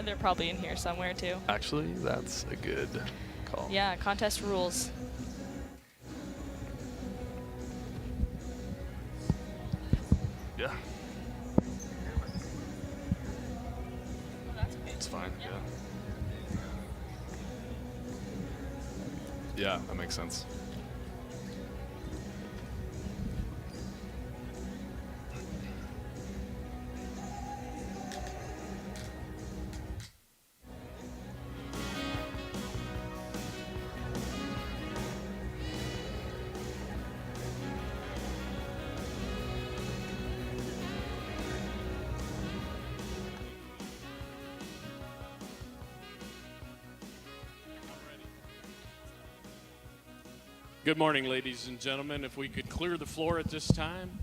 They're probably in here somewhere too. Actually, that's a good call. Yeah, contest rules. Yeah. Oh, that's okay. It's fine, yeah. Yeah, that makes sense. Good morning, ladies and gentlemen. If we could clear the floor at this time,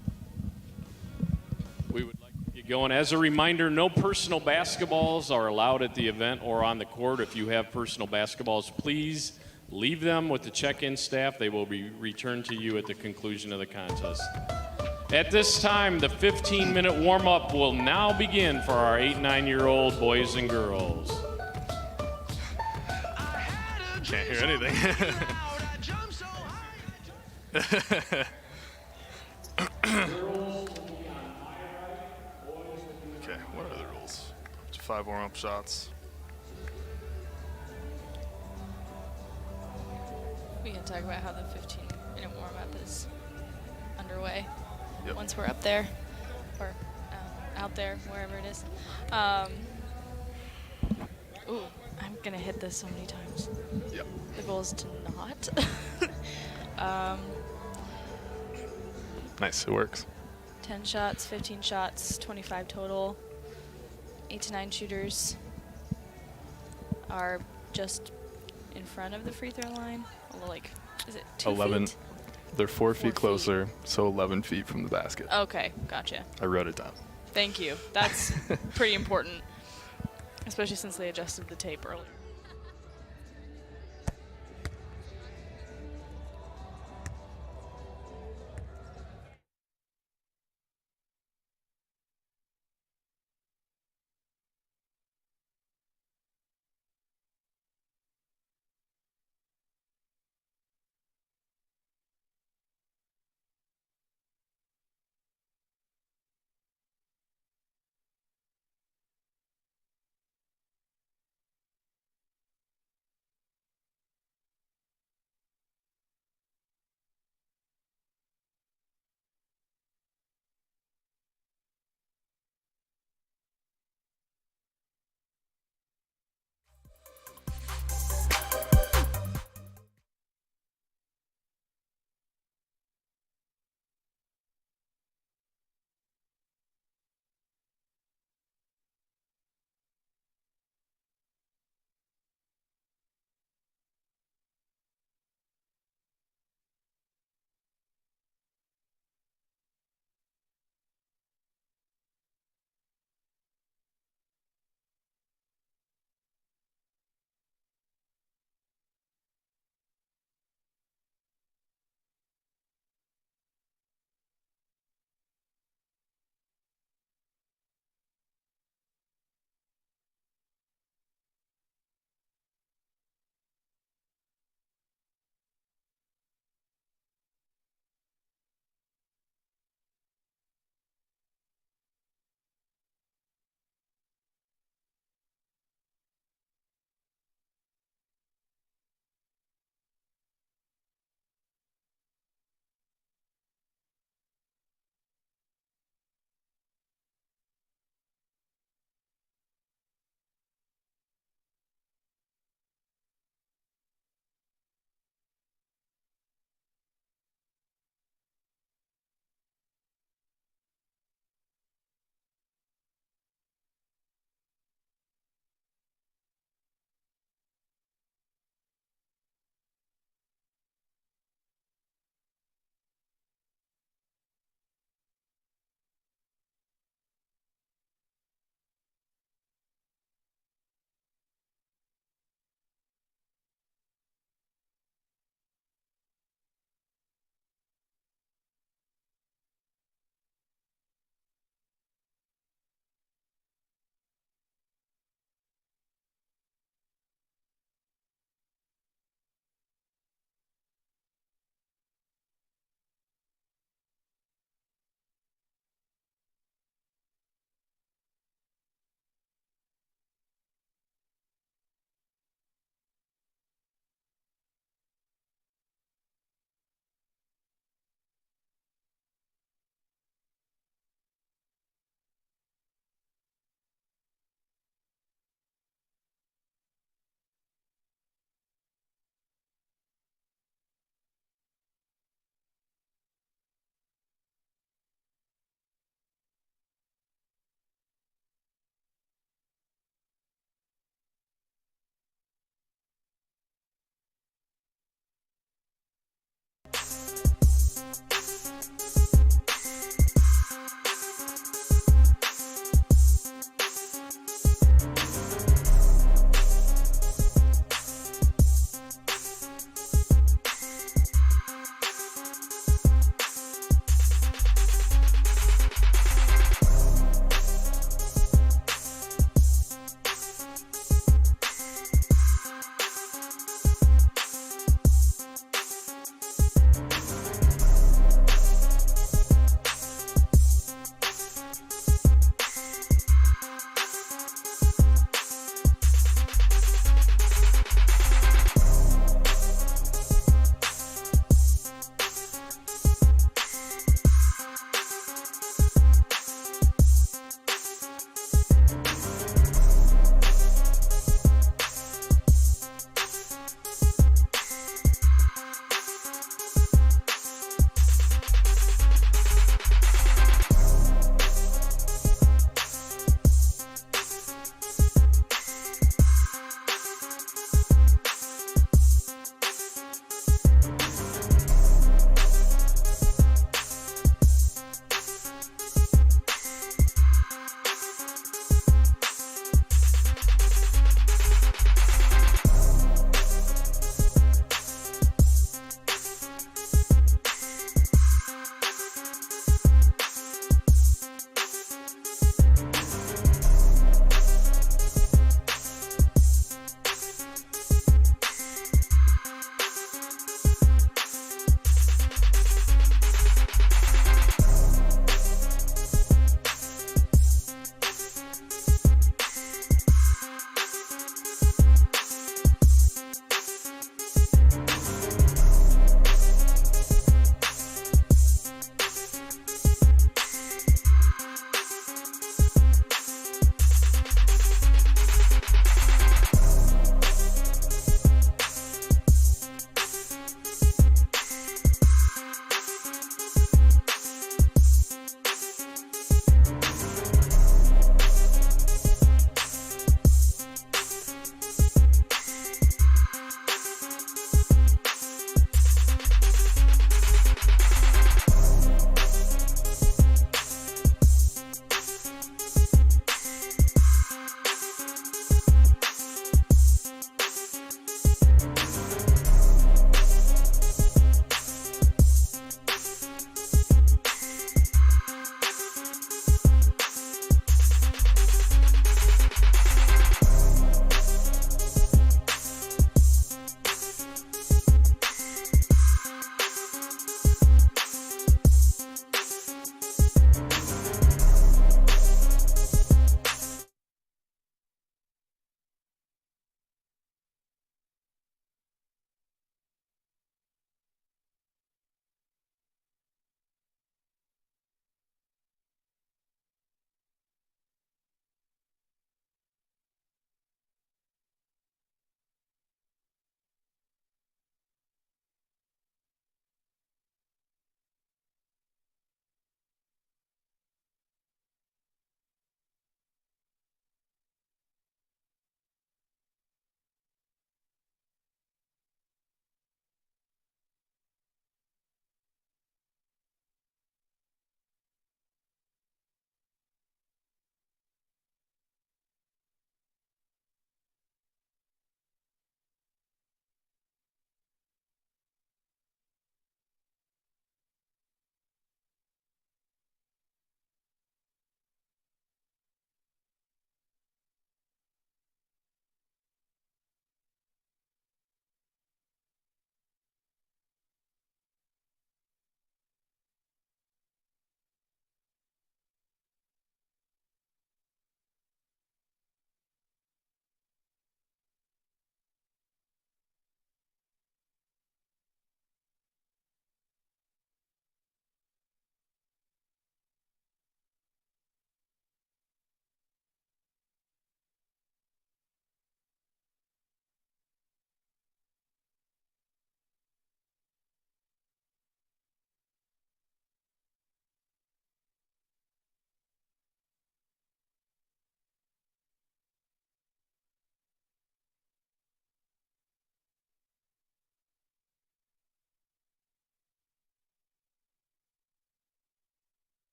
we would like to get going. As a reminder, no personal basketballs are allowed at the event or on the court. If you have personal basketballs, please leave them with the check-in staff. They will be returned to you at the conclusion of the contest. At this time, the 15-minute warm-up will now begin for our 8- and 9-year-old boys and girls. Can't hear anything. Okay, what are the rules? Up to 5 warm-up shots. We can talk about how the 15-minute warm-up is underway. Yep. Once we're up there, or out there, wherever it is. Ooh, I'm gonna hit this so many times. Yep. The goal is to not. Nice, it works. 10 shots, 15 shots, 25 total. 8 to 9 shooters are just in front of the free throw line. Well, like, is it 2 11. feet? They're 4 feet. feet closer, so 11 feet from the basket. Okay, gotcha. I wrote it down. Thank you. That's pretty important, especially since they adjusted the tape earlier.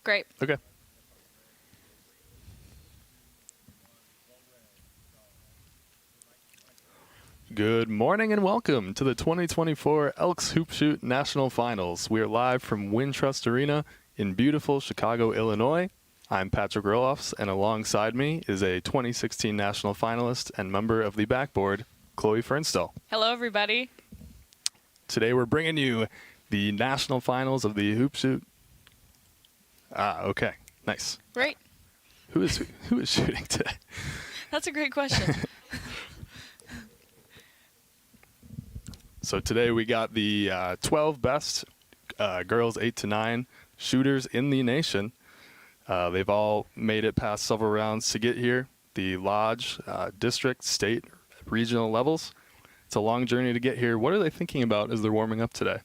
Great. Okay. Good morning and welcome to the 2024 Elks Hoop Shoot National Finals. We are live from Wintrust Arena in beautiful Chicago, Illinois. I'm Patrick Roloffs, and alongside me is a 2016 national finalist and member of the backboard, Chloe Fernstall. Hello, everybody. Today we're bringing you the national finals of the Hoop Shoot. Okay. Nice. Great. Who is shooting today? That's a great question. So today we got the 12 best girls 8 to 9 shooters in the nation. They've all made it past several rounds to get here. The lodge, district, state, regional levels. It's a long journey to get here. What are they thinking about as they're warming up today?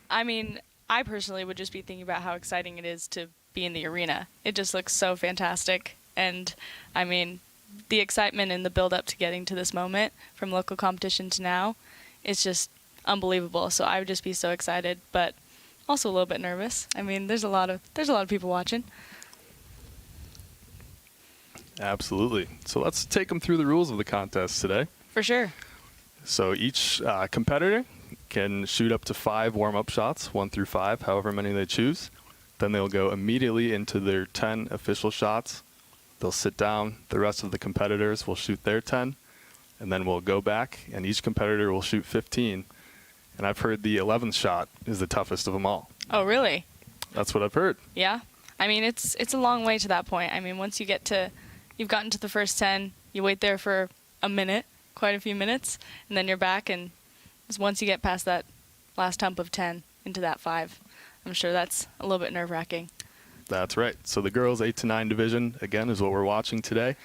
I mean, I personally would just be thinking about how exciting it is to be in the arena. It just looks so fantastic. And, I mean, the excitement and the build-up to getting to this moment from local competition to now is just unbelievable. So I would just be so excited, but also a little bit nervous. I mean, there's a lot of people watching. Absolutely. So let's take them through the rules of the contest today. For sure. So each competitor can shoot up to 5 warm-up shots, 1 through 5, however many they choose. Then they'll go immediately into their 10 official shots. They'll sit down. The rest of the competitors will shoot their 10. And then we'll go back, and each competitor will shoot 15. And I've heard the 11th shot is the toughest of them all. Oh, really? That's what I've heard. Yeah. I mean, it's a long way to that point. I mean, once you've gotten to the first 10, you wait there for a minute, quite a few minutes, and then you're back. And once you get past that last hump of 10 into that 5, I'm sure that's a little bit nerve-wracking. That's right. So the girls 8 to 9 division, again, is what we're watching today.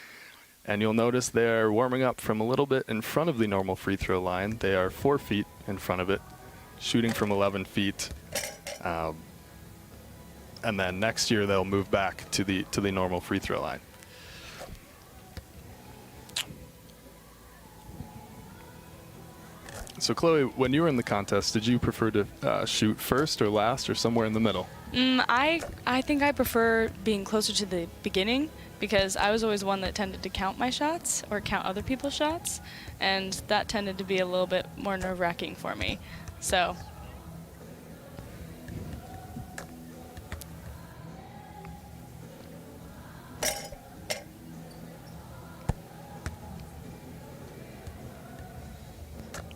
And you'll notice they're warming up from a little bit in front of the normal free throw line. They are 4 feet in front of it, shooting from 11 feet. And then next year they'll move back to the normal free throw line. So Chloe, when you were in the contest, did you prefer to shoot first or last or somewhere in the middle? I think I prefer being closer to the beginning because I was always one that tended to count my shots or count other people's shots, and that tended to be a little bit more nerve-wracking for me. So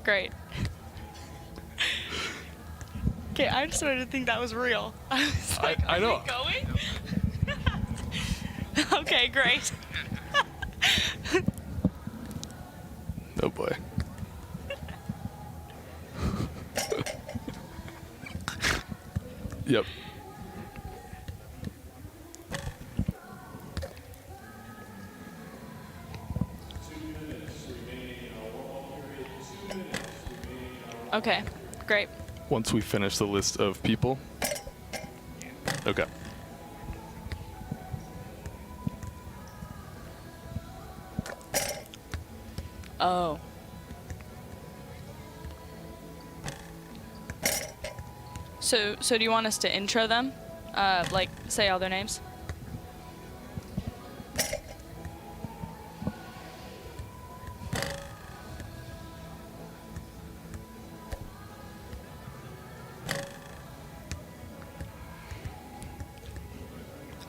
great. Okay, I just started to think that was real. I was like, I know. Are we going? Okay, great. Oh boy. Yep. Okay, great. Once we finish the list of people. Okay. Oh. So do you want us to intro them? Like, say all their names?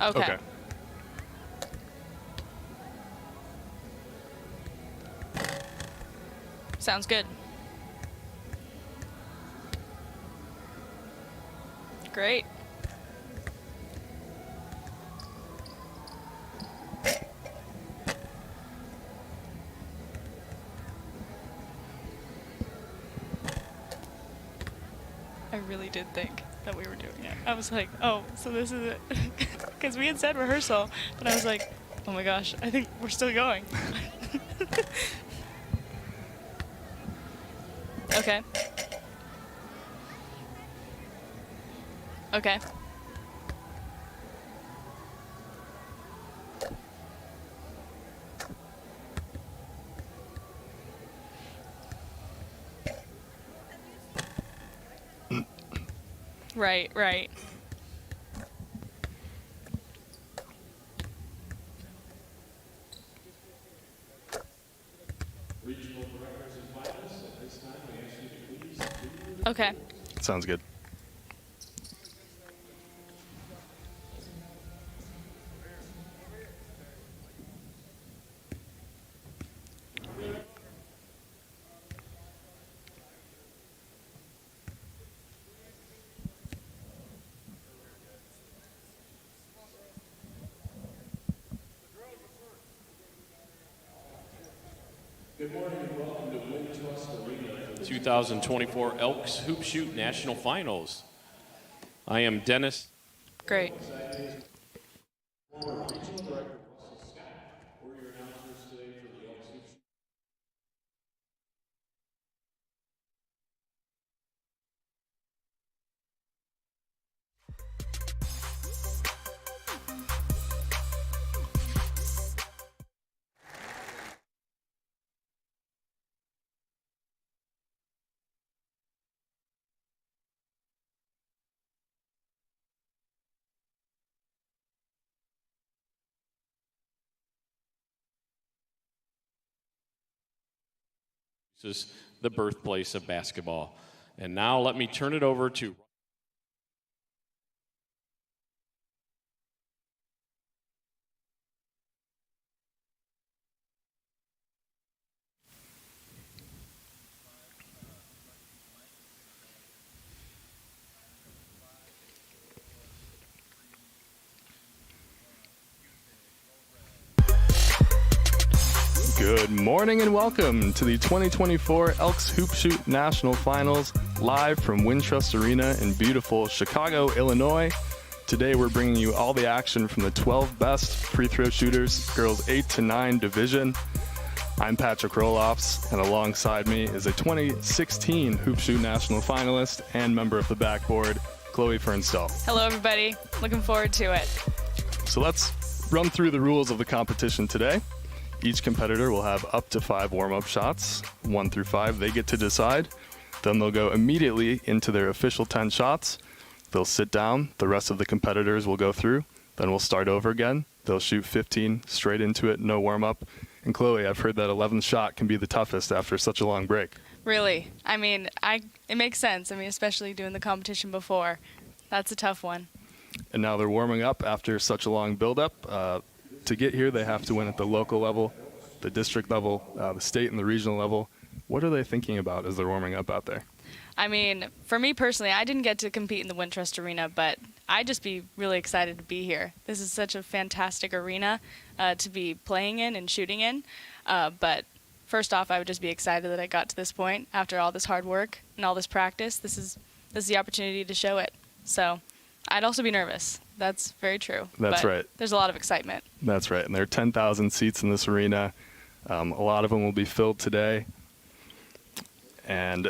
Okay. Sounds good. Great. I really did think that we were doing it. I was like, oh, so this is it. Because we had said rehearsal, but I was like, oh my gosh, I think we're still going. Okay. Okay. Right, right. Regional directors and finalists, at this time, I ask you to please leave your Okay. Sounds good. Good morning and welcome to Wintrust Arena for the 2024 Elks Hoop Shoot National Finals. I am Dennis. Great. Former Regional Director Russell Scott. We're your announcers today for the Elks Hoop Shoot. This is the birthplace of basketball. And now let me turn it over to Good morning and welcome to the 2024 Elks Hoop Shoot National Finals, live from Wintrust Arena in beautiful Chicago, Illinois. Today we're bringing you all the action from the 12 best free throw shooters, girls 8 to 9 division. I'm Patrick Roloffs, and alongside me is a 2016 Hoop Shoot National finalist and member of the backboard, Chloe Fernstall. Hello, everybody. Looking forward to it. So let's run through the rules of the competition today. Each competitor will have up to 5 warm-up shots, 1 through 5 they get to decide. Then they'll go immediately into their official 10 shots. They'll sit down, the rest of the competitors will go through, then we'll start over again. They'll shoot 15 straight into it, no warm-up. And Chloe, I've heard that 11th shot can be the toughest after such a long break. Really. I mean, it makes sense. I mean, especially doing the competition before. That's a tough one. And now they're warming up after such a long build-up. To get here, they have to win at the local level, the district level, the state and the regional level. What are they thinking about as they're warming up out there? I mean, for me personally, I didn't get to compete in the Wintrust Arena, but I'd just be really excited to be here. This is such a fantastic arena to be playing in and shooting in. But first off, I would just be excited that I got to this point after all this hard work and all this practice. This is the opportunity to show it. So I'd also be nervous. That's very true. That's right. There's a lot of excitement. That's right. And there are 10,000 seats in this arena. A lot of them will be filled today. And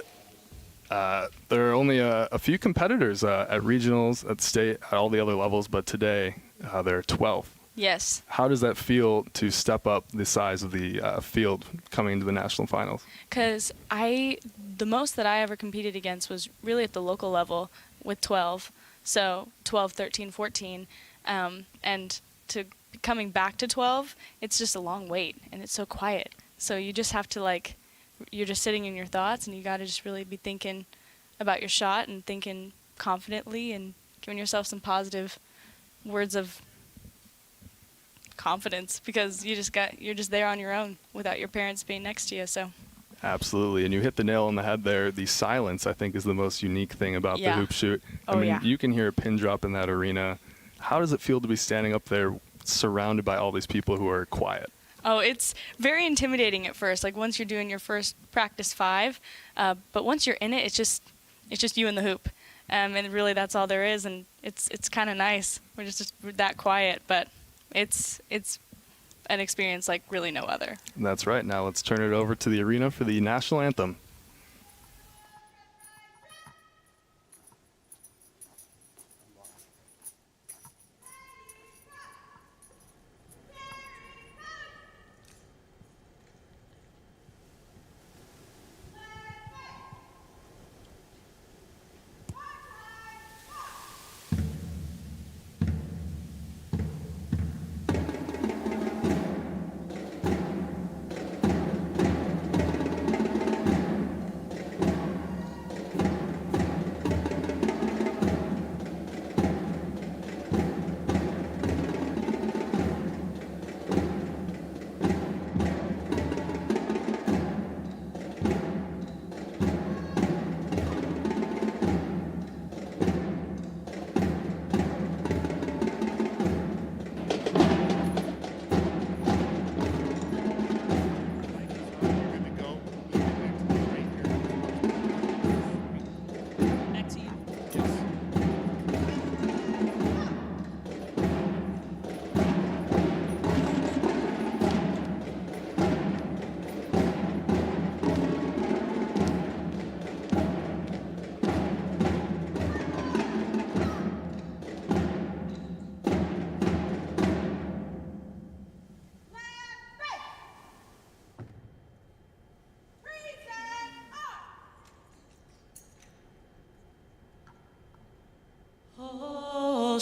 there are only a few competitors at regionals, at state, at all the other levels, but today there are 12. Yes. How does that feel to step up the size of the field coming into the national finals? Because the most that I ever competed against was really at the local level with 12. So 12, 13, 14. And to coming back to 12, it's just a long wait, and it's so quiet. So you just have to, you're just sitting in your thoughts, and you got to just really be thinking about your shot and thinking confidently and giving yourself some positive words of confidence, because you're just there on your own without your parents being next to you. So Absolutely, and you hit the nail on the head there. The silence, I think, is the most unique thing about the hoop shoot. I mean, you can hear a pin drop in that arena. How does it feel to be standing up there surrounded by all these people who are quiet? Oh, it's very intimidating at first, once you're doing your first practice 5. But once you're in it, it's just you and the hoop. And really that's all there is, and it's kind of nice. We're just that quiet, but it's an experience like really no other. That's right. Now let's turn it over to the arena for the national anthem.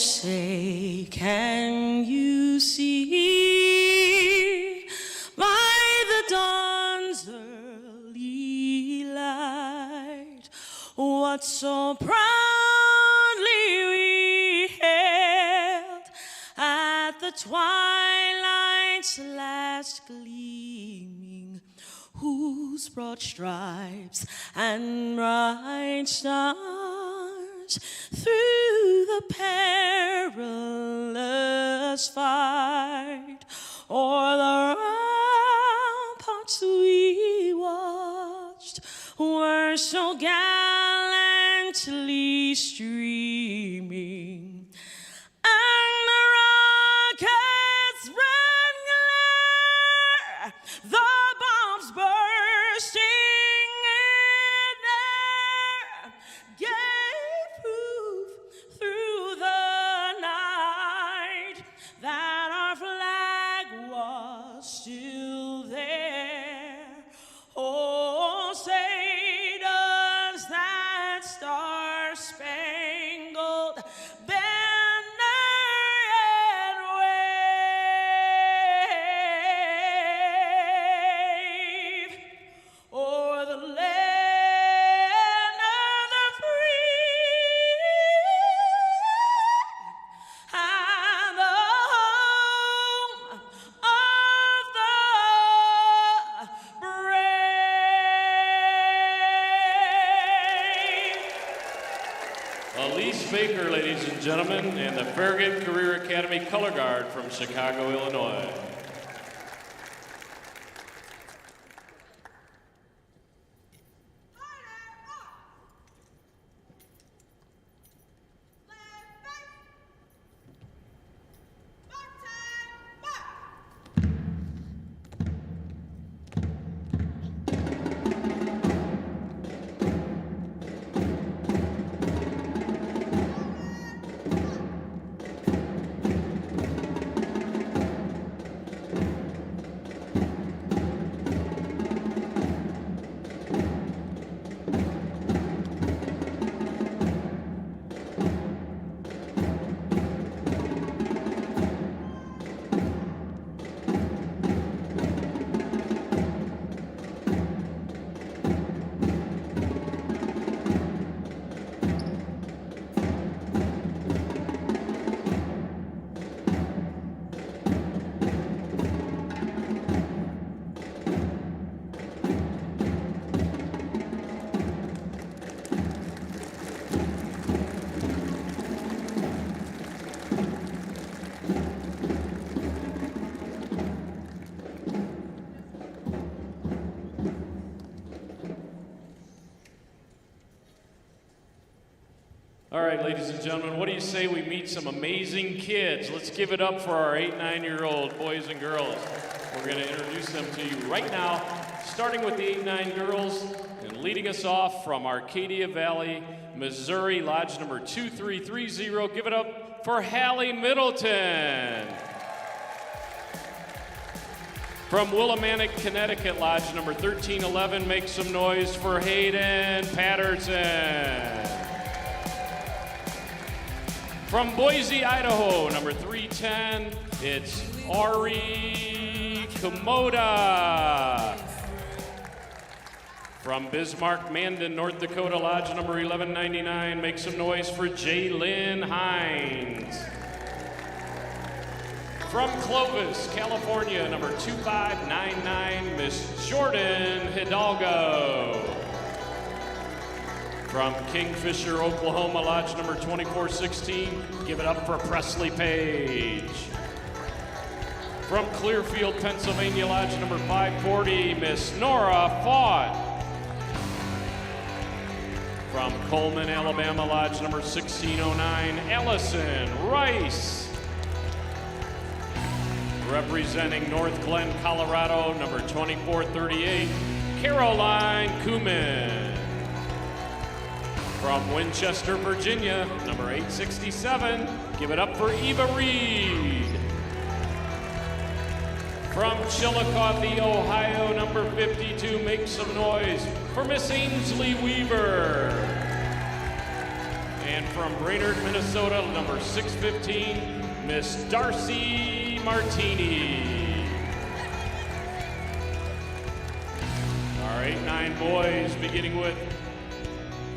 say, can you see by the dawn's early light what so proudly we hailed at the twilight's last gleaming, whose broad stripes and bright stars through the perilous fight o'er the ramparts we watched were so gallantly streaming, and the rockets' red glare, the bombs bursting in air, gave proof through the night that our flag was still there. Oh, say does that star-spangled banner yet wave o'er the land of the free and the home of the brave. Elise Baker, ladies and gentlemen, and the Farragut Career Academy Color Guard from Chicago, Illinois. All right, ladies and gentlemen, what do you say we meet some amazing kids? Let's give it up for our 8-, 9-year-old boys and girls. We're going to introduce them to you right now, starting with the 8, 9 girls, and leading us off from Arcadia Valley, Missouri, lodge number 2330. Give it up for Hallie Middleton. From Willimantic, Connecticut, lodge number 1311, make some noise for Hayden Patterson. From Boise, Idaho, number 310, it's Ari Komoda. From Bismarck, Mandan, North Dakota, lodge number 1199, make some noise for Jaylyn Hines. From Clovis, California, number 2599, Miss Jordan Hidalgo. From Kingfisher, Oklahoma, lodge number 2416, give it up for Presley Page. From Clearfield, Pennsylvania, lodge number 540, Miss Nora Fott. From Coleman, Alabama, lodge number 1609, Allison Rice. Representing North Glen, Colorado, number 2438, Caroline Kuman. From Winchester, Virginia, number 867, give it up for Eva Reed. From Chillicothe, Ohio, number 52, make some noise for Miss Ainsley Weaver. And from Brainerd, Minnesota, number 615, Miss Darcy Martini. Our 8-9 boys, beginning with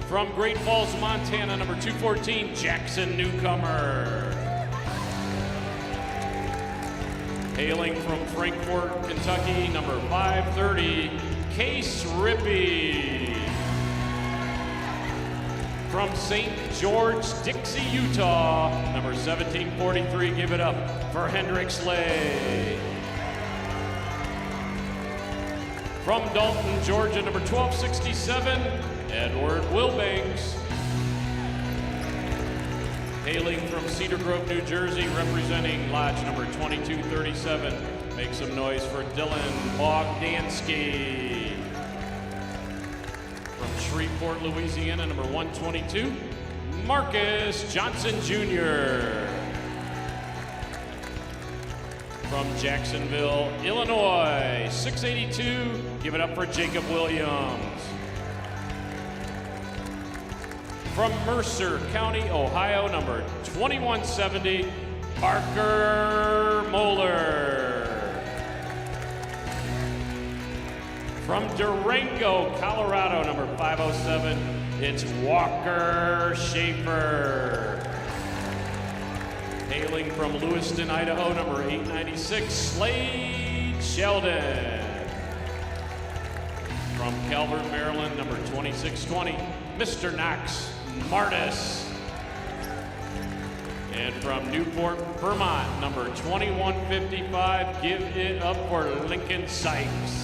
from Great Falls, Montana, number 214, Jackson Newcomer. Hailing from Frankfort, Kentucky, number 530, Case Rippey. From St. George, Dixie, Utah, number 1743, give it up for Hendrik Slay. From Dalton, Georgia, number 1267, Edward Wilbanks. Hailing from Cedar Grove, New Jersey, representing lodge number 2237. Make some noise for Dylan Bogdansky. From Shreveport, Louisiana, number 122, Marcus Johnson Jr. From Jacksonville, Illinois, 682, give it up for Jacob Williams. From Mercer County, Ohio, number 2170, Parker Moeller. From Durango, Colorado, number 507, it's Walker Schaefer. Hailing from Lewiston, Idaho, number 896, Slade Sheldon. From Calvert, Maryland, number 2620, Mr. Knox Martis. And from Newport, Vermont, number 2155, give it up for Lincoln Sykes.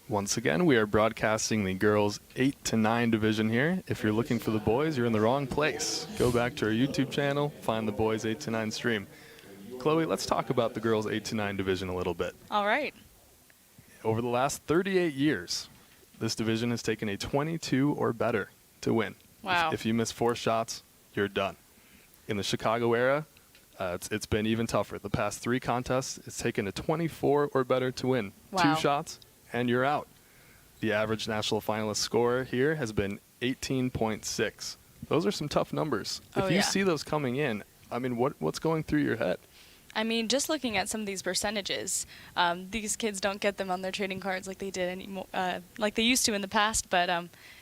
Once again, we are broadcasting the girls 8 to 9 division here. If you're looking for the boys, you're in the wrong place. Go back to our YouTube channel, find the boys 8 to 9 stream. Chloe, let's talk about the girls 8 to 9 division a little bit. All right. Over the last 38 years, this division has taken a 22 or better to win. Wow. If you miss 4 shots, you're done. In the Chicago era, it's been even tougher. The past 3 contests, it's taken a 24 or better to win. Wow. 2 shots, and you're out. The average national finalist score here has been 18.6. Those are some tough numbers. Oh, If you yeah. see those coming in, I mean, what's going through your head? I mean, just looking at some of these percentages, these kids don't get them on their trading cards like they did anymore, like they used to in the past. But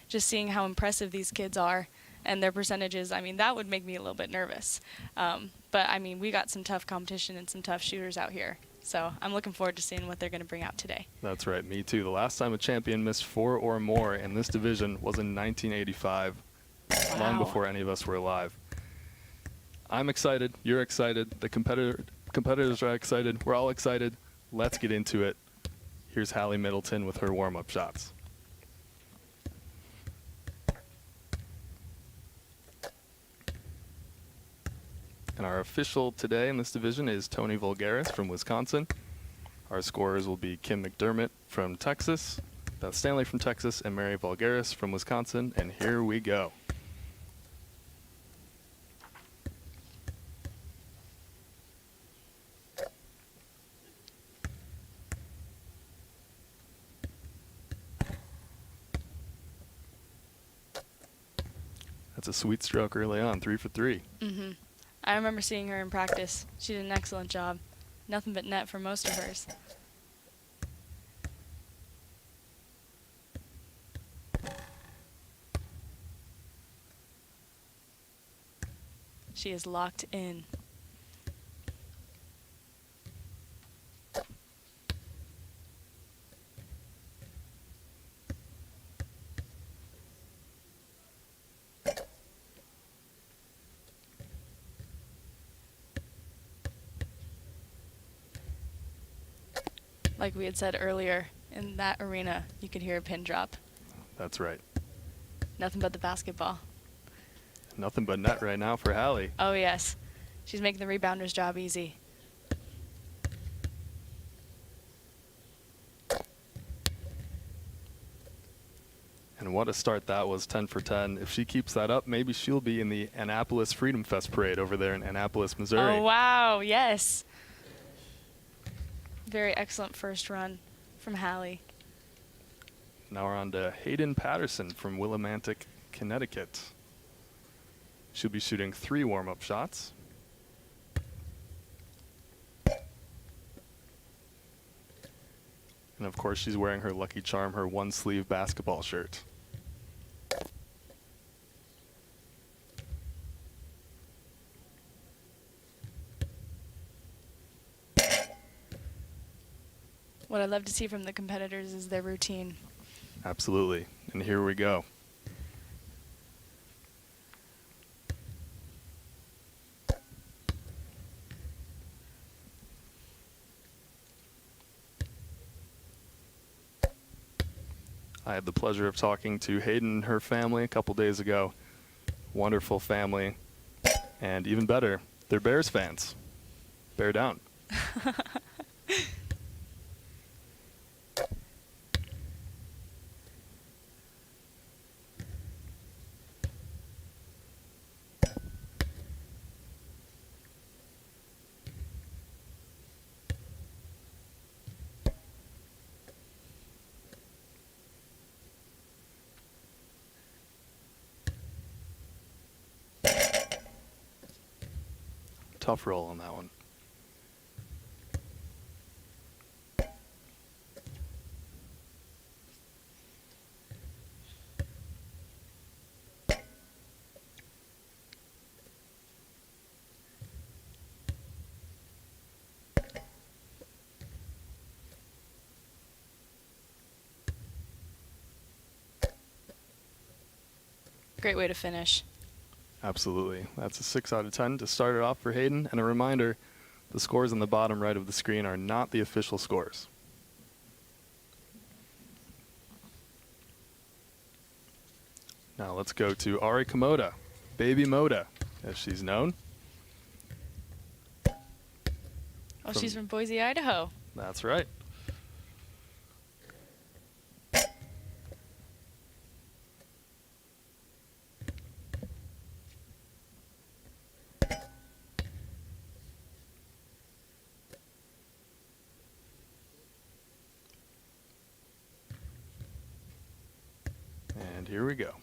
just seeing how impressive these kids are and their percentages, I mean, that would make me a little bit nervous. But I mean, we got some tough competition and some tough shooters out here. So I'm looking forward to seeing what they're going to bring out today. That's right, me too. The last time a champion missed 4 or more in this division was in 1985, long Wow. before any of us were alive. I'm excited. You're excited. The competitors are excited. We're all excited. Let's get into it. Here's Hallie Middleton with her warm-up shots. And our official today in this division is Tony Vulgaris from Wisconsin. Our scorers will be Kim McDermott from Texas, Beth Stanley from Texas, and Mary Vulgaris from Wisconsin. And here we go. That's a sweet stroke early on, 3 for 3. Mm-hmm. I remember seeing her in practice. She did an excellent job. Nothing but net for most of hers. She is locked in. Like we had said earlier, in that arena, you could hear a pin drop. That's right. Nothing but the basketball. Nothing but net right now for Hallie. Oh, yes. She's making the rebounder's job easy. And And what a start that was, 10 for 10. If she keeps that up, maybe she'll be in the Annapolis Freedom Fest parade over there in Annapolis, Missouri. Oh, wow. Yes. Very excellent first run from Hallie. Now we're on to Hayden Patterson from Willimantic, Connecticut. She'll be shooting 3 warm-up shots. And of course, she's wearing her Lucky Charm, her one-sleeve basketball shirt. What I love to see from the competitors is their routine. Absolutely. And here we go. I had the pleasure of talking to Hayden and her family a couple days ago. Wonderful family. And even better, they're Bears fans. Bear down. Tough roll on that one. Great way to finish. Absolutely. That's a 6 out of 10 to start it off for Hayden. And a reminder, the scores on the bottom right of the screen are not the official scores. Now let's go to Ari Komoda, Baby Moda, as she's known. Oh, she's from Boise, Idaho. That's right. And here we go.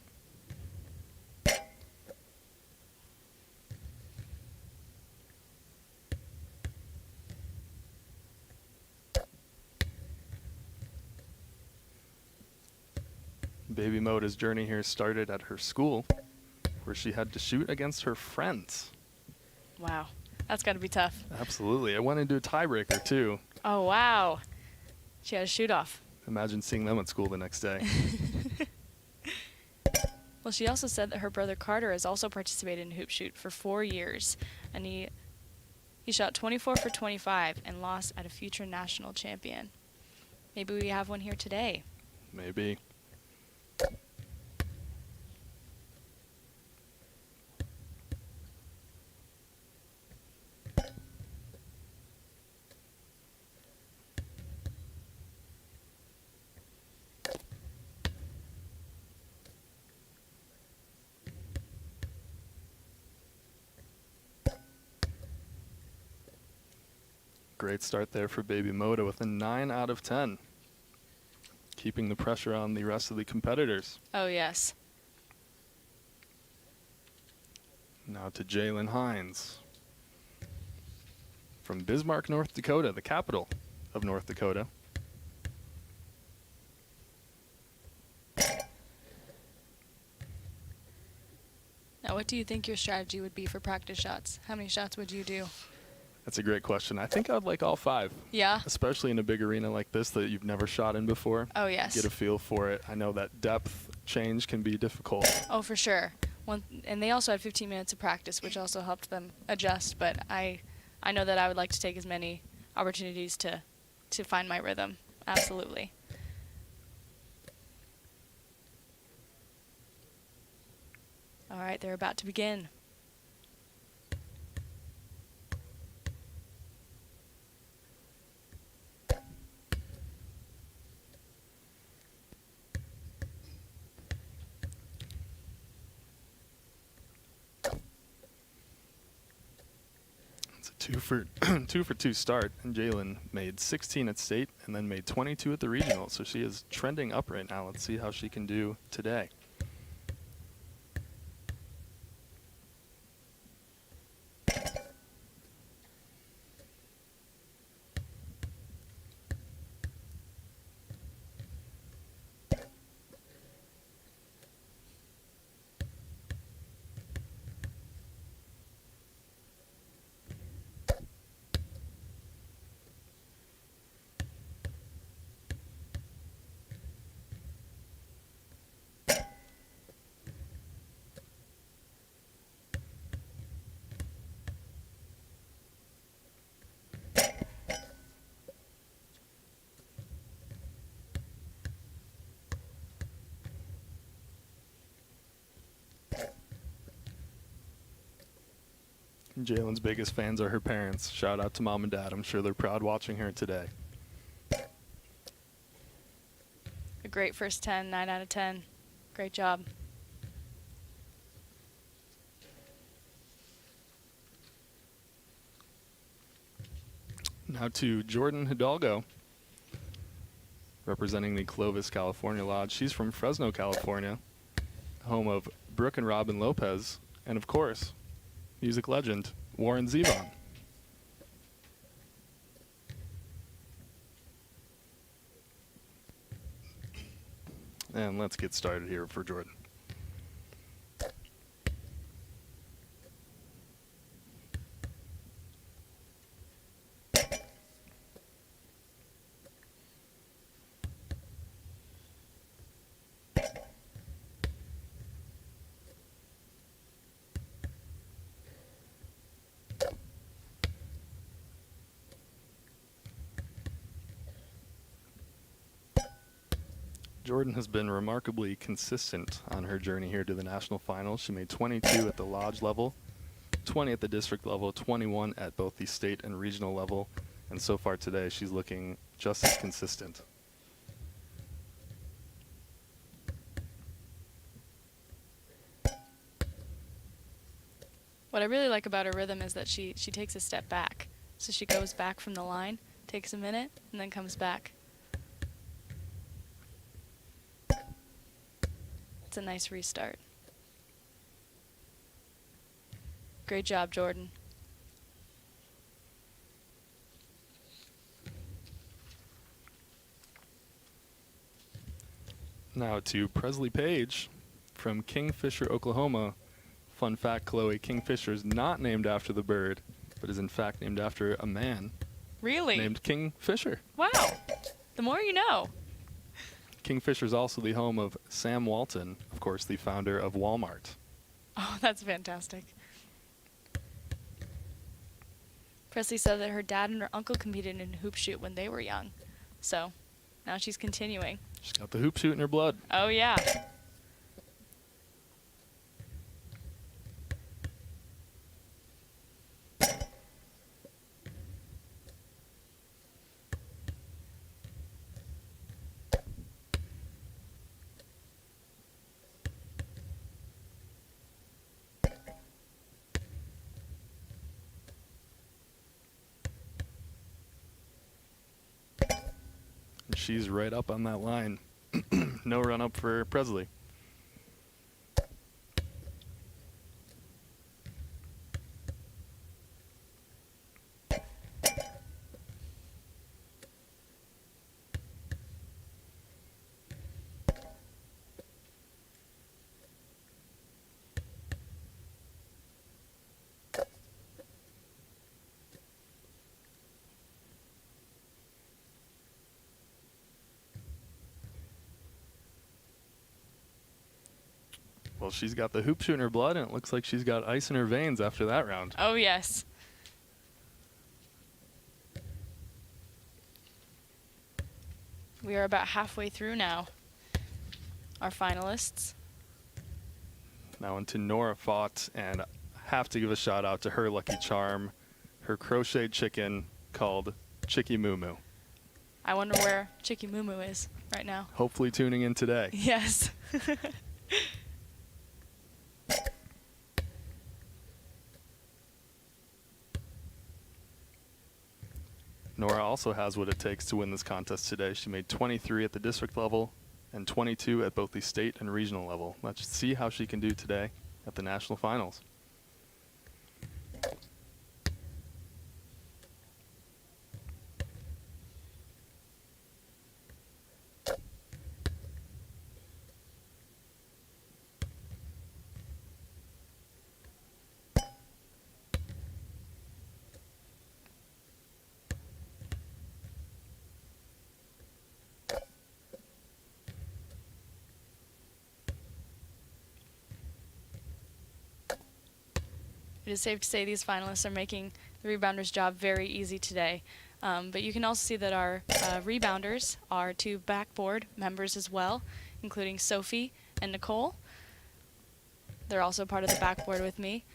Baby Moda's journey here started at her school, where she had to shoot against her friends. Wow. That's got to be tough. Absolutely. I went into a tiebreaker, too. Oh, wow. She had a shoot-off. Imagine seeing them at school the next day. Well, she also said that her brother Carter has also participated in hoop shoot for 4 years, and he shot 24 for 25 and lost at a future national champion. Maybe we have one here today. Maybe. Great start there for Baby Moda with a 9 out of 10. Keeping the pressure on the rest of the competitors. Oh, yes. Now to Jalen Hines from Bismarck, North Dakota, the capital of North Dakota. Now, what do you think your strategy would be for practice shots? How many shots would you do? That's a great question. I think I'd like all 5. Yeah? Especially in a big arena like this that you've never shot in before. Oh, yes. Get a feel for it. I know that depth change can be difficult. Oh, for sure. And they also had 15 minutes of practice, which also helped them adjust. But I know that I would like to take as many opportunities to find my rhythm. Absolutely. All right, they're about to begin. It's a two for two start, and Jalen made 16 at state and then made 22 at the regional. So she is trending up right now. Let's see how she can do today. Jalen's biggest fans are her parents. Shout out to mom and dad. I'm sure they're proud watching her today. A great first 10, 9 out of 10. Great job. Now to Jordan Hidalgo, representing the Clovis, California Lodge. She's from Fresno, California, home of Brooke and Robin Lopez, and of course, music legend Warren Zevon. And let's get started here for Jordan. Jordan has been remarkably consistent on her journey here to the national finals. She made 22 at the lodge level, 20 at the district level, 21 at both the state and regional level, and so far today she's looking just as consistent. What I really like about her rhythm is that she takes a step back. So she goes back from the line, takes a minute, and then comes back. It's a nice restart. Great job, Jordan. Now to Presley Page from Kingfisher, Oklahoma. Fun fact, Chloe, Kingfisher is not named after the bird, but is in fact named after a man Really? named Kingfisher. Wow. The more you know. Kingfisher is also the home of Sam Walton, of course, the founder of Walmart. Oh, that's fantastic. Presley said that her dad and her uncle competed in hoop shoot when they were young. So now she's continuing. She's got the hoop shoot in her blood. Oh, yeah. And she's right up on that line. No run up for Presley. Well, she's got the hoop shoot in her blood, and it looks like she's got ice in her veins after that round. Oh, yes. We are about halfway through now. Our finalists. Now into Nora Fott, and I have to give a shout out to her lucky charm, her crocheted chicken called Chicky Moo Moo. I wonder where Chicky Moo Moo is right now. Hopefully tuning in today. Yes. Nora also has what it takes to win this contest today. She made 23 at the district level and 22 at both the state and regional level. Let's see how she can do today at the national finals. It is safe to say these finalists are making the rebounders' job very easy today. But you can also see that our rebounders are 2 backboard members as well, including Sophie and Nicole. They're also part of the backboard with me.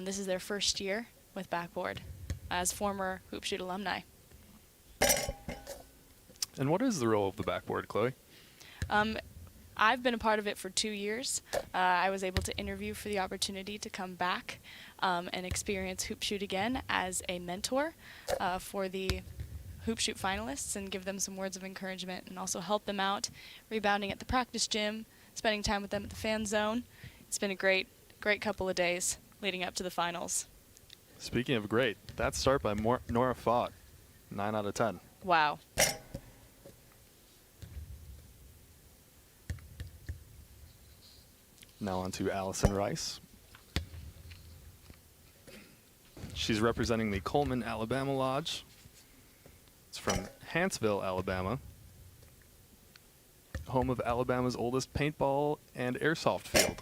This is their first year with backboard as former Hoop Shoot alumni. And what is the role of the backboard, Chloe? I've been a part of it for 2 years. I was able to interview for the opportunity to come back and experience Hoop Shoot again as a mentor for the Hoop Shoot finalists and give them some words of encouragement and also help them out rebounding at the practice gym, spending time with them at the fan zone. It's been a great couple of days leading up to the finals. Speaking of great, that start by Nora Fott, 9 out of 10. Wow. Now on to Allison Rice. She's representing the Coleman, Alabama Lodge. It's from Huntsville, Alabama, home of Alabama's oldest paintball and airsoft field.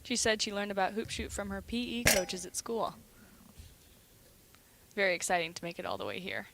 She said she learned about Hoop Shoot from her PE coaches at school. Very exciting to make it all the way here.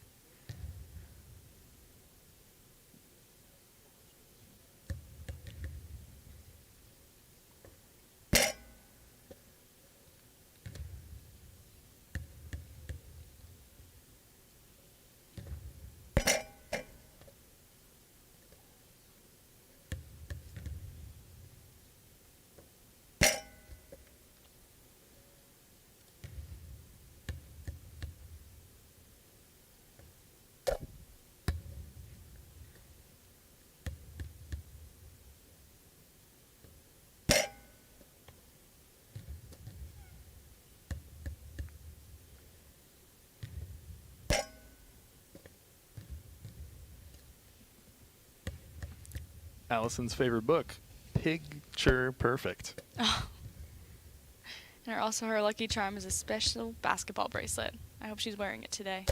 Allison's favorite book, Picture Perfect. Oh. And also her lucky charm is a special basketball bracelet. I hope she's wearing it today.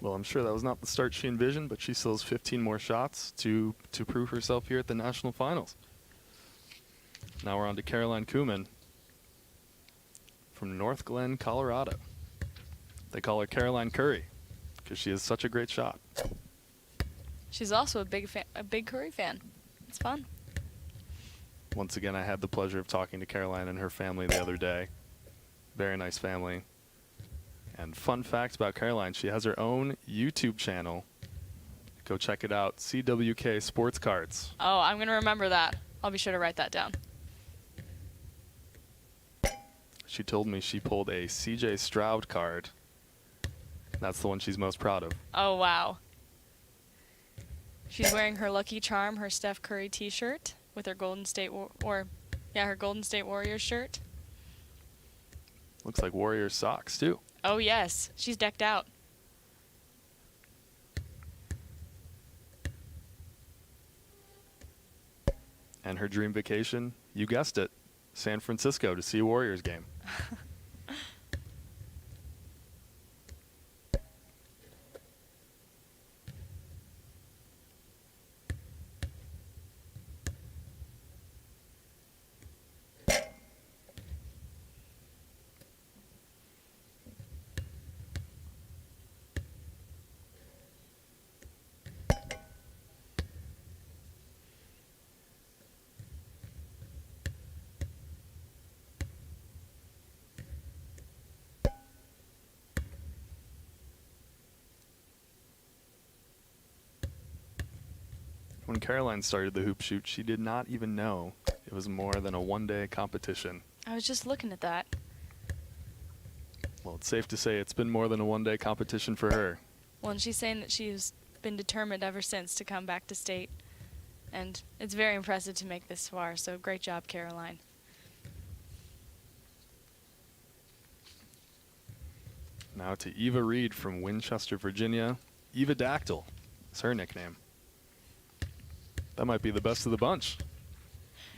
Well, I'm sure that was not the start she envisioned, but she still has 15 more shots to prove herself here at the national finals. Now we're on to Caroline Kuhlman from North Glen, Colorado. They call her Caroline Curry because she is such a great shot. She's also a big Curry fan. It's fun. Once again, I had the pleasure of talking to Caroline and her family the other day. Very nice family. And fun fact about Caroline, she has her own YouTube channel. Go check it out, CWK Sports Cards. Oh, I'm going to remember that. I'll be sure to write that down. She told me she pulled a CJ Stroud card. That's the one she's most proud of. Oh, wow. She's wearing her lucky charm, her Steph Curry t-shirt with her Golden State her Golden State Warriors shirt. Looks like Warriors socks too. Oh, yes. She's decked out. And her dream vacation, you guessed it, San Francisco to see a Warriors game. When Caroline started the hoop shoot, she did not even know it was more than a one-day competition. I was just looking at that. Well, it's safe to say it's been more than a one-day competition for her. Well, and she's saying that she's been determined ever since to come back to state. And it's very impressive to make this far, so great job, Caroline. Now to Eva Reed from Winchester, Virginia. Eva Dactyl is her nickname. That might be the best of the bunch.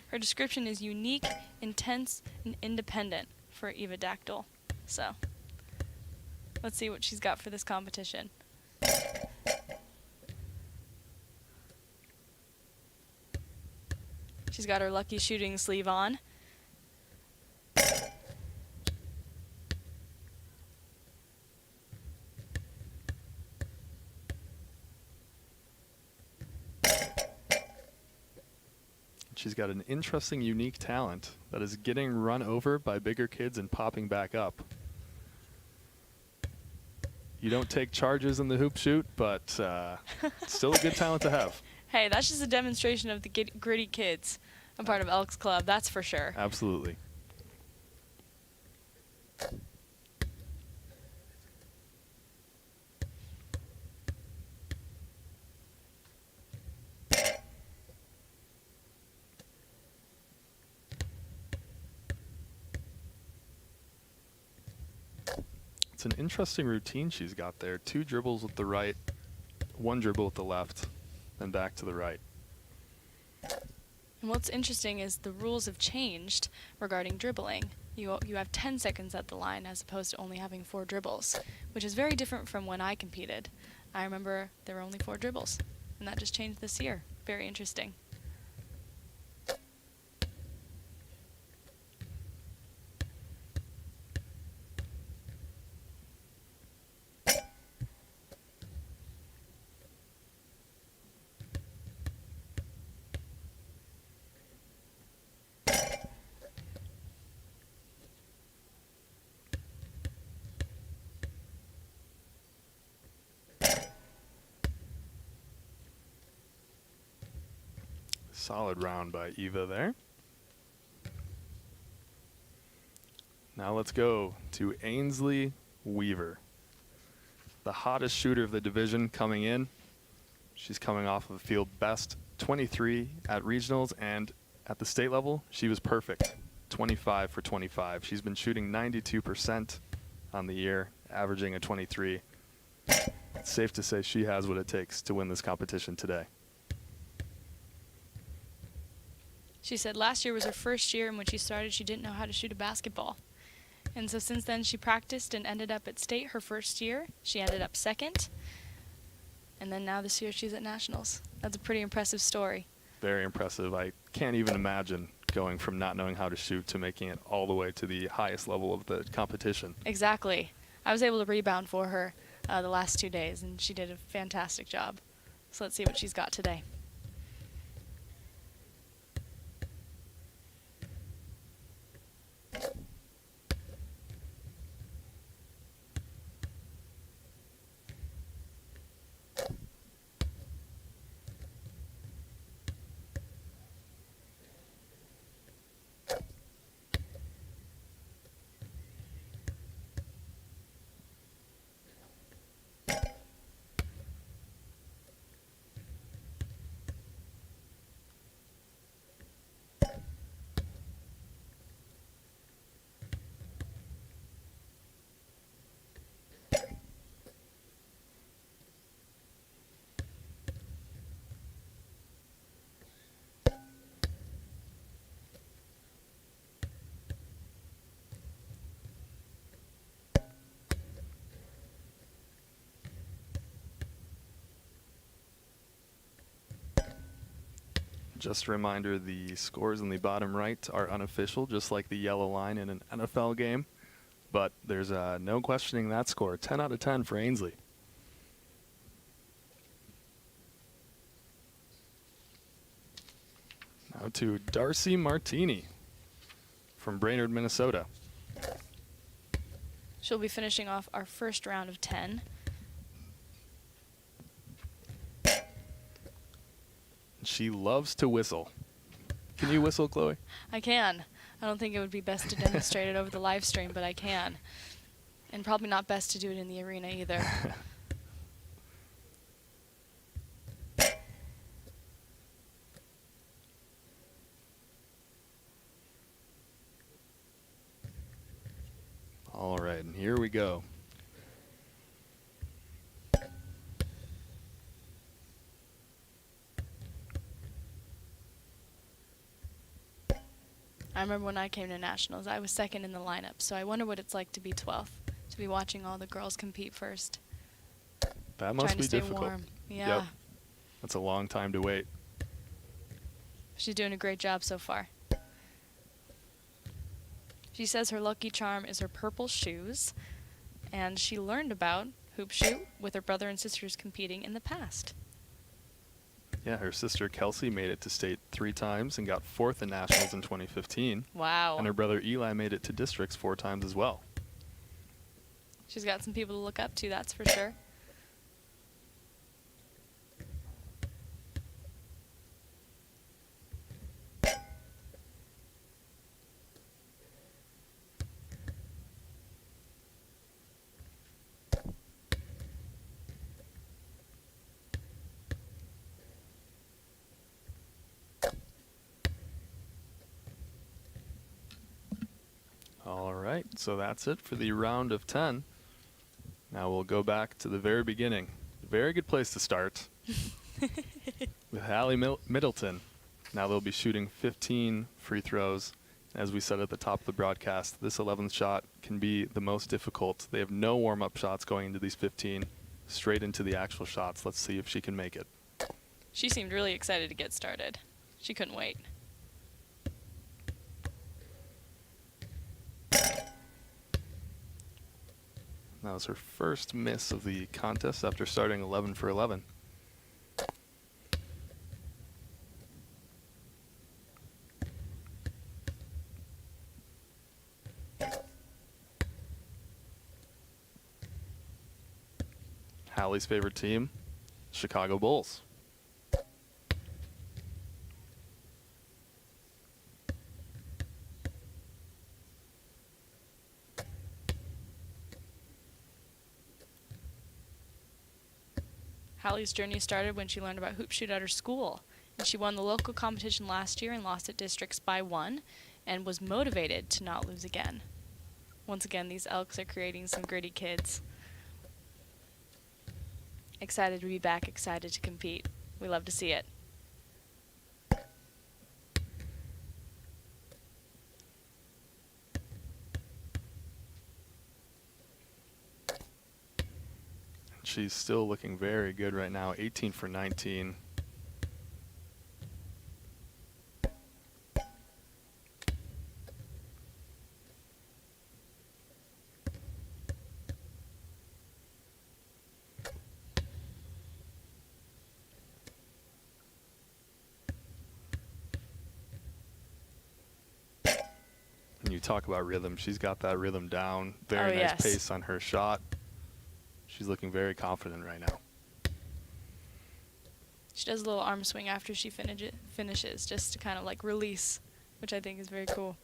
Her description is unique, intense, and independent for Eva Dactyl. So, let's see what she's got for this competition. She's got her lucky shooting sleeve on. She's got an interesting, unique talent that is getting run over by bigger kids and popping back up. You don't take charges in the hoop shoot, but still a good talent to have. Hey, that's just a demonstration of the gritty kids. I'm part of Elks Club, that's for sure. Absolutely. It's an interesting routine she's got there. 2 dribbles with the right, 1 dribble with the left, then back to the right. And what's interesting is the rules have changed regarding dribbling. You have 10 seconds at the line as opposed to only having 4 dribbles, which is very different from when I competed. I remember there were only 4 dribbles, and that just changed this year. Very interesting. Solid round by Eva there. Now let's go to Ainsley Weaver, the hottest shooter of the division coming in. She's coming off of a field best 23 at regionals, and at the state level, she was perfect, 25 for 25. She's been shooting 92% on the year, averaging a 23. It's safe to say she has what it takes to win this competition today. She said last year was her first year, and when she started, she didn't know how to shoot a basketball. And so since then, she practiced and ended up at state her first year. She ended up second. And then now this year, she's at nationals. That's a pretty impressive story. Very impressive. I can't even imagine going from not knowing how to shoot to making it all the way to the highest level of the competition. Exactly. I was able to rebound for her the last 2 days, and she did a fantastic job. So let's see what she's got today. Just a reminder, the scores in the bottom right are unofficial, just like the yellow line in an NFL game. But there's no questioning that score. 10 out of 10 for Ainsley. Now to Darcy Martini from Brainerd, Minnesota. She'll be finishing off our first round of 10. She loves to whistle. Can you whistle, Chloe? I can. I don't think it would be best to demonstrate it over the live stream, but I can. And probably not best to do it in the arena either. All right, and here we go. I remember when I came to nationals, I was second in the lineup, so I wonder what it's like to be 12th, to be watching all the girls compete first. That must Trying be to stay difficult. warm. Yeah. Yep. That's a long time to wait. She's doing a great job so far. She says her lucky charm is her purple shoes, and she learned about hoop shoot with her brother and sisters competing in the past. Yeah, her sister Kelsey made it to state 3 times and got 4th in nationals in 2015. Wow. And her brother Eli made it to districts 4 times as well. She's got some people to look up to, that's for sure. All right, so that's it for the round of 10. Now we'll go back to the very beginning. Very good place to start with Hallie Middleton. Now they'll be shooting 15 free throws. As we said at the top of the broadcast, this 11th shot can be the most difficult. They have no warm-up shots going into these 15, straight into the actual shots. Let's see if she can make it. She seemed really excited to get started. She couldn't wait. That was her first miss of the contest after starting 11 for 11. Hallie's favorite team, Chicago Bulls. Hallie's journey started when she learned about hoop shoot at her school. And she won the local competition last year and lost at districts by 1 and was motivated to not lose again. Once again, these Elks are creating some gritty kids. Excited to be back, excited to compete. We love to see it. She's still looking very good right now, 18 for 19. And you talk about rhythm, she's got that rhythm down. Very nice yes. pace on her shot. She's looking very confident right now. She does a little arm swing after she finishes, just to kind of like release, which I think is very cool.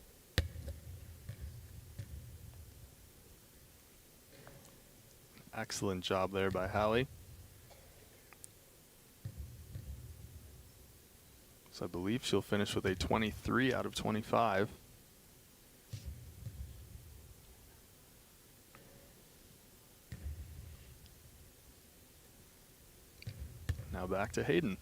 Excellent job there by Hallie. So I believe she'll finish with a 23 out of 25. Now back to Hayden.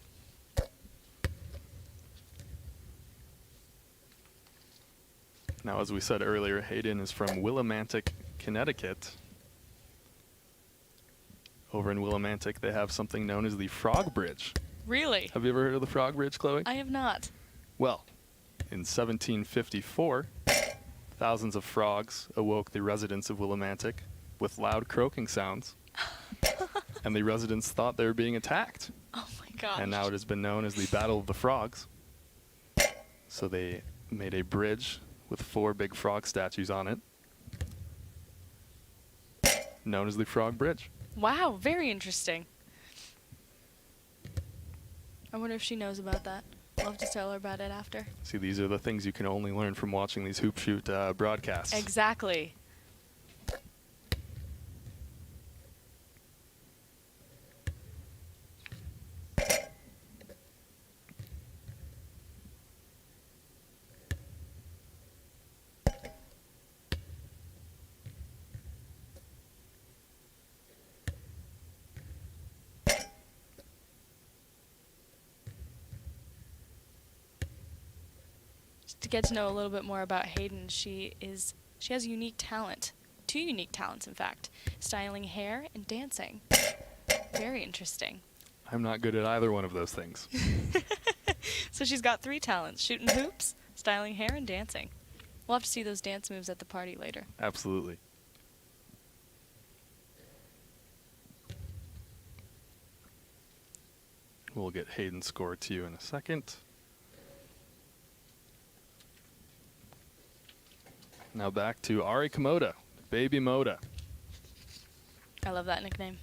Now, as we said earlier, Hayden is from Willimantic, Connecticut. Over in Willimantic, they have something known as the Frog Bridge. Really? Have you ever heard of the Frog Bridge, Chloe? I have not. Well, in 1754, thousands of frogs awoke the residents of Willimantic with loud croaking sounds, and the residents thought they were being attacked. Oh my gosh. And now it has been known as the Battle of the Frogs. So they made a bridge with 4 big frog statues on it, known as the Frog Bridge. Wow, very interesting. I wonder if she knows about that. Love to tell her about it after. See, these are the things you can only learn from watching these hoop shoot broadcasts. Exactly. To get to know a little bit more about Hayden, she has unique talent. 2 unique talents, in fact. Styling hair and dancing. Very interesting. I'm not good at either one of those things. So she's got 3 talents: shooting hoops, styling hair, and dancing. We'll have to see those dance moves at the party later. Absolutely. We'll get Hayden's score to you in a second. Now back to Ari Komoda, Baby Moda. I love that nickname.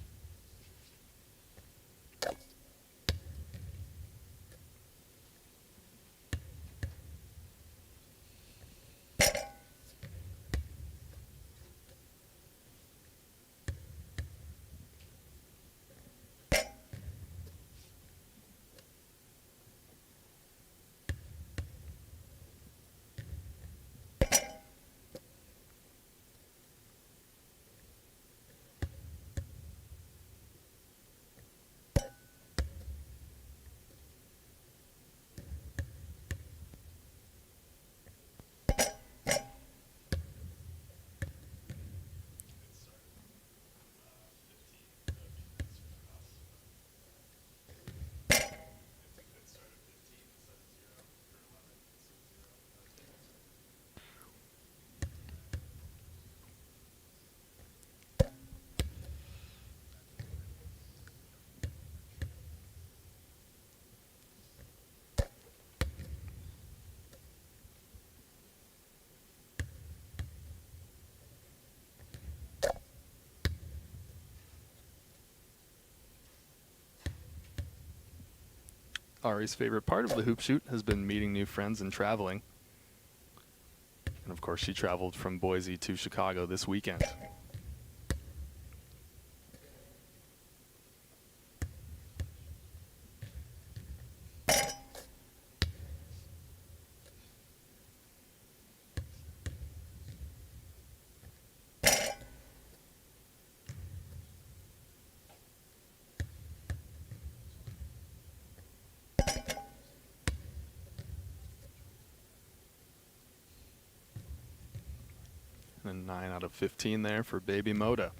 Ari's favorite part of the hoop shoot has been meeting new friends and traveling. And of course, she traveled from Boise to Chicago this weekend. And 9 out of 15 there for Baby Moda.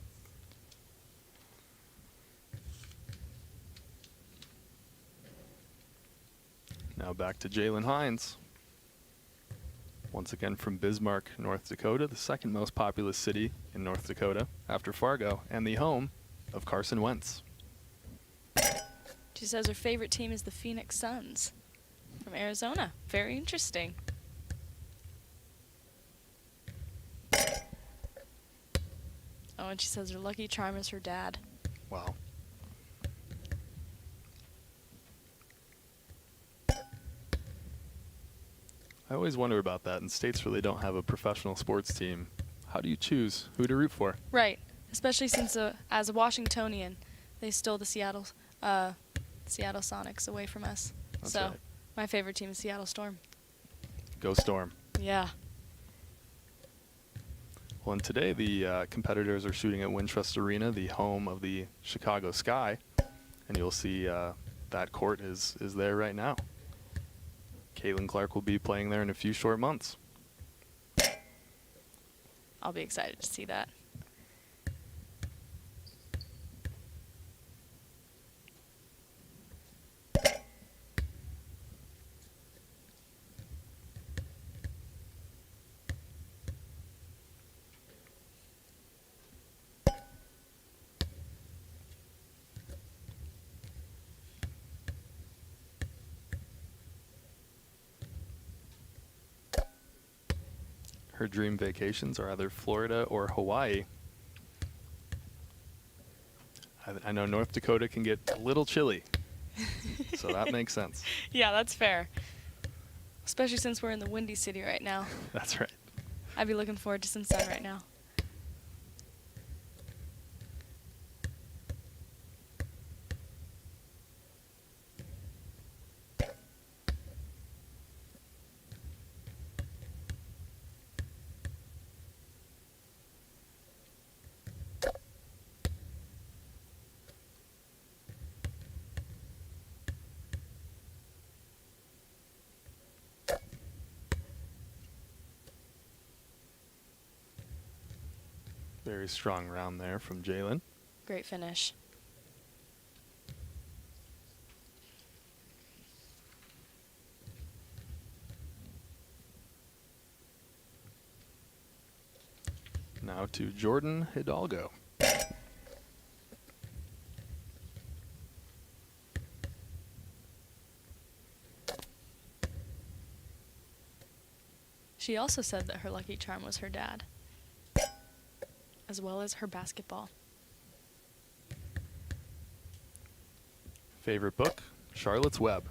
Now back to Jalen Hines. Once again from Bismarck, North Dakota, the second most populous city in North Dakota after Fargo, and the home of Carson Wentz. She says her favorite team is the Phoenix Suns from Arizona. Very interesting. Oh, and she says her lucky charm is her dad. Wow. I always wonder about that. In states where they don't have a professional sports team, how do you choose who to root for? Right, especially since as a Washingtonian, they stole the Seattle Sonics away from us. That's so right. my favorite team is Seattle Storm. Go Storm. Yeah. Well, and today the competitors are shooting at Wintrust Arena, the home of the Chicago Sky, and you'll see that court is there right now. Caitlin Clark will be playing there in a few short months. I'll be excited to see that. Her dream vacations are either Florida or Hawaii. I know North Dakota can get a little chilly So that makes sense. Yeah, that's fair. Especially since we're in the Windy City right now. That's right. I'd be looking forward to some sun right now. Very strong round there from Jalen. Great finish. Now to Jordan Hidalgo. She also said that her lucky charm was her dad, as well as her basketball. Favorite book? Charlotte's Web.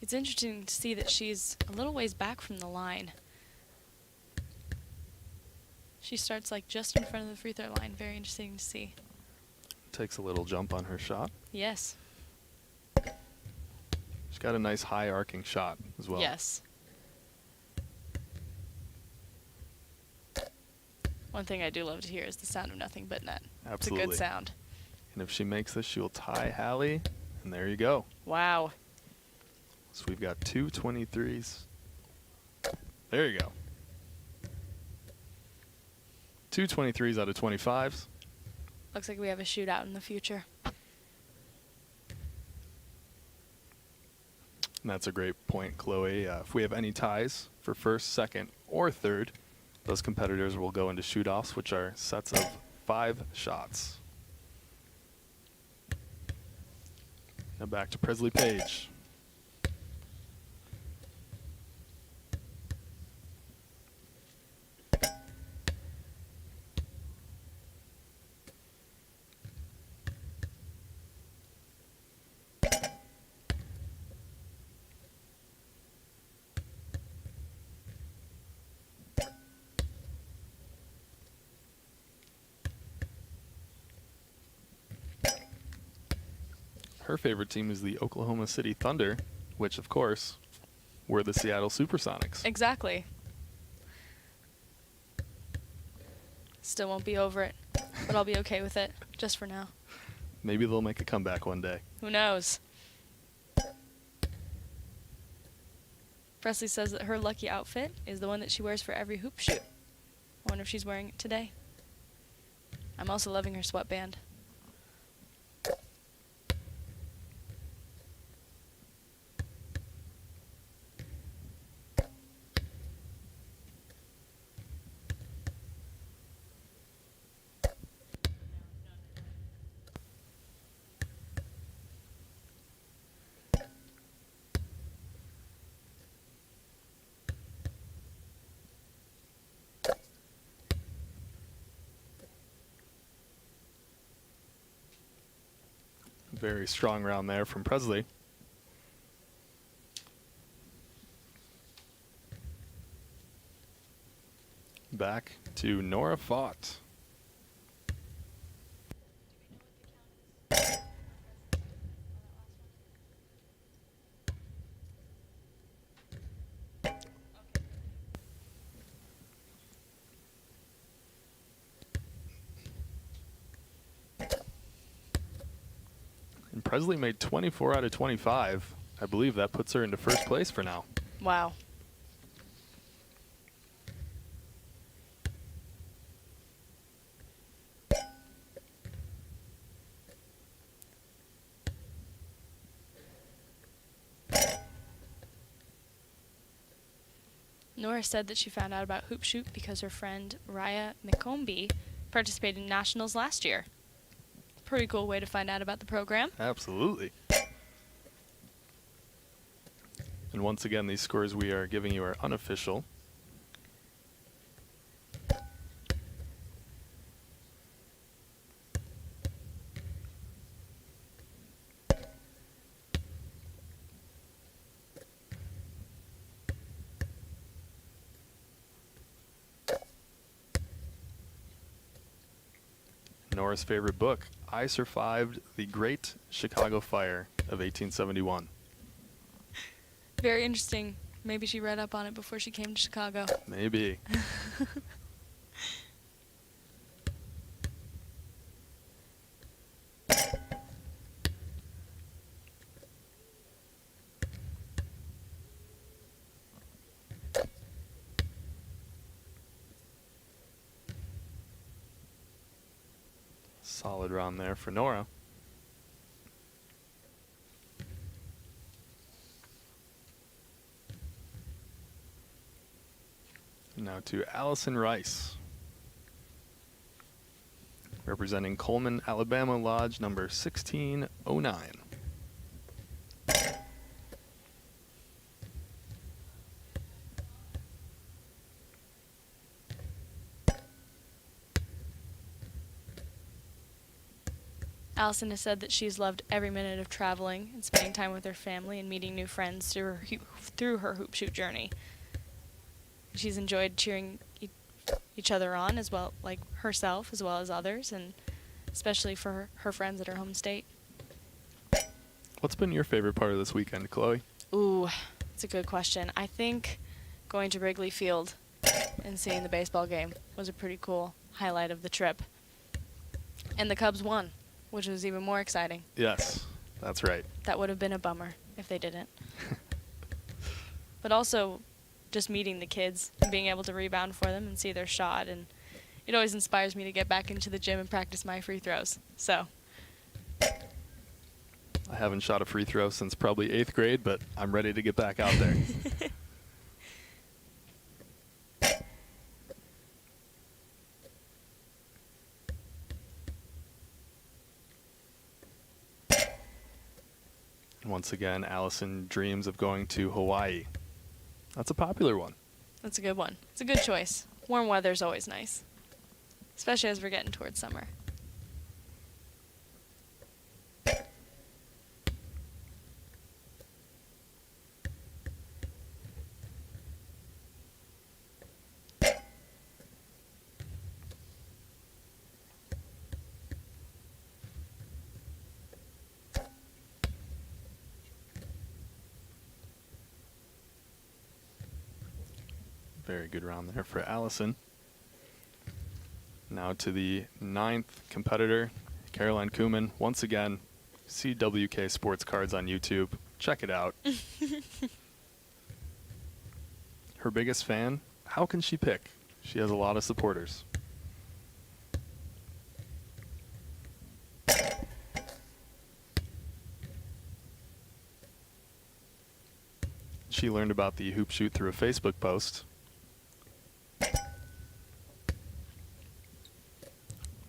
It's interesting to see that she's a little ways back from the line. She starts like just in front of the free throw line. Very interesting to see. Takes a little jump on her shot. Yes. She's got a nice high arcing shot as well. Yes. One thing I do love to hear is the sound of nothing but net. Absolutely. It's a good sound. And if she makes this, she'll tie Hallie. And there you go. Wow. So we've got two 23s. There you go. Two 23s out of 25s. Looks like we have a shootout in the future. And that's a great point, Chloe. If we have any ties for first, second, or third, those competitors will go into shoot-offs, which are sets of 5 shots. Now back to Presley Page. Her favorite team is the Oklahoma City Thunder, which, of course, were the Seattle Supersonics. Exactly. Still won't be over it, but I'll be okay with it, just for now. Maybe they'll make a comeback one day. Who knows? Presley says that her lucky outfit is the one that she wears for every hoop shoot. I wonder if she's wearing it today. I'm also loving her sweatband. Very strong round there from Presley. Back to Nora Fott. And Presley made 24 out of 25. I believe that puts her into first place for now. Wow. Nora said that she found out about hoop shoot because her friend Raya Mikombi participated in nationals last year. Pretty cool way to find out about the program. Absolutely. And once again, these scores we are giving you are unofficial. Nora's favorite book, I Survived the Great Chicago Fire of 1871. Very interesting. Maybe she read up on it before she came to Chicago. Maybe. Solid round there for Nora. Now to Allison Rice, representing Coleman, Alabama, Lodge number 1609. Allison has said that she's loved every minute of traveling and spending time with her family and meeting new friends through her hoop shoot journey. She's enjoyed cheering each other on, as well, like herself, as well as others, and especially for her friends at her home state. What's been your favorite part of this weekend, Chloe? Ooh, that's a good question. I think going to Wrigley Field and seeing the baseball game was a pretty cool highlight of the trip. And the Cubs won, which was even more exciting. Yes, that's right. That would have been a bummer if they didn't. But also just meeting the kids and being able to rebound for them and see their shot, and it always inspires me to get back into the gym and practice my free throws. So I haven't shot a free throw since probably 8th grade, but I'm ready to get back out there. And once again, Allison dreams of going to Hawaii. That's a popular one. that's a good one. It's a good choice. Warm weather's always nice, especially as we're getting towards summer. Very good round there for Allison. Now to the 9th competitor, Caroline Kuhlman. Once again, CWK Sports Cards on YouTube. Check it out. Her biggest fan? How can she pick? She has a lot of supporters. She learned about the hoop shoot through a Facebook post.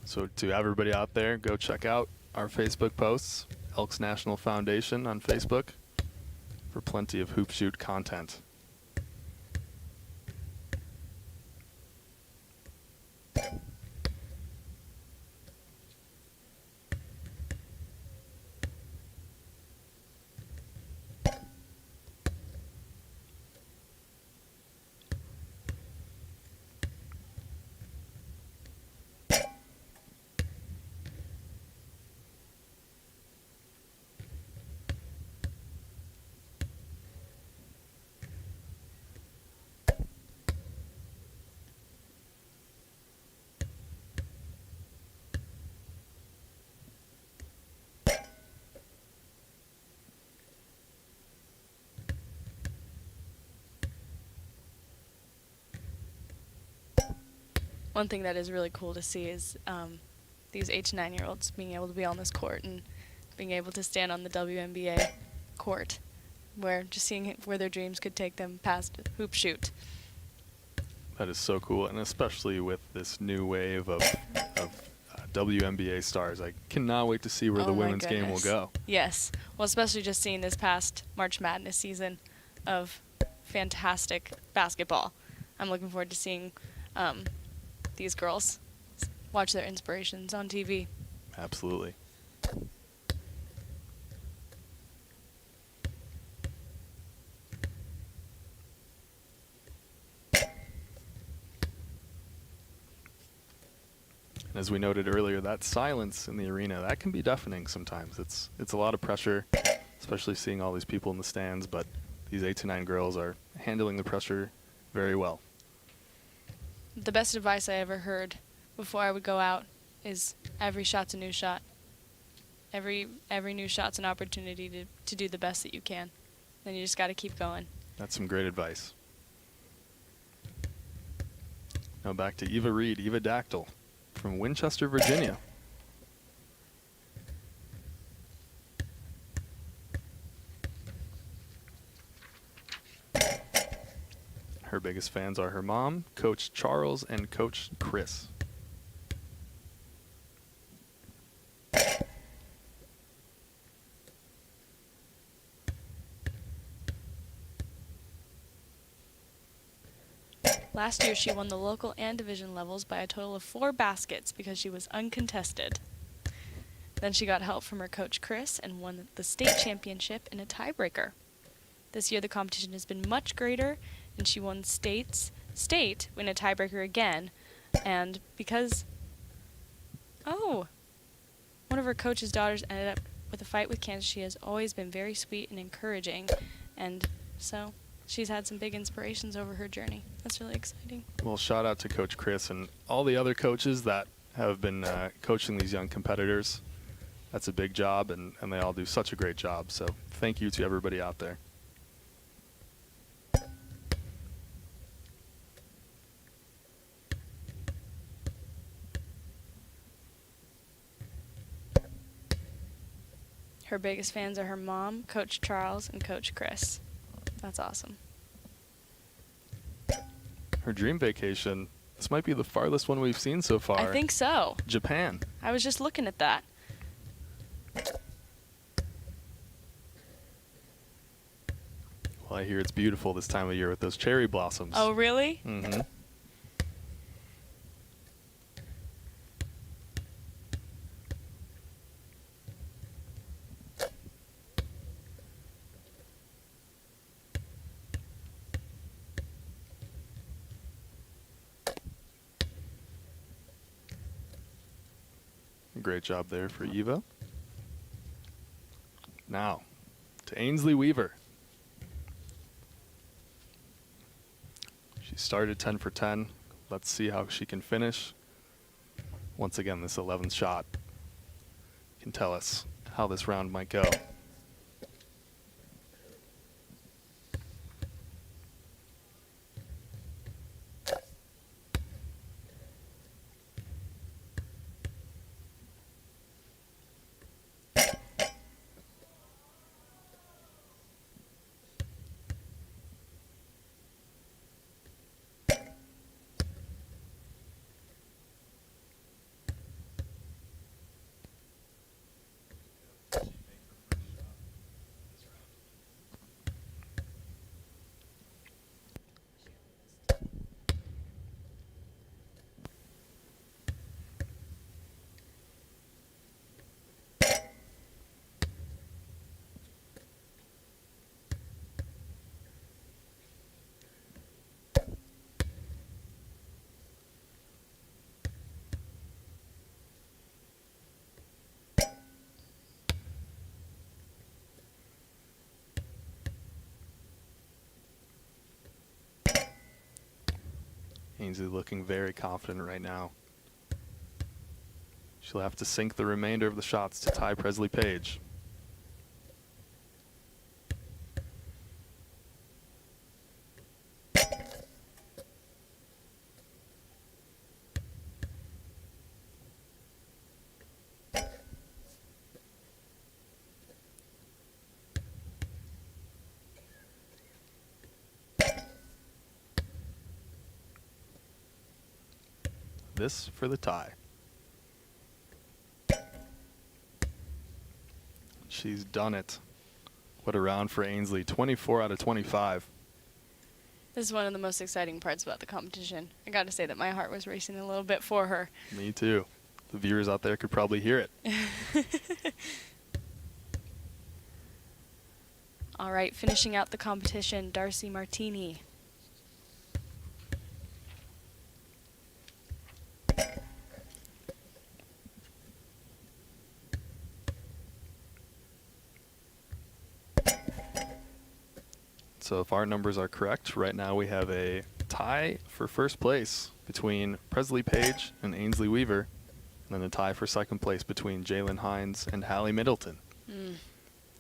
So to everybody out there, go check out our Facebook posts, Elks National Foundation on Facebook, for plenty of hoop shoot content. One thing that is really cool to see is these 8 to 9-year-olds being able to be on this court and being able to stand on the WNBA court, where just seeing where their dreams could take them past hoop shoot. That is so cool, and especially with this new wave of WNBA stars. I cannot wait to see where Oh the my women's game will goodness. go. Yes. Well, especially just seeing this past March Madness season of fantastic basketball. I'm looking forward to seeing these girls watch their inspirations on TV. Absolutely. And as we noted earlier, that silence in the arena, that can be deafening sometimes. It's a lot of pressure, especially seeing all these people in the stands, but these 8 to 9 girls are handling the pressure very well. The best advice I ever heard before I would go out is every shot's a new shot. Every new shot's an opportunity to do the best that you can. Then you just got to keep going. That's some great advice. Now back to Eva Reed, Eva Dactyl from Winchester, Virginia. Her biggest fans are her mom, Coach Charles, and Coach Chris. Last year, she won the local and division levels by a total of 4 baskets because she was uncontested. Then she got help from her coach Chris and won the state championship in a tiebreaker. This year, the competition has been much greater, and she won state in a tiebreaker again. And because, one of her coach's daughters ended up with a fight with cancer, she has always been very sweet and encouraging, and so she's had some big inspirations over her journey. That's really exciting. Well, shout out to Coach Chris and all the other coaches that have been coaching these young competitors. That's a big job, and they all do such a great job. So thank you to everybody out there. Her biggest fans are her mom, Coach Charles, and Coach Chris. That's awesome. Her dream vacation, this might be the farthest one we've seen so far. I think so. Japan. I was just looking at that. Well, I hear it's beautiful this time of year with those cherry blossoms. Oh, really? Mm-hmm. Great job there for Eva. Now, to Ainsley Weaver. She started 10 for 10. Let's see how she can finish. Once again, this 11th shot can tell us how this round might go. Ainsley looking very confident right now. She'll have to sink the remainder of the shots to tie Presley Page. this for the tie. She's done it. What a round for Ainsley. 24 out of 25. This is one of the most exciting parts about the competition. I got to say that my heart was racing a little bit for her. Me too. The viewers out there could probably hear it. All right, finishing out the competition, Darcy Martini. So if our numbers are correct, right now we have a tie for first place between Presley Page and Ainsley Weaver, and then a tie for second place between Jalen Hines and Hallie Middleton.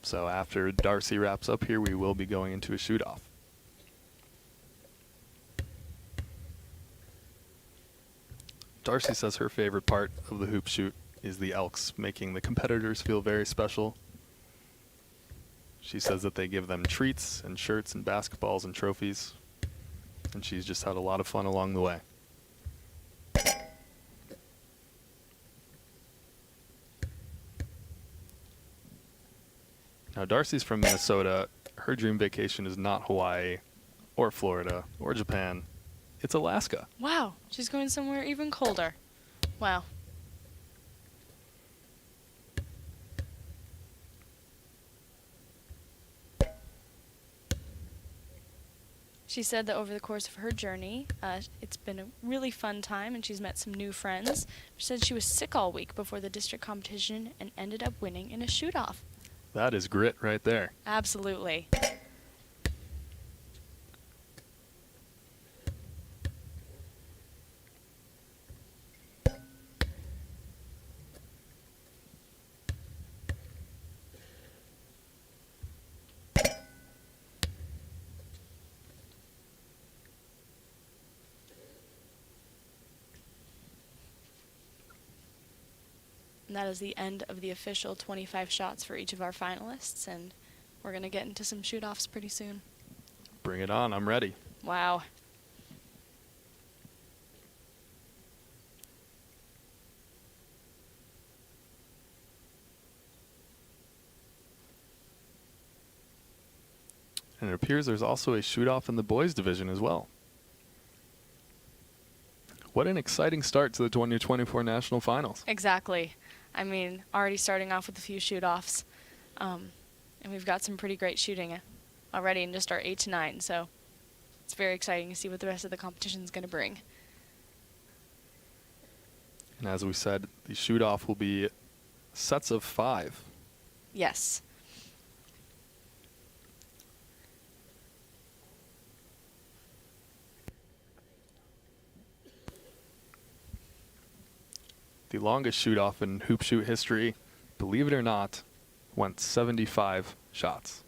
So after Darcy wraps up here, we will be going into a shoot-off. Darcy says her favorite part of the hoop shoot is the Elks, making the competitors feel very special. She says that they give them treats and shirts and basketballs and trophies, and she's just had a lot of fun along the way. Now, Darcy's from Minnesota. Her dream vacation is not Hawaii or Florida or Japan. It's Alaska. Wow, she's going somewhere even colder. Wow. She said that over the course of her journey, it's been a really fun time and she's met some new friends. She said she was sick all week before the district competition and ended up winning in a shoot-off. That is grit right there. Absolutely. And that is the end of the official 25 shots for each of our finalists, and we're going to get into some shoot-offs pretty soon. Bring it on. I'm ready. Wow. And it appears there's also a shoot-off in the boys division as well. What an exciting start to the 2024 National Finals. Exactly. I mean, already starting off with a few shoot-offs. And we've got some pretty great shooting already in just our 8 to 9, so it's very exciting to see what the rest of the competition is going to bring. And as we said, the shoot-off will be sets of 5. Yes. The longest shoot-off in hoop shoot history, believe it or not, went 75 shots.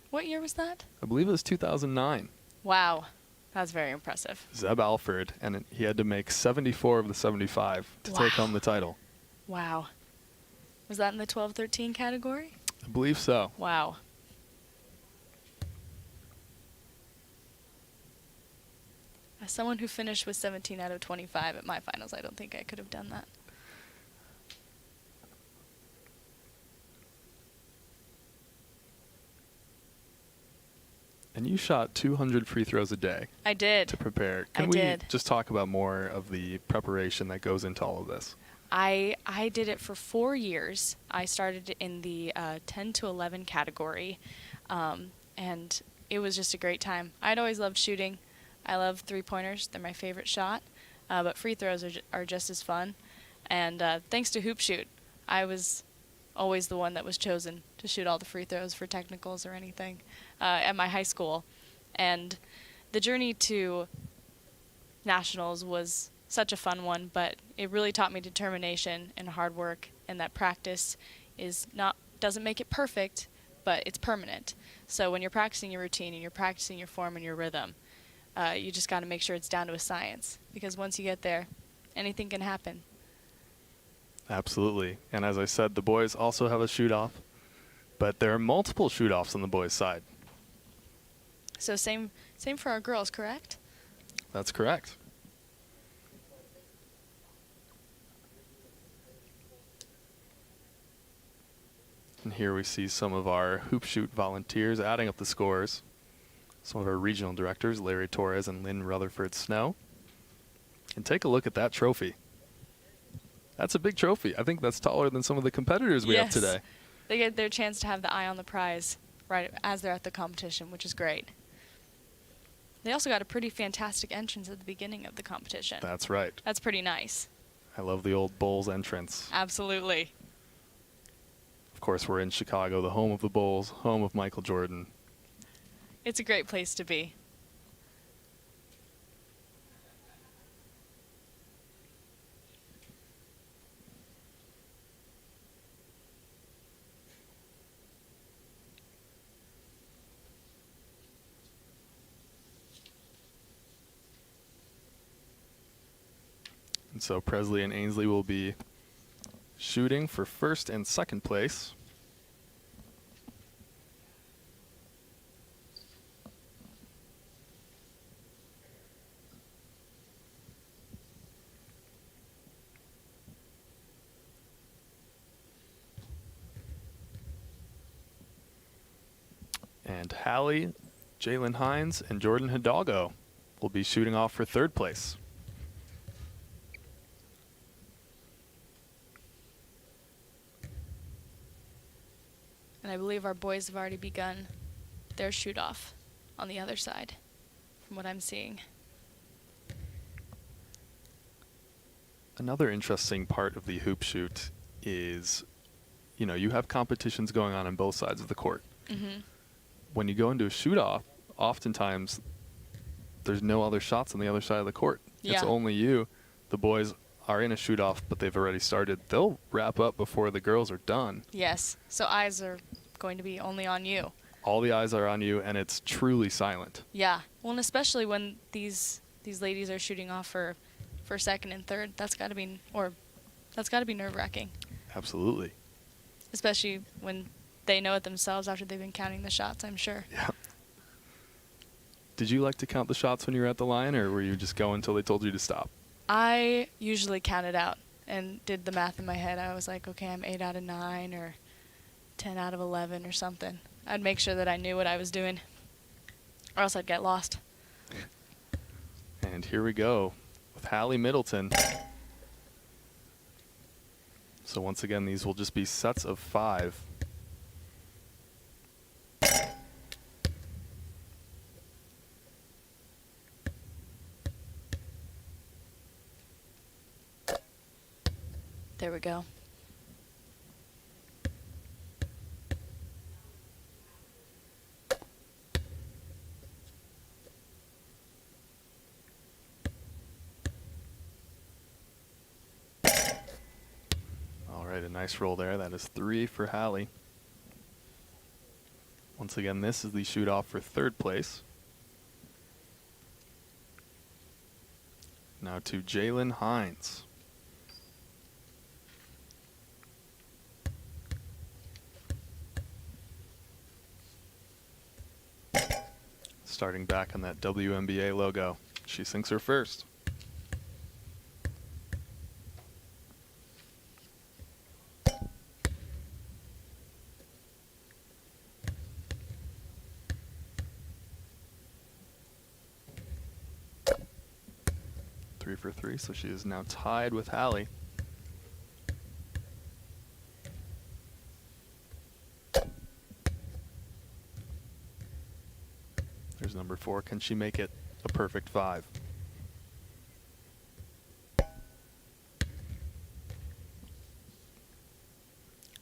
What year was that? I believe it was 2009. Wow. That's very impressive. Zeb Alford, and he had to make 74 of the 75 to take home the title. Wow. Was that in the 12-13 category? I believe so. Wow. As someone who finished with 17 out of 25 at my finals, I don't think I could have done that. And you shot 200 free throws a day I did. to prepare. I Can we did. just talk about more of the preparation that goes into all of this? I did it for 4 years. I started in the 10 to 11 category, and it was just a great time. I'd always loved shooting. I love three-pointers. They're my favorite shot, but free throws are just as fun. And thanks to Hoop Shoot, I was always the one that was chosen to shoot all the free throws for technicals or anything at my high school. And the journey to nationals was such a fun one, but it really taught me determination and hard work, and that practice doesn't make it perfect, but it's permanent. So when you're practicing your routine and you're practicing your form and your rhythm, you just got to make sure it's down to a science, because once you get there, anything can happen. Absolutely. And as I said, the boys also have a shoot-off, but there are multiple shoot-offs on the boys' side. So same for our girls, correct? That's correct. And here we see some of our hoop shoot volunteers adding up the scores. Some of our regional directors, Larry Torres and Lynn Rutherford Snow. And take a look at that trophy. That's a big trophy. I think that's taller than some of the competitors we have today. They get their chance to have the eye on the prize right as they're at the competition, which is great. They also got a pretty fantastic entrance at the beginning of the competition. That's right. That's pretty nice. I love the old Bulls entrance. Absolutely. Of course, we're in Chicago, the home of the Bulls, home of Michael Jordan. It's a great place to be. And so Presley and Ainsley will be shooting for first and second place. And Hallie, Jalen Hines, and Jordan Hidalgo will be shooting off for third place. And I believe our boys have already begun their shoot-off on the other side, from what I'm seeing. Another interesting part of the hoop shoot is, you know, you have competitions going on both sides of the court. Mm-hmm. When you go into a shoot-off, oftentimes there's no other shots on the other side of the court. Yeah. It's only you. The boys are in a shoot-off, but they've already started. They'll wrap up before the girls are done. Yes. So eyes are going to be only on you. All the eyes are on you, and it's truly silent. Yeah. Well, and especially when these ladies are shooting off for second and third, that's got to be nerve-wracking. Absolutely. Especially when they know it themselves after they've been counting the shots, I'm sure. Yeah. Did you like to count the shots when you were at the line, or were you just going until they told you to stop? I usually counted out and did the math in my head. I was like, okay, I'm 8 out of 9 or 10 out of 11 or something. I'd make sure that I knew what I was doing, or else I'd get lost. And here we go with Hallie Middleton. So once again, these will just be sets of 5. There we go. All right, a nice roll there. That is 3 for Hallie. Once again, this is the shoot-off for third place. Now to Jalen Hines. Starting back on that WNBA logo. She sinks her first. Three for 3, so she is now tied with Hallie. There's number 4. Can she make it a perfect 5?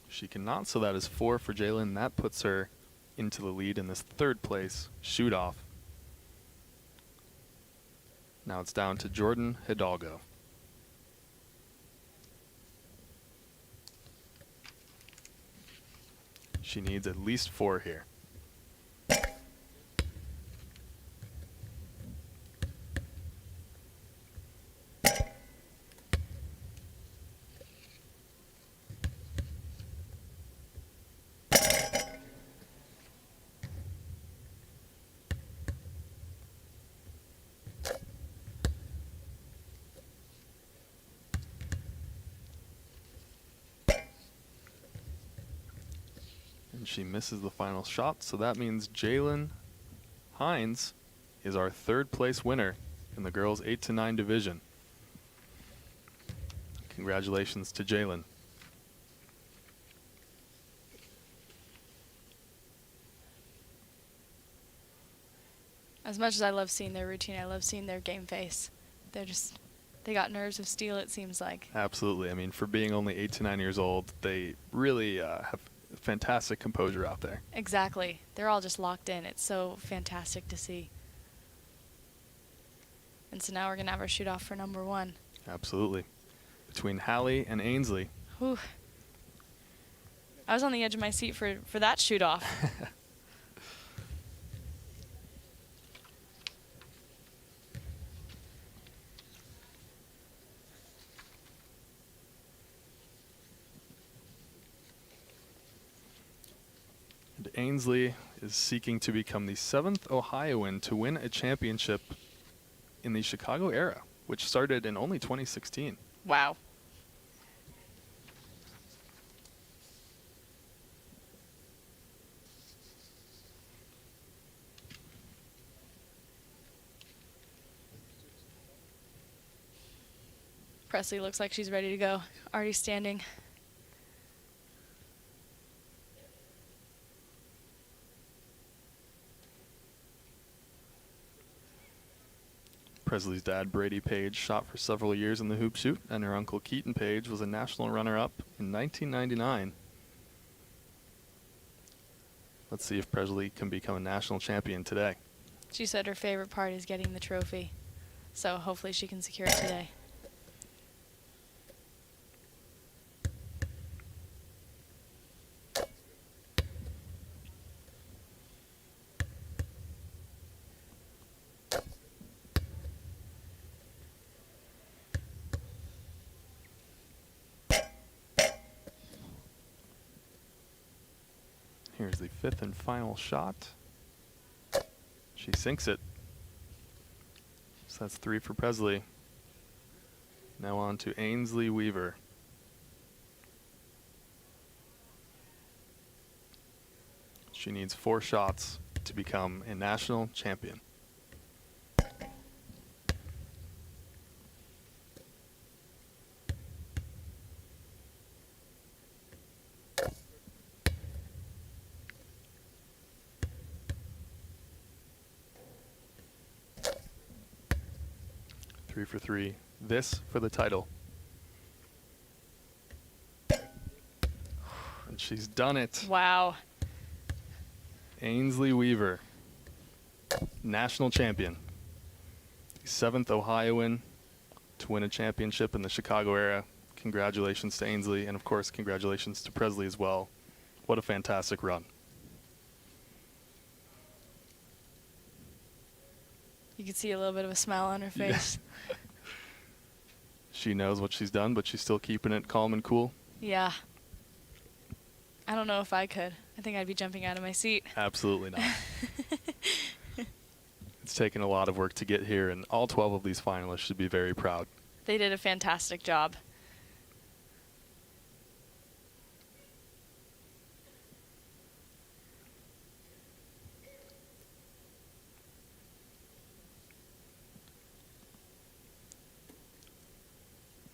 She cannot, so that is 4 for Jalen. That puts her into the lead in this third place shoot-off. Now it's down to Jordan Hidalgo. She needs at least 4 here. And she misses the final shot, so that means Jalen Hines is our third place winner in the girls 8 to 9 division. Congratulations to Jalen. As much as I love seeing their routine, I love seeing their game face. They got nerves of steel, it seems like. Absolutely. I mean, for being only 8 to 9 years old, they really have fantastic composure out there. Exactly. They're all just locked in. It's so fantastic to see. And so now we're going to have our shoot off for number 1. Absolutely. Between Hallie and Ainsley. Whew. I was on the edge of my seat for that shoot off. And Ainsley is seeking to become the 7th Ohioan to win a championship in the Chicago era, which started in only 2016. Wow. Presley looks like she's ready to go. Already standing. Presley's dad, Brady Page, shot for several years in the hoop shoot, and her uncle, Keaton Page, was a national runner-up in 1999. Let's see if Presley can become a national champion today. She said her favorite part is getting the trophy. So hopefully she can secure it today. Here's the 5th and final shot. She sinks it. So that's 3 for Presley. Now on to Ainsley Weaver. She needs 4 shots to become a national champion. Three for 3. This for the title. And she's done it. Wow. Ainsley Weaver, national champion. The 7th Ohioan to win a championship in the Chicago era. Congratulations to Ainsley, and of course, congratulations to Presley as well. What a fantastic run. You can see a little bit of a smile on her face. She knows what she's done, but she's still keeping it calm and cool. Yeah. I don't know if I could. I think I'd be jumping out of my seat. Absolutely not. It's taken a lot of work to get here, and all 12 of these finalists should be very proud. They did a fantastic job.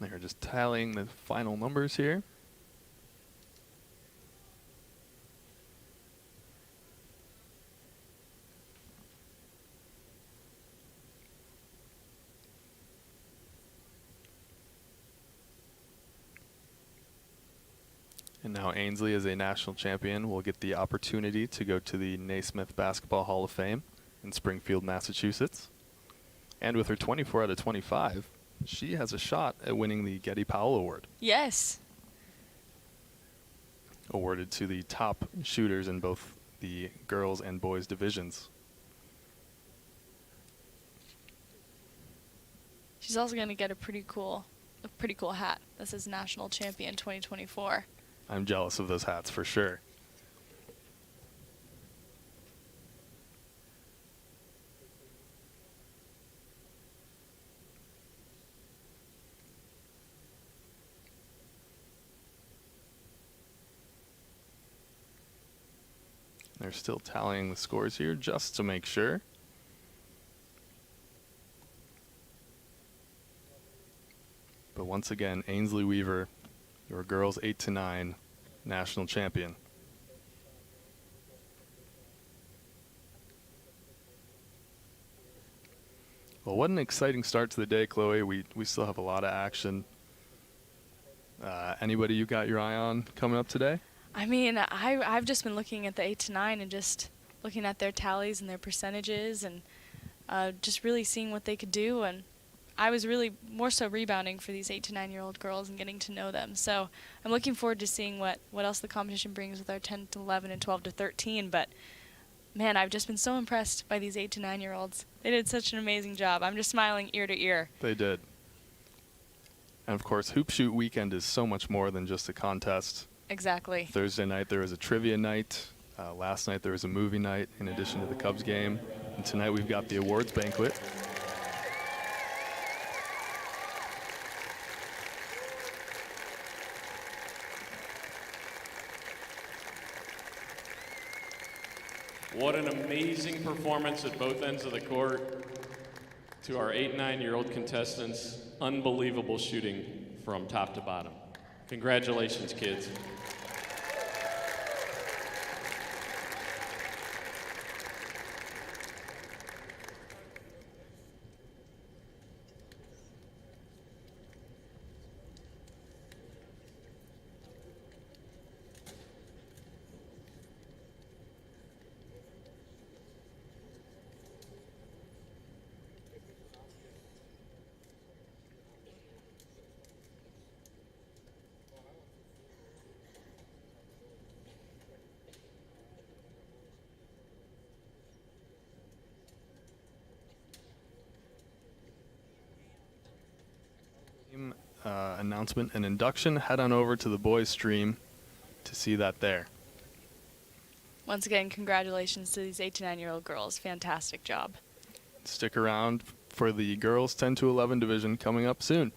They're just tallying the final numbers here. And now Ainsley, as a national champion, will get the opportunity to go to the Naismith Basketball Hall of Fame in Springfield, Massachusetts. And with her 24 out of 25, she has a shot at winning the Getty Powell Award, Yes. awarded to the top shooters in both the girls and boys divisions. She's also going to get a pretty cool hat that says National Champion 2024. I'm jealous of those hats for sure. They're still tallying the scores here just to make sure. But once again, Ainsley Weaver, your girls 8 to 9 national champion. Well, what an exciting start to the day, Chloe. We still have a lot of action. Anybody you got your eye on coming up today? I mean, I've just been looking at the 8 to 9 and just looking at their tallies and their percentages and just really seeing what they could do. And I was really more so rebounding for these 8 to 9-year-old girls and getting to know them. So I'm looking forward to seeing what else the competition brings with our 10 to 11 and 12 to 13. But man, I've just been so impressed by these 8 to 9-year-olds. They did such an amazing job. I'm just smiling ear to ear. They did. And of course, Hoop Shoot weekend is so much more than just a contest. Exactly. Thursday night there was a trivia night. Last night there was a movie night in addition to the Cubs game. And tonight we've got the awards banquet. What an amazing performance at both ends of the court. To our 8 and 9-year-old contestants, unbelievable shooting from top to bottom. Congratulations, kids. Announcement and induction. Head on over to the boys stream to see that there. Once again, congratulations to these 8 to 9-year-old girls. Fantastic job. Stick around for the girls 10 to 11 division coming up soon.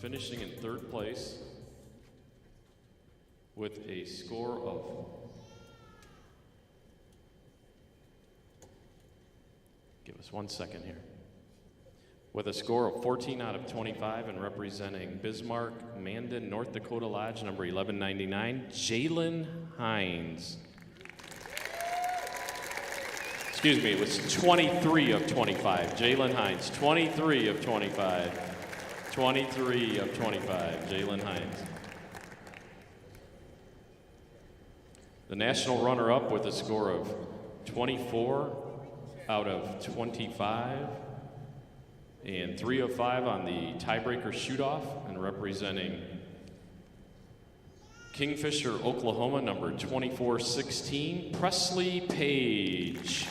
Finishing in third place with a score of 1 second here. with a score of 14 out of 25 and representing Bismarck, Mandan, North Dakota Lodge, number 1199, Jalen Hines. Excuse me, it was 23 of 25. Jalen Hines, 23 of 25. 23 of 25, Jalen Hines. The national runner-up with a score of 24 out of 25 and 3 of 5 on the tiebreaker shoot-off, and representing Kingfisher, Oklahoma, number 2416, Presley Page.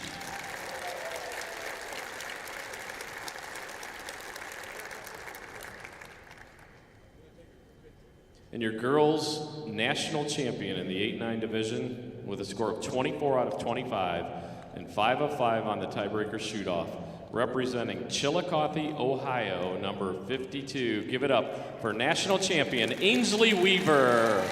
And your girls national champion in the 8-9 division with a score of 24 out of 25 and 5 of 5 on the tiebreaker shoot-off, representing Chillicothe, Ohio, number 52. Give it up for national champion Ainsley Weaver.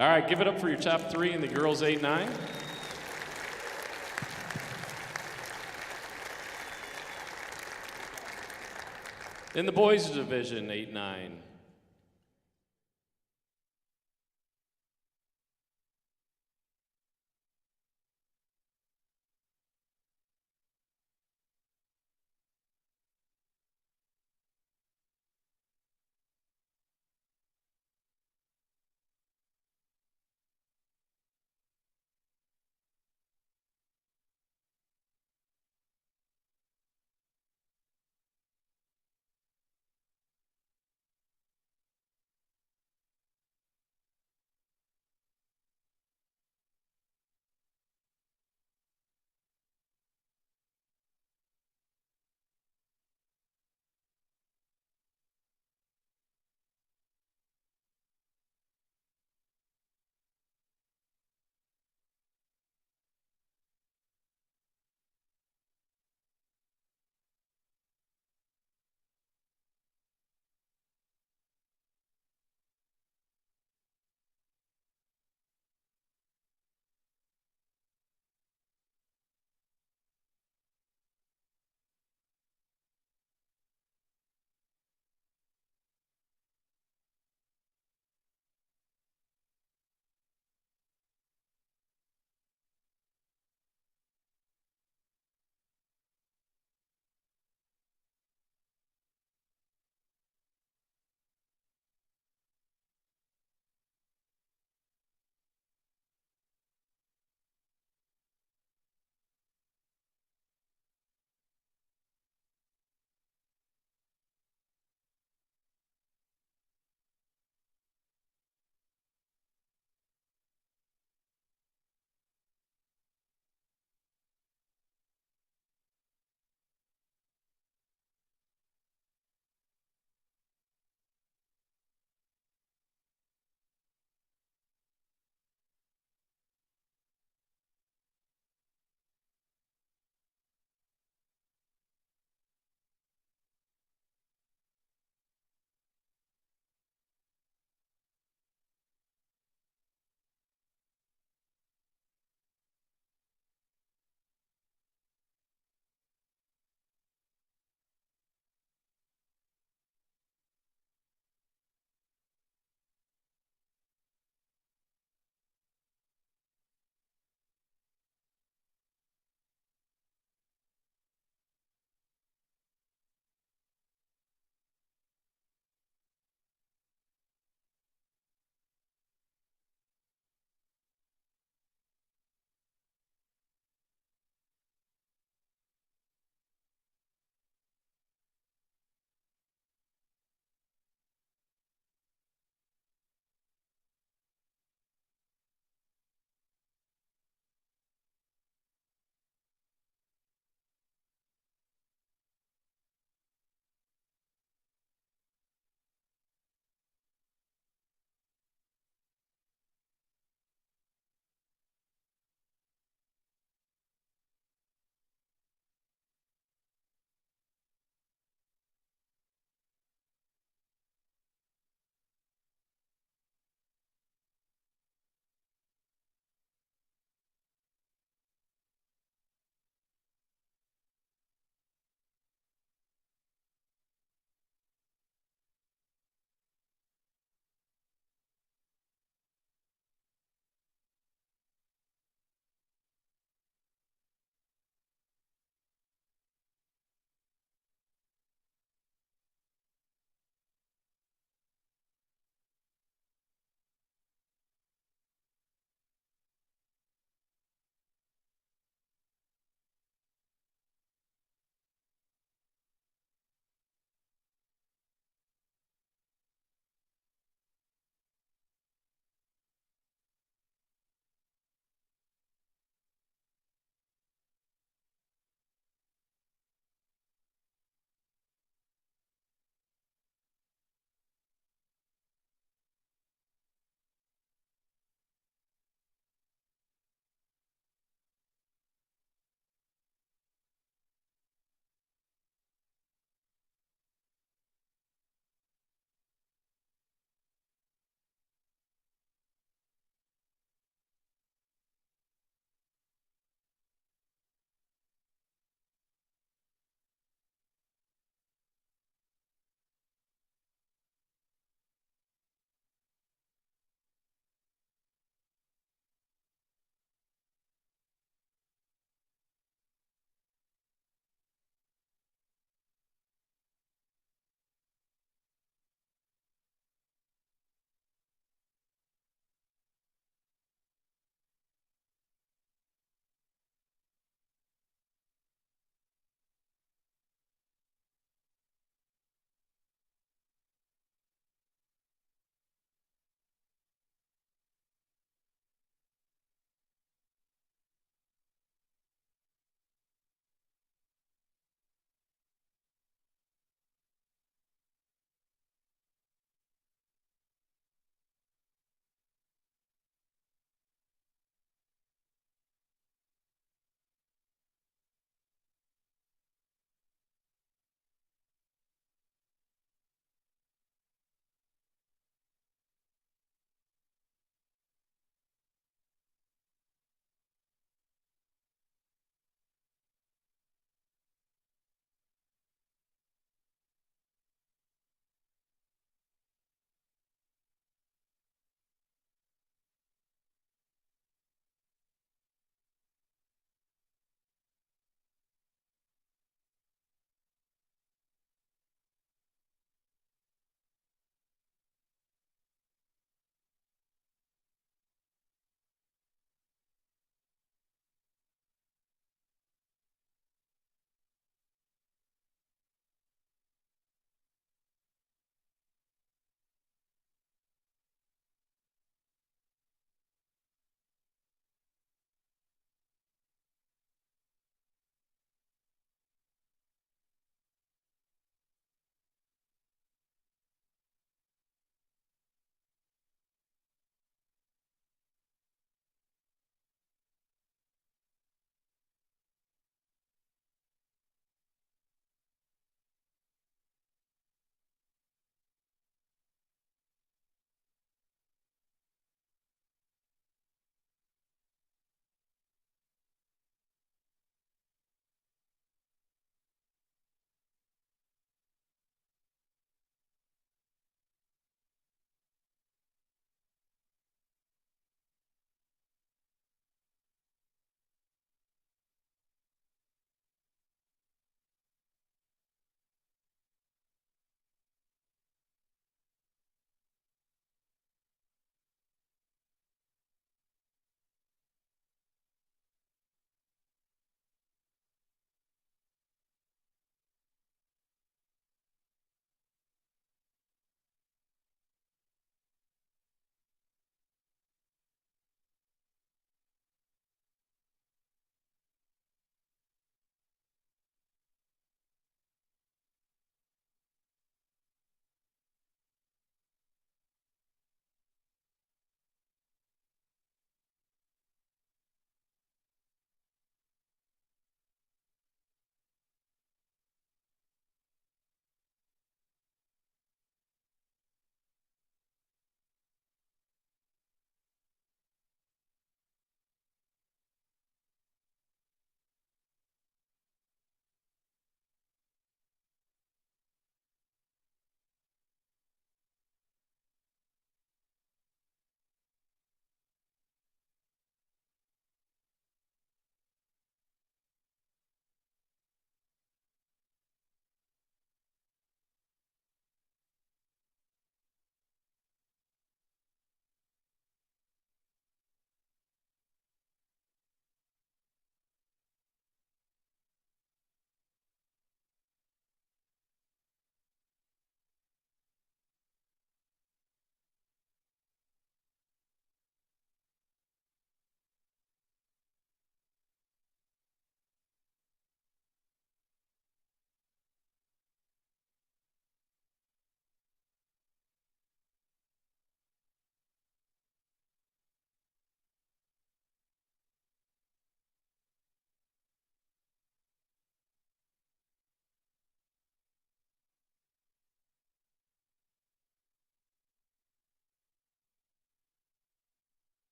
All right, give it up for your top 3 in the girls 8-9. In the boys division 8-9.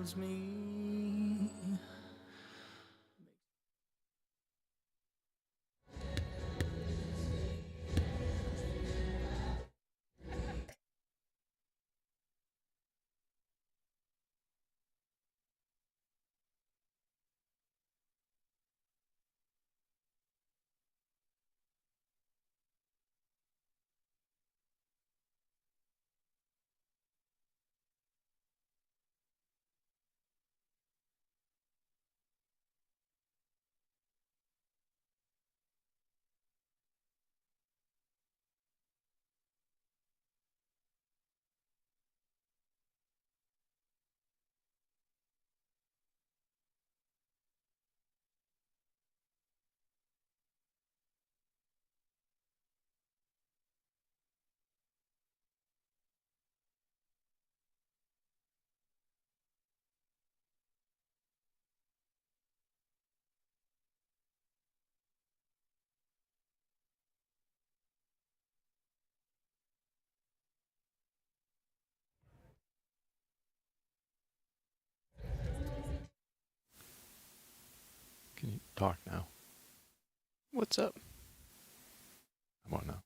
loves me. Can you talk now? What's up? I want to know.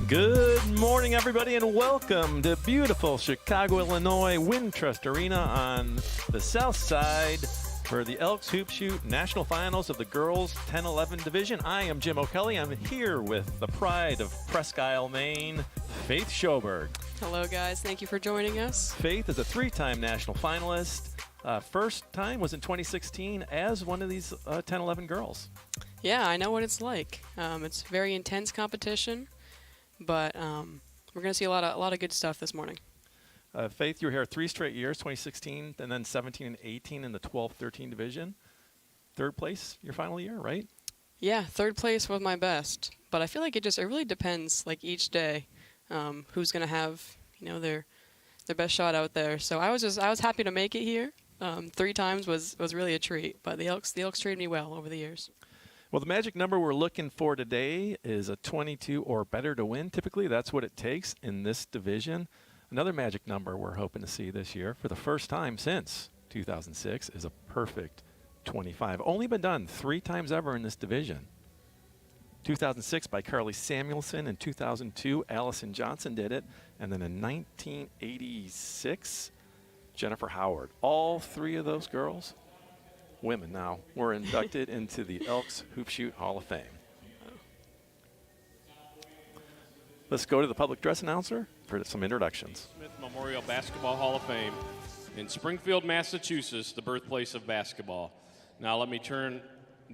Good morning, everybody, and welcome to beautiful Chicago, Illinois Wintrust Arena on the south side for the Elks Hoop Shoot National Finals of the Girls 10-11 Division. I am Jim O'Kelly. I'm here with the pride of Presque Isle, Maine, Faith Schoberg. Hello, guys. Thank you for joining us. Faith is a three-time national finalist. First time was in 2016 as one of these 10-11 girls. Yeah, I know what it's like. It's very intense competition, but we're going to see a lot of good stuff this morning. Faith, you were here 3 straight years, 2016, and then 17 and 18 in the 12-13 division. Third place your final year, right? Yeah, third place was my best, but I feel like it really depends, like each day, who's going to have their best shot out there. So I was happy to make it here. 3 times was really a treat, but the Elks treated me well over the years. Well, the magic number we're looking for today is a 22 or better to win. Typically, that's what it takes in this division. Another magic number we're hoping to see this year for the first time since 2006 is a perfect 25. Only been done 3 times ever in this division. 2006 by Carly Samuelson, in 2002 Allison Johnson did it, and then in 1986 Jennifer Howard. All 3 of those girls, women now, were inducted into the Elks Hoop Shoot Hall of Fame. Let's go to the public dress announcer for some introductions. Smith Memorial Basketball Hall of Fame in Springfield, Massachusetts, the birthplace of basketball. Now let me turn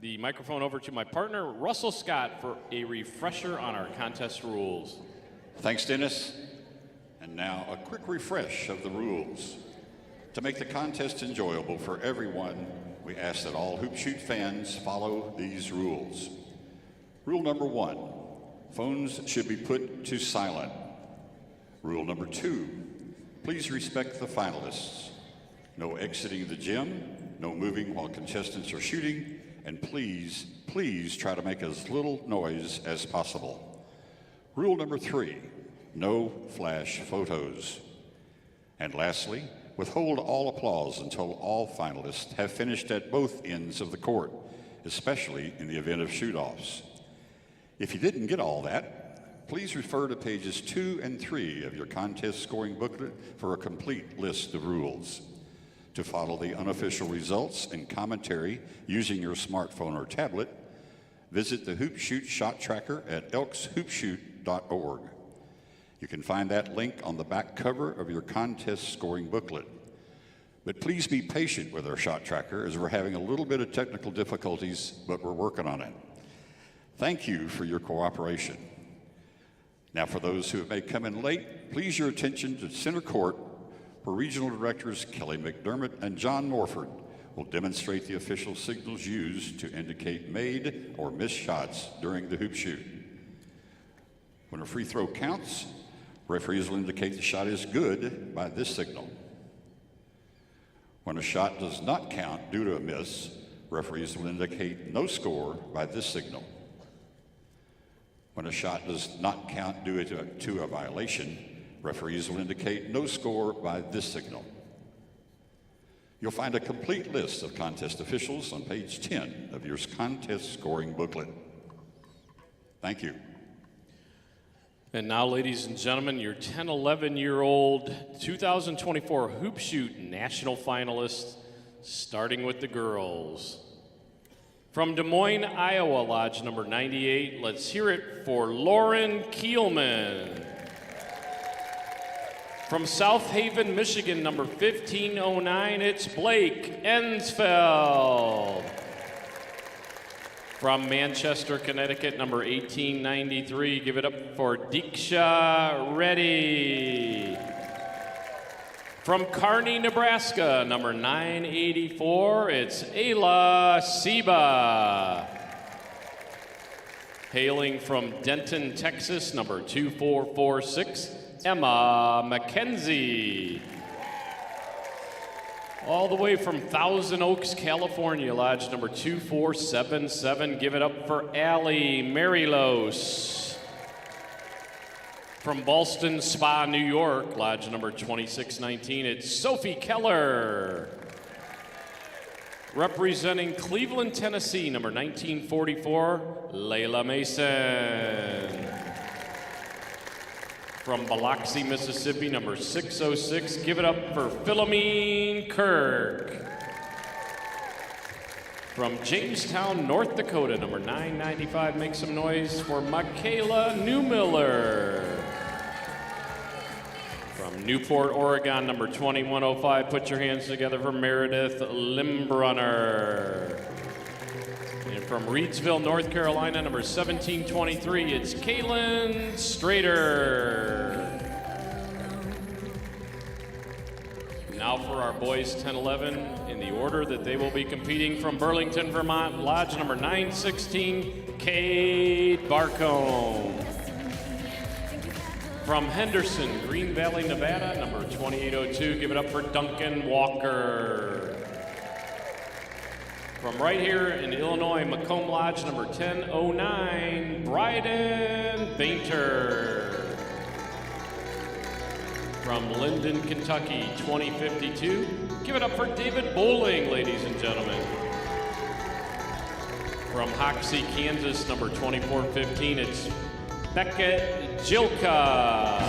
the microphone over to my partner, Russell Scott, for a refresher on our contest rules. Thanks, Dennis. And now a quick refresh of the rules. To make the contest enjoyable for everyone, we ask that all Hoop Shoot fans follow these rules. Rule number 1, phones should be put to silent. Rule number 2, please respect the finalists. No exiting the gym, no moving while contestants are shooting, and please try to make as little noise as possible. Rule number 3, no flash photos. And lastly, withhold all applause until all finalists have finished at both ends of the court, especially in the event of shoot-offs. If you didn't get all that, please refer to pages 2 and 3 of your contest scoring booklet for a complete list of rules. To follow the unofficial results and commentary using your smartphone or tablet, visit the Hoop Shoot Shot Tracker at elkshoopshoot.org. You can find that link on the back cover of your contest scoring booklet. But please be patient with our shot tracker as we're having a little bit of technical difficulties, but we're working on it. Thank you for your cooperation. Now for those who may come in late, please your attention to center court where Regional Directors Kelly McDermott and John Morford will demonstrate the official signals used to indicate made or missed shots during the hoop shoot. When a free throw counts, referees will indicate the shot is good by this signal. When a shot does not count due to a miss, referees will indicate no score by this signal. When a shot does not count due to a violation, referees will indicate no score by this signal. You'll find a complete list of contest officials on page 10 of your contest scoring booklet. Thank you. And now, ladies and gentlemen, your 10-11-year-old 2024 Hoop Shoot National Finalists, starting with the girls. From Des Moines, Iowa, Lodge number 98, let's hear it for Lauren Kielman. From South Haven, Michigan, number 1509, it's Blake Ensfeld. From Manchester, Connecticut, number 1893, give it up for Diksha Reddy. From Kearney, Nebraska, number 984, it's Ayla Seba. Hailing from Denton, Texas, number 2446, Emma McKenzie. All the way from Thousand Oaks, California, Lodge number 2477, give it up for Allie Marilos. From Ballston Spa, New York, Lodge number 2619, it's Sophie Keller. Representing Cleveland, Tennessee, number 1944, Layla Mason. From Biloxi, Mississippi, number 606. Give it up for Philomene Kirk. From Jamestown, North Dakota, number 995. Make some noise for Michaela Newmiller. From Newport, Oregon, number 2105. Put your hands together for Meredith Limbrunner. And from Reidsville, North Carolina, number 1723, it's Kaylin Strader. Now for our boys 10-11 in the order that they will be competing. From Burlington, Vermont, Lodge number 916, Cade Barcombe. From Henderson, Green Valley, Nevada, number 2802, give it up for Duncan Walker. From right here in Illinois, Macomb Lodge, number 1009, Bryden Bainter. From Linden, Kentucky, 2052, give it up for David Bowling, ladies and gentlemen. From Hoxie, Kansas, number 2415, it's Beckett Jilka.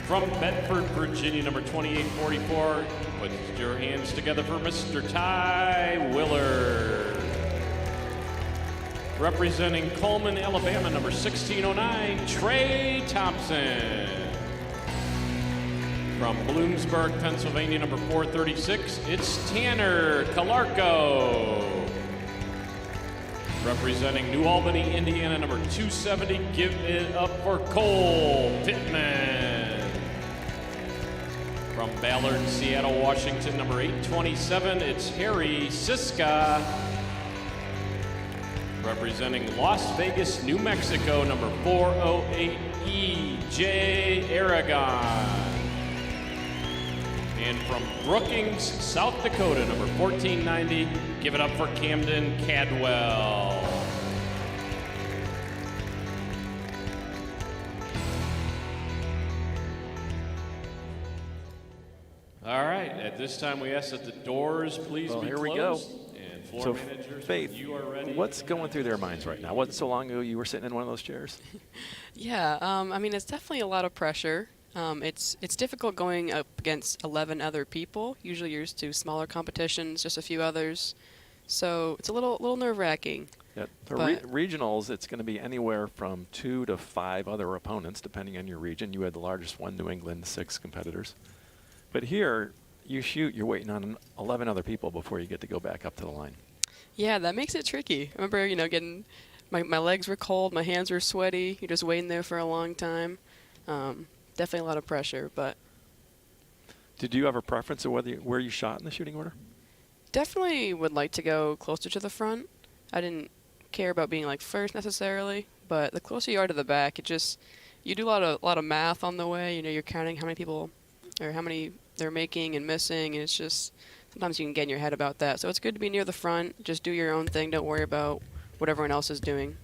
From Bedford, Virginia, number 2844, put your hands together for Mr. Ty Willard. Representing Coleman, Alabama, number 1609, Trey Thompson. From Bloomsburg, Pennsylvania, number 436, it's Tanner Calarco. Representing New Albany, Indiana, number 270, give it up for Cole Pittman. From Ballard, Seattle, Washington, number 827, it's Harry Siska. Representing Las Vegas, New Mexico, number 408, E.J. Aragon. And from Brookings, South Dakota, number 1490, give it up for Camden Cadwell. All right, at this time we ask that the doors please be here closed. we go. And floor So, managers, Faith, when you are ready. what's going through their minds right now? Wasn't so long ago you were sitting in one of those chairs? Yeah, I mean, it's definitely a lot of pressure. It's difficult going up against 11 other people. Usually you're used to smaller competitions, just a few others. So it's a little nerve-wracking. Yeah. For But- regionals, it's going to be anywhere from 2 to 5 other opponents, depending on your region. You had the largest one, New England, 6 competitors. But here, you shoot, you're waiting on 11 other people before you get to go back up to the line. Yeah, that makes it tricky. I remember, getting my legs were cold, my hands were sweaty. You're just waiting there for a long time. Definitely a lot of pressure, but Did you have a preference of where you shot in the shooting order? definitely would like to go closer to the front. I didn't care about being like first necessarily, but the closer you are to the back, you do a lot of math on the way. You're counting how many people or how many they're making and missing, and it's just sometimes you can get in your head about that. So it's good to be near the front. Just do your own thing. Don't worry about what everyone else is doing.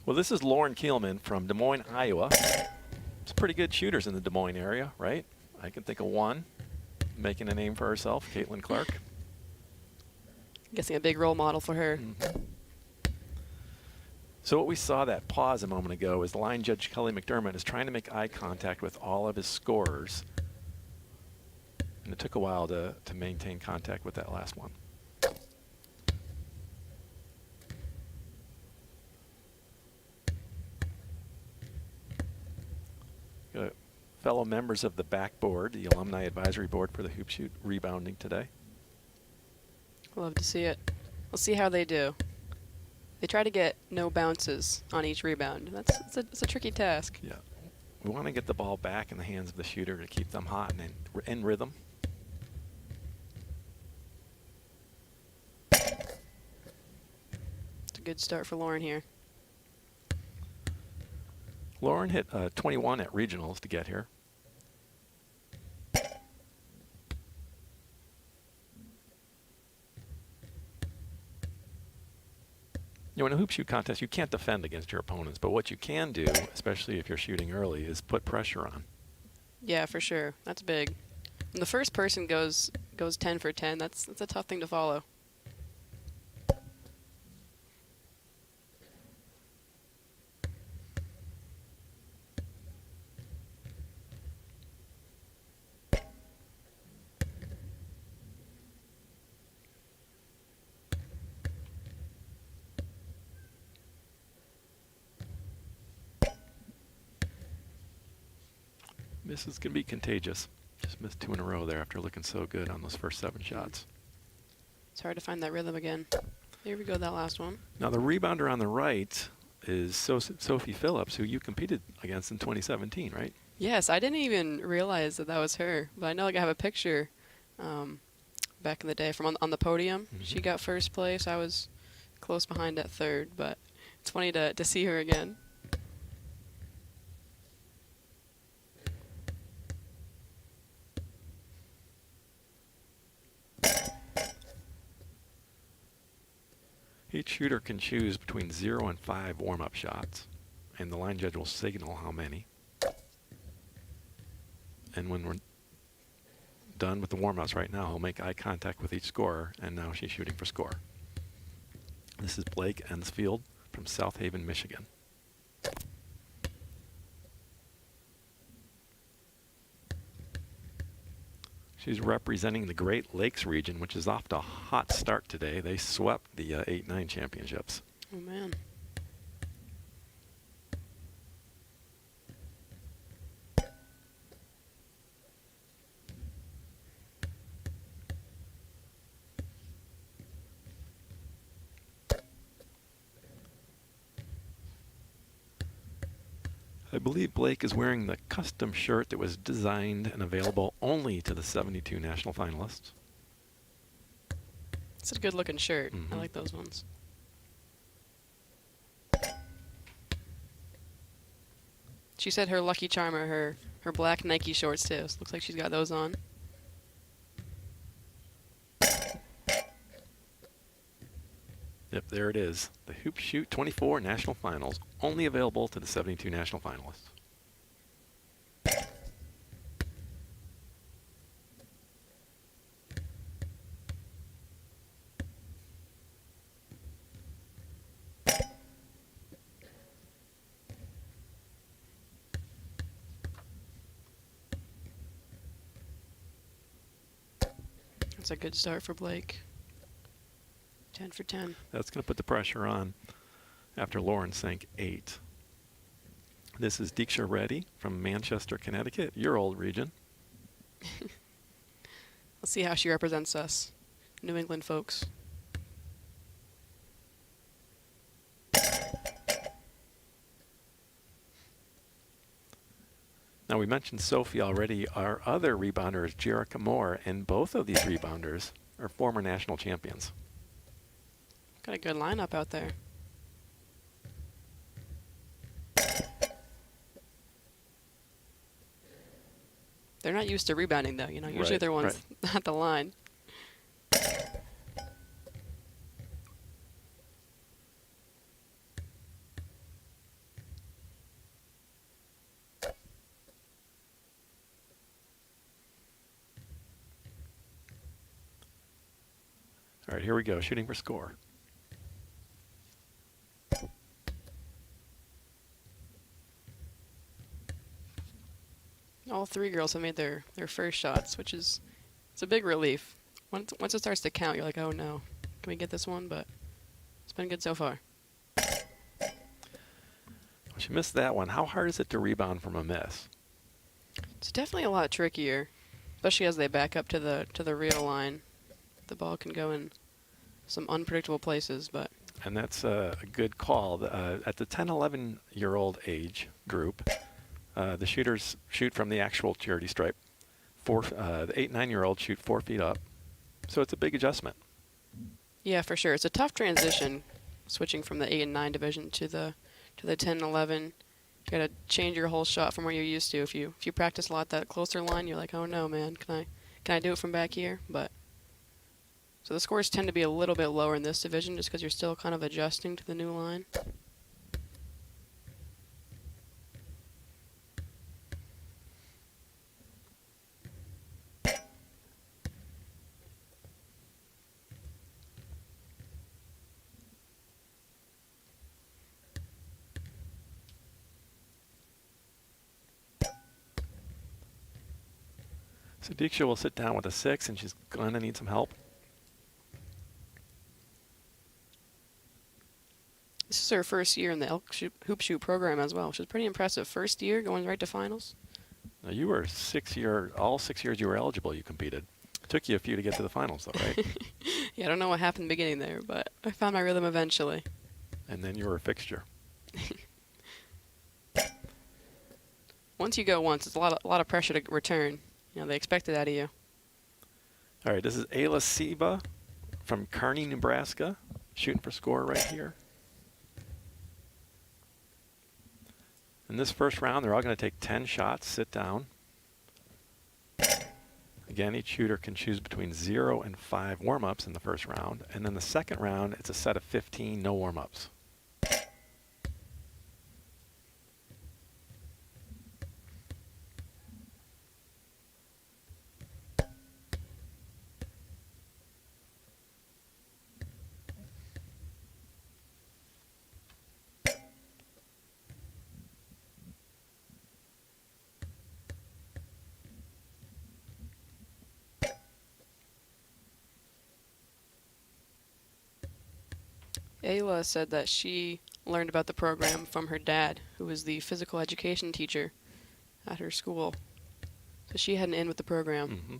Well, this is Lauren Kielman from Des Moines, Iowa. Some pretty good shooters in the Des Moines area, right? I can think of one making a name for herself, Caitlin Clark. Guessing a big role model for her. So what we saw that pause a moment ago is line judge Kelly McDermott is trying to make eye contact with all of his scorers. And it took a while to maintain contact with that last one. Got fellow members of the back board, the Alumni Advisory Board for the Hoop Shoot, rebounding today. Love to see it. We'll see how they do. They try to get no bounces on each rebound. It's a tricky task. Yeah. We want to get the ball back in the hands of the shooter to keep them hot and in rhythm. It's a good start for Lauren here. Lauren hit 21 at regionals to get here. In a hoop shoot contest, you can't defend against your opponents, but what you can do, especially if you're shooting early, is put pressure on. Yeah, for sure. That's big. When the first person goes 10 for 10, that's a tough thing to follow. This is going to be contagious. Just missed 2 in a row there after looking so good on those first 7 shots. It's hard to find that rhythm again. There we go, that last one. Now the rebounder on the right is Sophie Phillips, who you competed against in 2017, right? Yes, I didn't even realize that that was her, but I know like I have a picture back in the day from on the podium. She got first place. I was close behind at third, but it's funny to see her again. Each shooter can choose between 0 and 5 warm-up shots, and the line judge will signal how many. And when we're done with the warm-ups right now, he'll make eye contact with each scorer, and now she's shooting for score. This is Blake Ensfield from South Haven, Michigan. She's representing the Great Lakes region, which is off to a hot start today. They swept the 8-9 championships. Oh, man. I believe Blake is wearing the custom shirt that was designed and available only to the 72 national finalists. It's a good looking shirt. I like those ones. She said her lucky charm are her black Nike shorts too. So looks like she's got those on. Yep, there it is. The Hoop Shoot 24 National Finals, only available to the 72 national finalists. That's a good start for Blake. 10 for 10. That's going to put the pressure on after Lauren sank 8. This is Diksha Reddy from Manchester, Connecticut, your old region. Let's see how she represents us, New England folks. Now, we mentioned Sophie already. Our other rebounder is Jerica Moore, and both of these rebounders are former national champions. Got a good lineup out there. They're not used to rebounding, though. You know, usually they're ones at the line. All right, here we go, shooting for score. All 3 girls have made their first shots, which is it's a big relief. Once it starts to count, you're like, oh no, can we get this one? But it's been good so far. She missed that one. How hard is it to rebound from a miss? It's definitely a lot trickier, especially as they back up to the real line. The ball can go in some unpredictable places, but. And that's a good call. At the 10, 11-year-old age group, the shooters shoot from the actual charity stripe. The 8, 9-year-olds shoot 4 feet up. So it's a big adjustment. Yeah, for sure. It's a tough transition, switching from the 8 and 9 division to the 10 and 11. You got to change your whole shot from where you're used to. If you practice a lot that closer line, you're like, oh no, man, can I do it from back here? But so the scores tend to be a little bit lower in this division just because you're still kind of adjusting to the new line. So Diksha will sit down with a 6, and she's going to need some help. This is her first year in the Elks Hoop Shoot program as well, which is pretty impressive. First year, going right to finals. Now you were all 6 years you were eligible, you competed. Took you a few to get to the finals, though, right? Yeah, I don't know what happened in the beginning there, but I found my rhythm eventually. And then you were a fixture. Once you go once, it's a lot of pressure to return. You know, they expect it out of you. All right, this is Ayla Siba from Kearney, Nebraska, shooting for score right here. In this first round, they're all going to take 10 shots, sit down. Again, each shooter can choose between 0 and 5 warm-ups in the first round. And then the second round, it's a set of 15, no warm-ups. Ayla said that she learned about the program from her dad, who was the physical education teacher at her school. So she had an in with the program. Mm-hmm.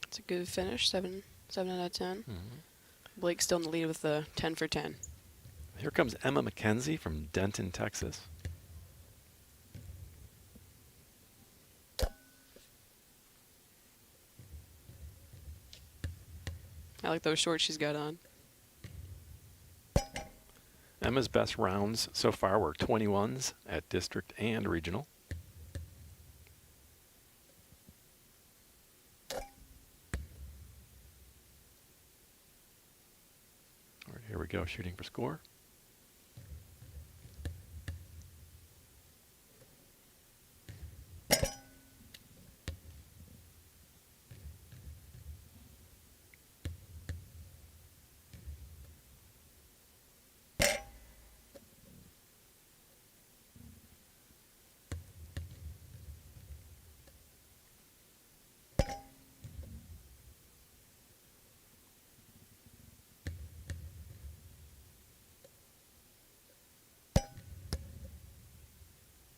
It's a good finish, 7 out of 10. Mm-hmm. Blake's still in the lead with the 10 for 10. Here comes Emma McKenzie from Denton, Texas. I like those shorts she's got on. Emma's best rounds so far were 21s at district and regional. All right, here we go, shooting for score.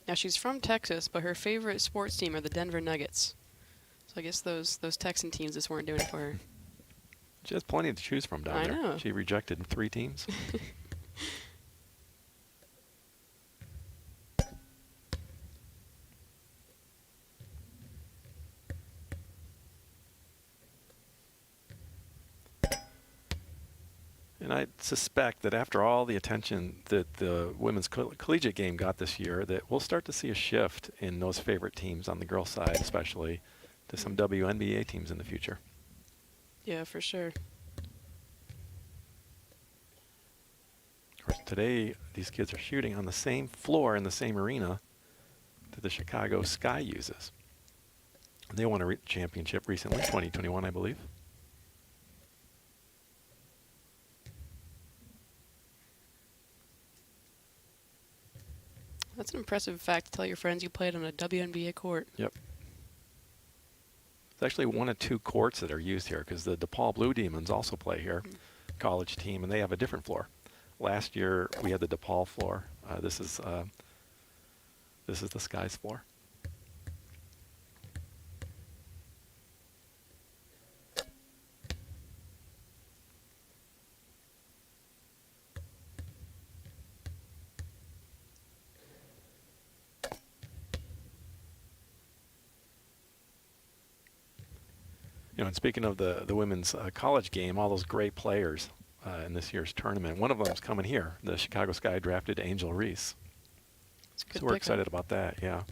Now she's from Texas, but her favorite sports team are the Denver Nuggets. So I guess those Texan teams just weren't doing it for her. She has plenty to choose from down I there. know. She rejected 3 teams. And I suspect that after all the attention that the women's collegiate game got this year, that we'll start to see a shift in those favorite teams on the girls' side, especially to some WNBA teams in the future. Yeah, for sure. Of course, today these kids are shooting on the same floor in the same arena that the Chicago Sky uses. They won a championship recently, 2021, I believe. That's an impressive fact to tell your friends you played on a WNBA court. Yep. It's actually 1 of 2 courts that are used here because the DePaul Blue Demons also play here, college team, and they have a different floor. Last year we had the DePaul floor. This is the Sky's floor. You know, and speaking of the women's college game, all those great players in this year's tournament, one of them is coming here. The Chicago Sky drafted Angel Reese. It's a good So we're pickup. excited about that, yeah.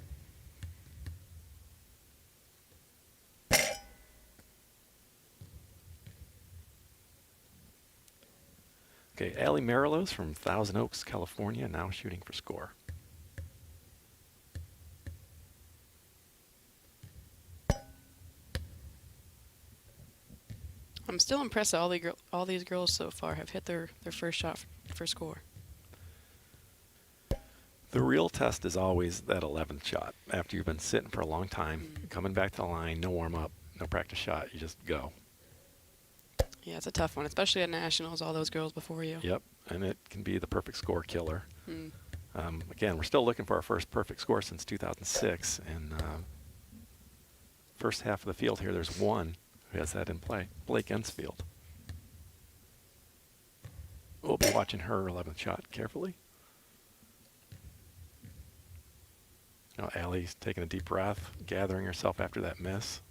Okay, Allie Marilos from Thousand Oaks, California, now shooting for score. I'm still impressed that all these girls so far have hit their first shot for score. The real test is always that 11th shot. After you've been sitting for a long time, coming back to the line, no warm-up, no practice shot, you just go. Yeah, it's a tough one, especially at nationals. All those girls before you. Yep, and it can be the perfect score killer. Mm. Again, we're still looking for our first perfect score since 2006, and first half of the field here, there's one who has that in play, Blake Ensfield. We'll be watching her 11th shot carefully. Now Allie's taking a deep breath, gathering herself after that miss.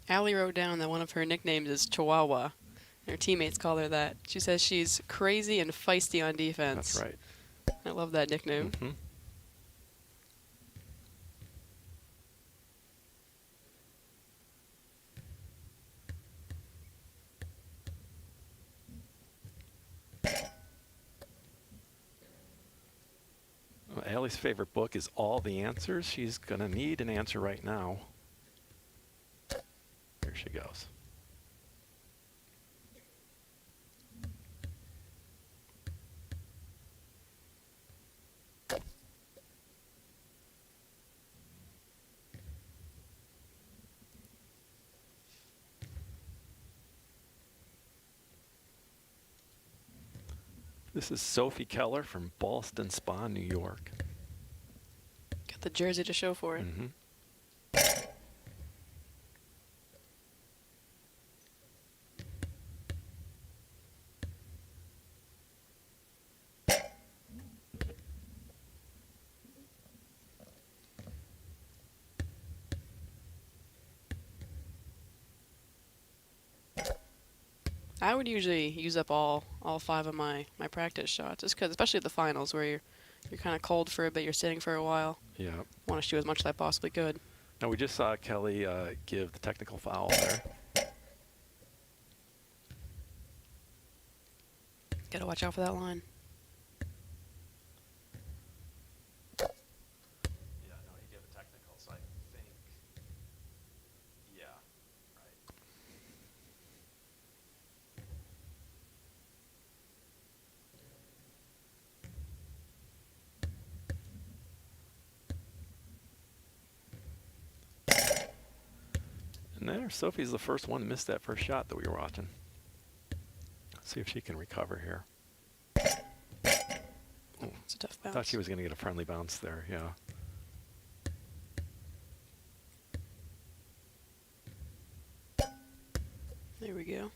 Allie wrote down that one of her nicknames is Chihuahua. Her teammates call her that. She says she's crazy and feisty on defense. That's right. I love that nickname. Mm-hmm. Well, Allie's favorite book is All the Answers. She's going to need an answer right now. Here she goes. This is Sophie Keller from Ballston Spa, New York. Got the jersey to show for it. Mm-hmm. I would usually use up all 5 of my practice shots, just because, especially at the finals, where you're kind of cold for a bit, you're sitting for a while. Yeah. Want to shoot as much as I possibly could. Now we just saw Kelly give the technical foul there. Got to watch out for that line. Yeah, no, he gave a technical, so I think, yeah, right. And there, Sophie's the first one to miss that first shot that we were watching. Let's see if she can recover here. Oh, it's a tough I bounce. thought she was going to get a friendly bounce there, yeah. There we go.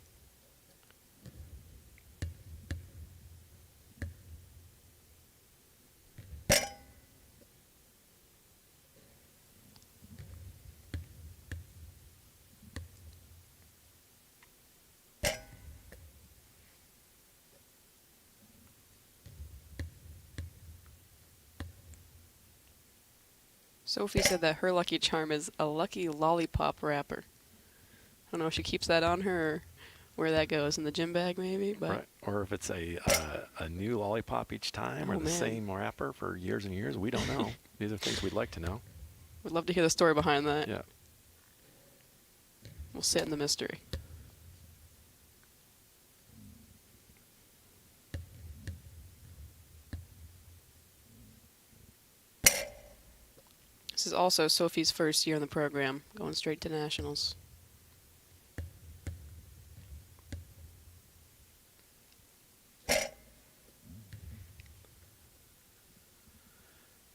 Sophie said that her lucky charm is a lucky lollipop wrapper. I don't know if she keeps that on her or where that goes, in the gym bag maybe, but Right. Or if it's a new lollipop each time, or Oh, the man. same wrapper for years and years. We don't know. These are things we'd like to know. would love to hear the story behind that. Yeah. We'll sit in the mystery. This is also Sophie's first year in the program, going straight to nationals. It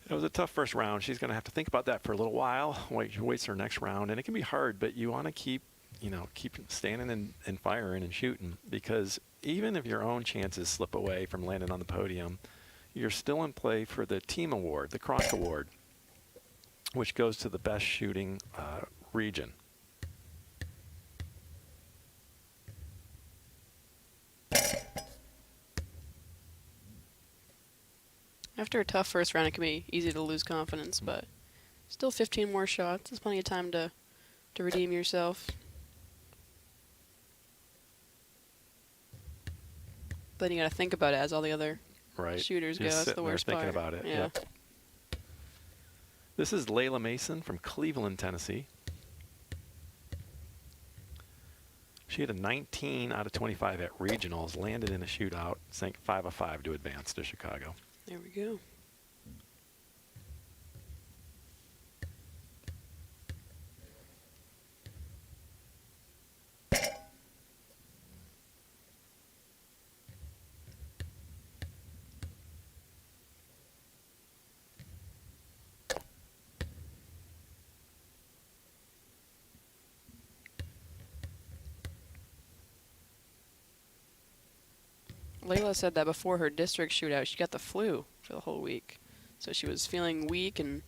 was a tough first round. She's going to have to think about that for a little while. Waits her next round, and it can be hard. But you want to keep standing and firing and shooting, because even if your own chances slip away from landing on the podium, you're still in play for the team award, the Kronk Award, which goes to the best shooting region. After a tough first round, it can be easy to lose confidence, but still 15 more shots. There's plenty of time to redeem yourself. Then you got to think about it as all the other Right. shooters go. Just That's the sitting there worst thinking part. about it. Yeah. Yep. This is Layla Mason from Cleveland, Tennessee. She had a 19 out of 25 at regionals, landed in a shootout, sank 5 of 5 to advance to Chicago. There we go. Layla said that before her district shootout, she got the flu for the whole week. So she was feeling weak and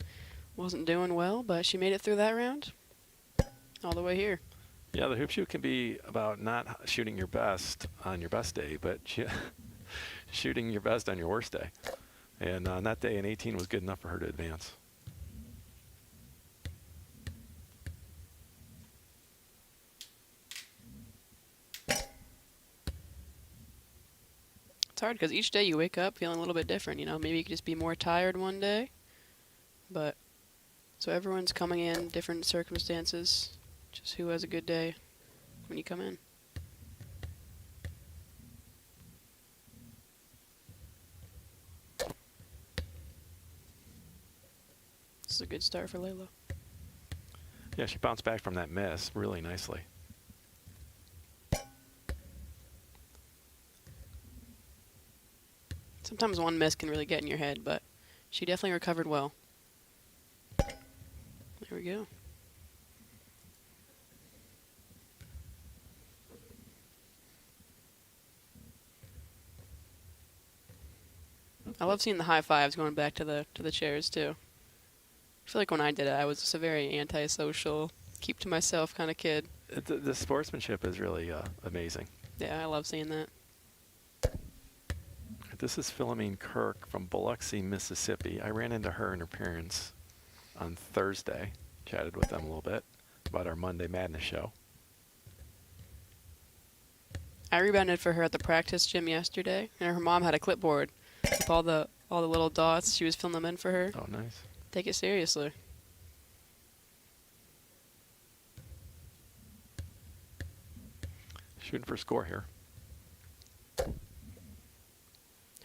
wasn't doing well, but she made it through that round all the way here. Yeah, the hoop shoot can be about not shooting your best on your best day, but shooting your best on your worst day. And on that day, an 18 was good enough for her to advance. It's hard because each day you wake up feeling a little bit different. You know, maybe you could just be more tired one day, but so everyone's coming in different circumstances. Just who has a good day when you come in. This is a good start for Layla. Yeah, she bounced back from that miss really nicely. Sometimes one miss can really get in your head, but she definitely recovered well. There we go. I love seeing the high fives going back to the chairs too. I feel like when I did it, I was just a very antisocial, keep to myself kind of kid. The sportsmanship is really amazing. Yeah, I love seeing that. This is Philomene Kirk from Biloxi, Mississippi. I ran into her and her parents on Thursday, chatted with them a little bit about our Monday Madness show. I rebounded for her at the practice gym yesterday, and her mom had a clipboard with all the little dots. She was filling them in for her. Oh, nice. Take it seriously. Shooting for score here.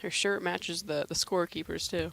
Her shirt matches the scorekeepers too.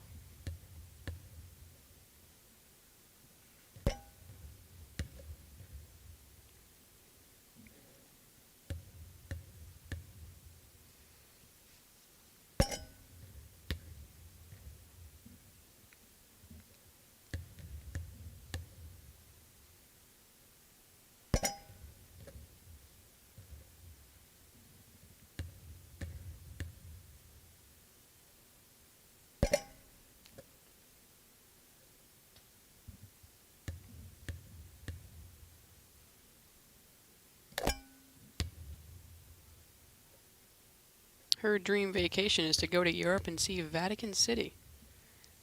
Her dream vacation is to go to Europe and see Vatican City.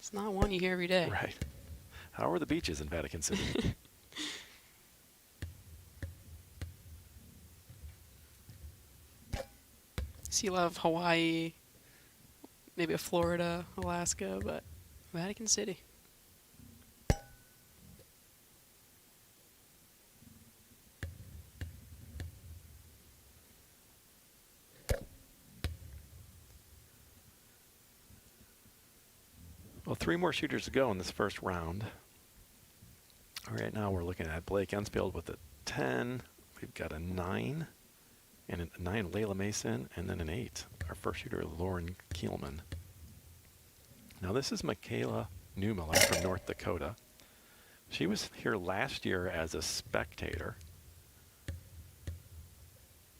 It's not one you hear every day. Right. How are the beaches in Vatican City? See a lot of Hawaii, maybe a Florida, Alaska, but Vatican City. Well, 3 more shooters to go in this first round. Right now we're looking at Blake Ensfield with a 10. We've got a 9. And a 9, Layla Mason, and then an 8. Our first shooter, Lauren Kielman. Now this is Michaela Newmiller from North Dakota. She was here last year as a spectator.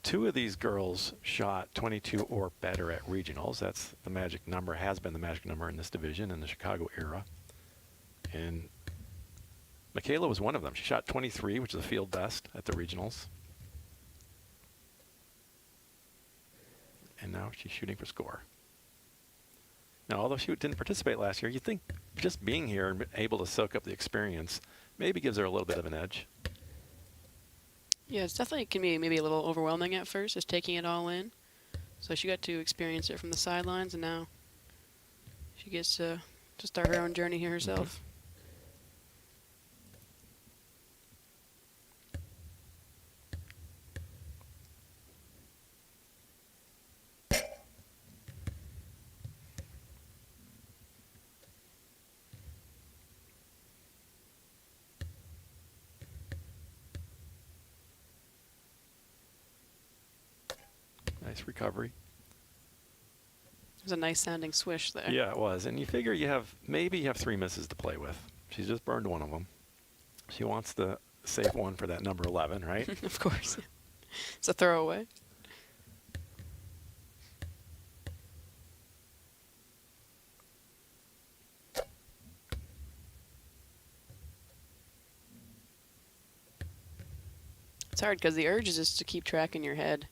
2 of these girls shot 22 or better at regionals. That's the magic number, has been the magic number in this division in the Chicago era. And Michaela was one of them. She shot 23, which is a field best at the regionals. And now she's shooting for score. Now, although she didn't participate last year, you'd think just being here and able to soak up the experience maybe gives her a little bit of an edge. Yeah, it's definitely can be maybe a little overwhelming at first, just taking it all in. So she got to experience it from the sidelines, and now she gets to start her own journey here herself. Nice recovery. It was a nice sounding swish there. Yeah, it was. And you figure maybe you have 3 misses to play with. She's just burned one of them. She wants the safe one for that number 11, right? Of course. It's a throwaway. It's hard because the urge is just to keep track in your head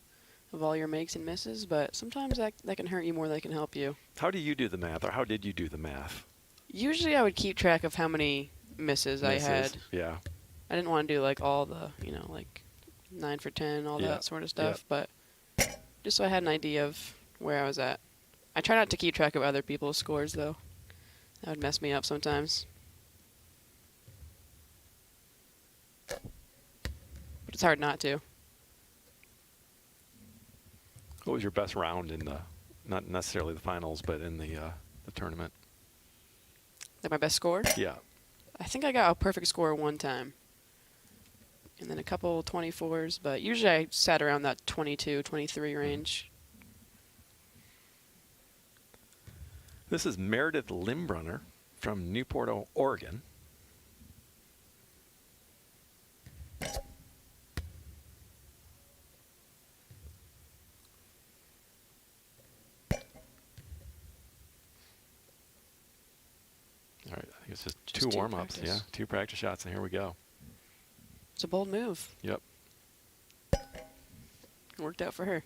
of all your makes and misses, but sometimes that can hurt you more than it can help you. How do you do the math, or how did you do the math? Usually I would keep track of how many misses I had. Yeah. I didn't want to do like all the, like 9 for 10, all Yeah. that sort of stuff, but just so I had an idea of where I was at. I try not to keep track of other people's scores, though. That would mess me up sometimes. But it's hard not to. What was your best round in the, not necessarily the finals, but in the tournament? Like my best score? Yeah. I think I got a perfect score one time. And then a couple 24s, but usually I sat around that 22, 23 range. This is Meredith Limbrunner from Newport, Oregon. All right, I think it's just two warm-ups. practice. Yeah, 2 practice shots, and here we go. It's a bold move. Yep. It worked out for her.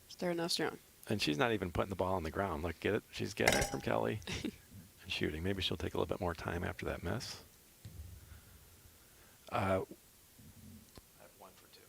Starting off strong. And she's not even putting the ball on the ground. Look, get it? She's getting it from Kelly and shooting. Maybe she'll take a little bit more time after that miss. I have 1 for 2.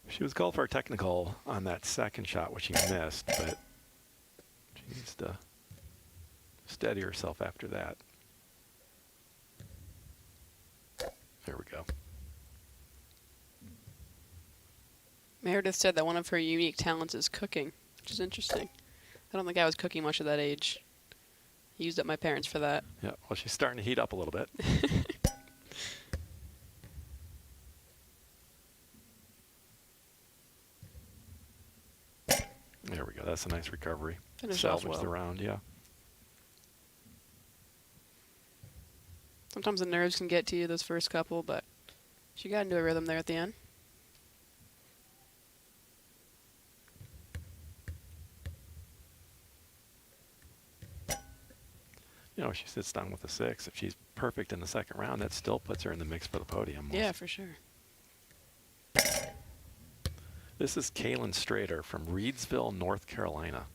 She was called for a technical on that second shot, which she missed, but she needs to steady herself after that. There we go. Meredith said that one of her unique talents is cooking, which is interesting. I don't think I was cooking much at that age. I used up my parents for that. Yeah, well, she's starting to heat up a little bit. There we go. That's a nice recovery. Finished off Salvage the well. round, yeah. Sometimes the nerves can get to you those first couple, but she got into a rhythm there at the end. You know, she sits down with a 6. If she's perfect in the second round, that still puts her in the mix for the podium. Yeah, for sure. This is Kaylin Strader from Reedsville, North Carolina.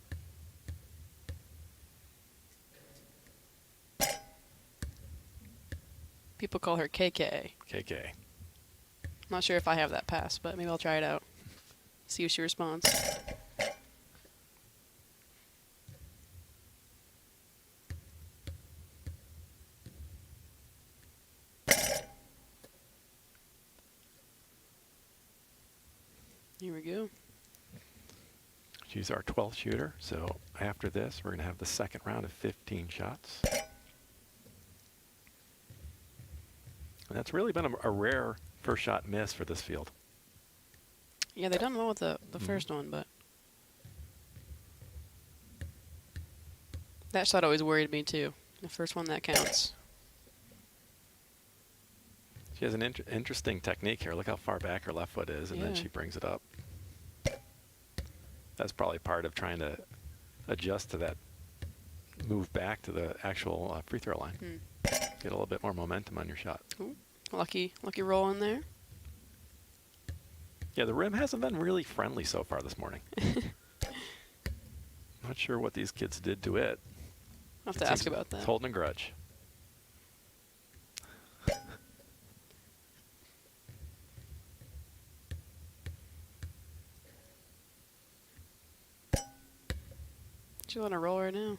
People call her KK. KK. I'm not sure if I have that pass, but maybe I'll try it out. See if she responds. Here we go. She's our 12th shooter, so after this, we're going to have the second round of 15 shots. And that's really been a rare first shot miss for this field. Yeah, they done well with the first one, but that shot always worried me too. The first one that counts. She has an interesting technique here. Look how far back her left foot is, and then Yeah. she brings it up. That's probably part of trying to adjust to that move back to the actual free throw line. Get a little bit more momentum on your shot. Ooh, lucky roll in there. Yeah, the rim hasn't been really friendly so far this morning. Not sure what these kids did to it. I'll have to ask about that. It's holding a grudge. She's on a roll right now.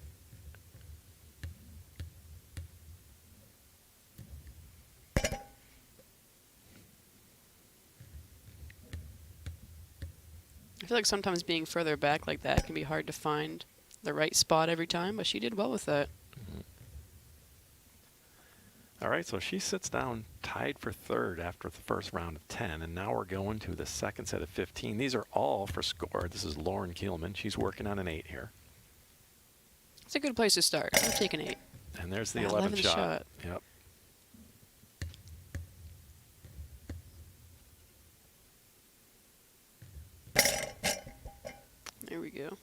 I feel like sometimes being further back like that can be hard to find the right spot every time, but she did well with that. All right, so she sits down tied for third after the first round of 10, and now we're going to the second set of 15. These are all for score. This is Lauren Keelman. She's working on an 8 here. It's a good place to start. I'm taking 8. And there's the Wow, 11th 11th shot. shot. Yep. There we go.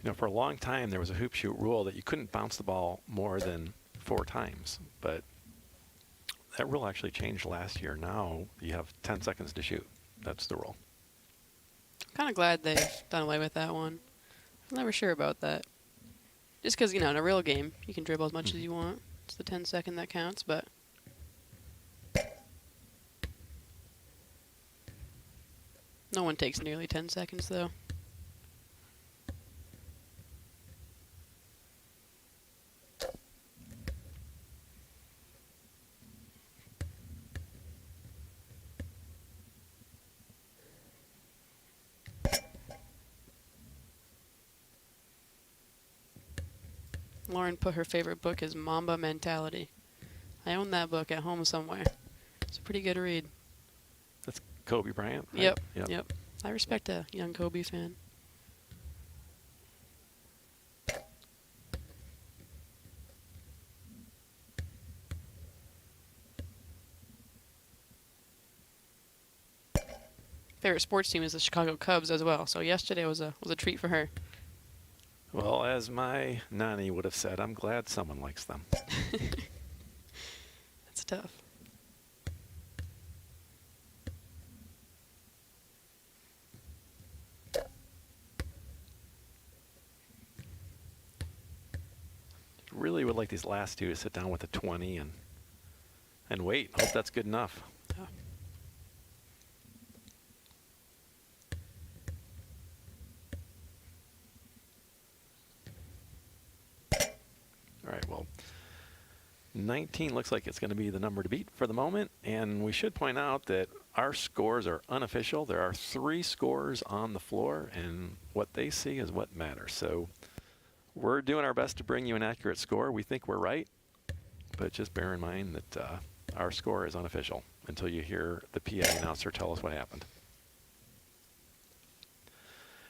You know, for a long time, there was a hoop shoot rule that you couldn't bounce the ball more than 4 times. But that rule actually changed last year. Now you have 10 seconds to shoot. That's the rule. I'm kind of glad they've done away with that one. I'm never sure about that. Just because, you know, in a real game, you can dribble as much as you want. It's the 10-second that counts, but... No one takes nearly 10 seconds, though. Lauren put her favorite book as Mamba Mentality. I own that book at home somewhere. It's a pretty good read. That's Kobe Bryant, right? Yep. I respect a young Kobe fan. Favorite sports team is the Chicago Cubs as well. So yesterday was a treat for her. Well, as my nanny would have said, I'm glad someone likes them. That's tough. Really would like these last two to sit down with a 20 and wait. Hope that's good enough. Yeah. All right, well, 19 looks like it's going to be the number to beat for the moment. And we should point out that our scores are unofficial. There are 3 scores on the floor, and what they see is what matters. So we're doing our best to bring you an accurate score. We think we're right, but just bear in mind that our score is unofficial until you hear the PA announcer tell us what happened.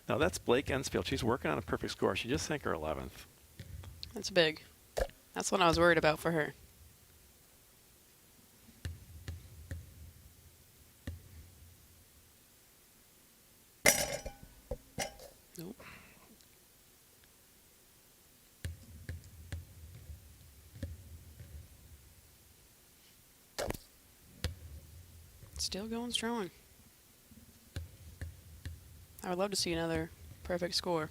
Now that's Blake Ensfield. She's working on a perfect score. She just sank her 11th. That's big. That's what I was worried about for her. Nope. Still going strong. I would love to see another perfect score.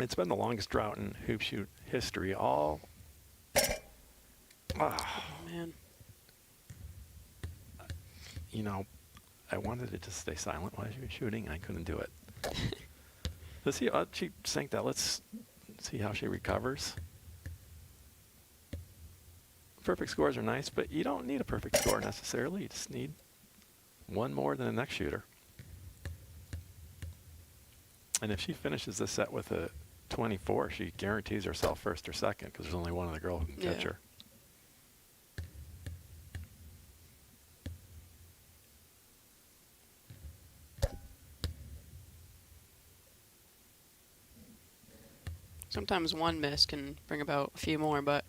It's been the longest drought in hoop shoot history. Oh, man. You know, I wanted it to stay silent while she was shooting. I couldn't do it. Let's see. She sank that. Let's see how she recovers. Perfect scores are nice, but you don't need a perfect score necessarily. You just need one more than the next shooter. And if she finishes this set with a 24, she guarantees herself first or second because there's only one other girl who can catch her. Sometimes one miss can bring about a few more, but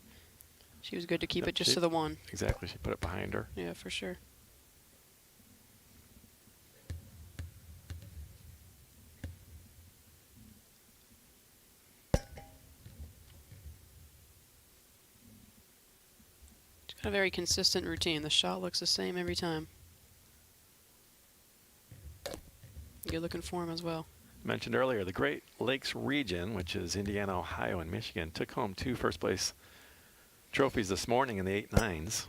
she was good to keep it just to the one. Exactly. She put it behind her. Yeah, for sure. She's got a very consistent routine. The shot looks the same every time. Good looking form as well. Mentioned earlier, the Great Lakes region, which is Indiana, Ohio, and Michigan, took home 2 first-place trophies this morning in the 8-9s.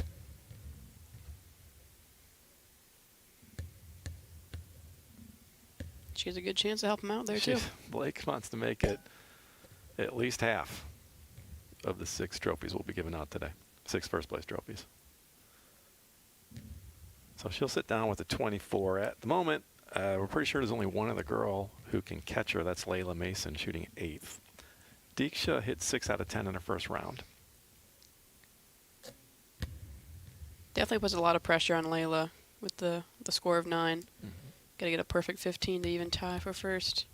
she has a good chance to help him out there, too. Blake wants to make it at least half of the 6 trophies we'll be giving out today. 6 first-place trophies. So she'll sit down with a 24. At the moment, we're pretty sure there's only one other girl who can catch her. That's Layla Mason, shooting 8th. Deeksha hit 6 out of 10 in her first round. Definitely puts a lot of pressure on Layla with the score of 9. Got to get a perfect 15 to even tie for first.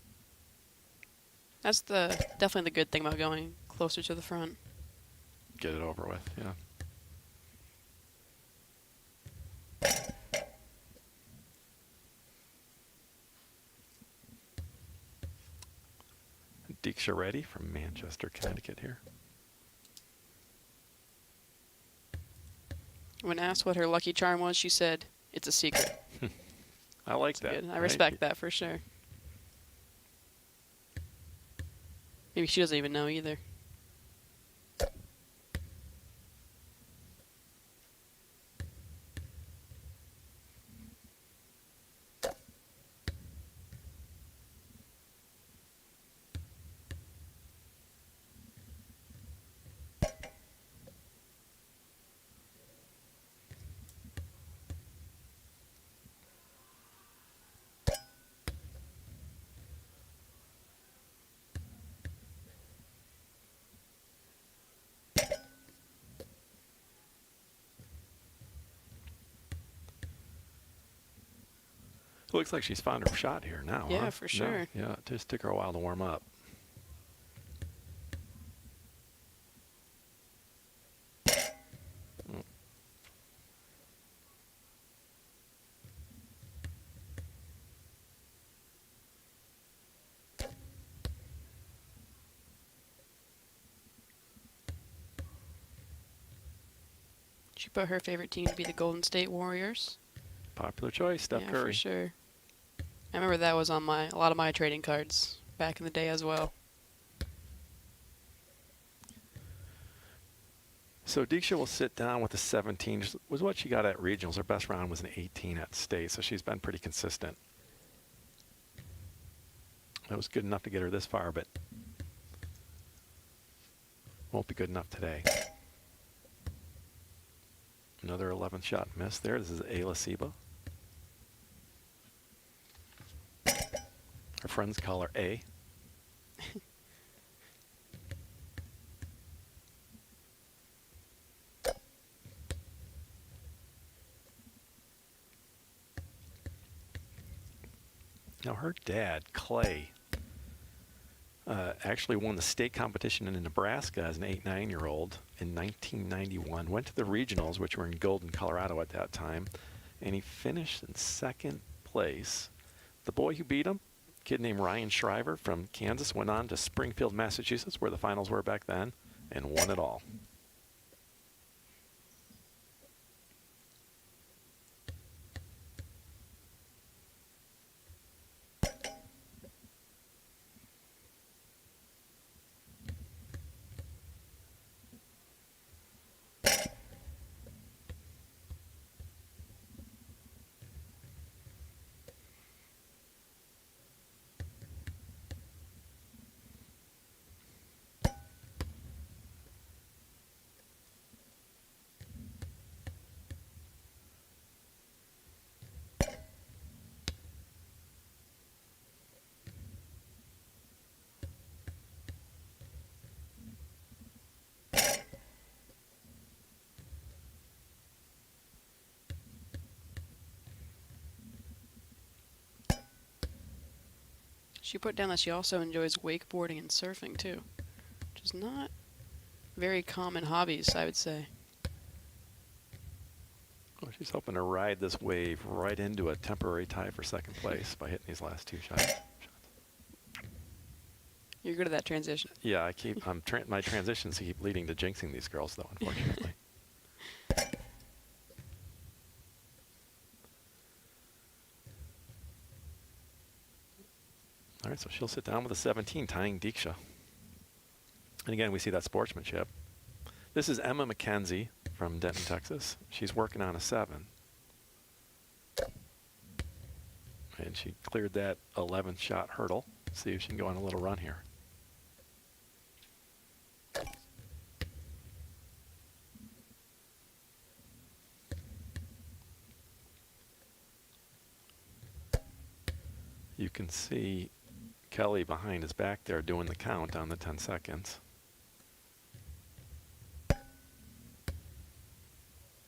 That's definitely the good thing about going closer to the front. Get it over with, yeah. Deeksha Reddy from Manchester, Connecticut here. When asked what her lucky charm was, she said, "It's a secret." I like that. Good. I respect that for sure. Maybe she doesn't even know either. Looks like she's found her shot here now. Yeah, huh? for sure. Yeah, it just took her a while to warm up. She put her favorite team to be the Golden State Warriors. Popular choice, Steph yeah, Curry. for sure. I remember that was on a lot of my trading cards back in the day as well. So Deeksha will sit down with a 17. Was what she got at regionals. Her best round was an 18 at state, so she's been pretty consistent. That was good enough to get her this far, but won't be good enough today. Another 11th shot miss there. This is Ayla Seba. Her friends call her A. Now her dad, Clay, actually won the state competition in Nebraska as an 8-9-year-old in 1991. Went to the regionals, which were in Golden, Colorado at that time, and he finished in 2nd place. The boy who beat him, a kid named Ryan Shriver from Kansas, went on to Springfield, Massachusetts, where the finals were back then, and won it all. She put down that she also enjoys wakeboarding and surfing too, which is not very common hobbies, I would say. Well, she's hoping to ride this wave right into a temporary tie for 2nd place by hitting these last 2 shots. You're good at that transition. Yeah, my transitions keep leading to jinxing these girls, though, unfortunately. All right, so she'll sit down with a 17, tying Deeksha. And again, we see that sportsmanship. This is Emma McKenzie from Denton, Texas. She's working on a 7. And and she cleared that 11th shot hurdle. See if she can go on a little run here. You can see Kelly behind his back there doing the count on the 10 seconds.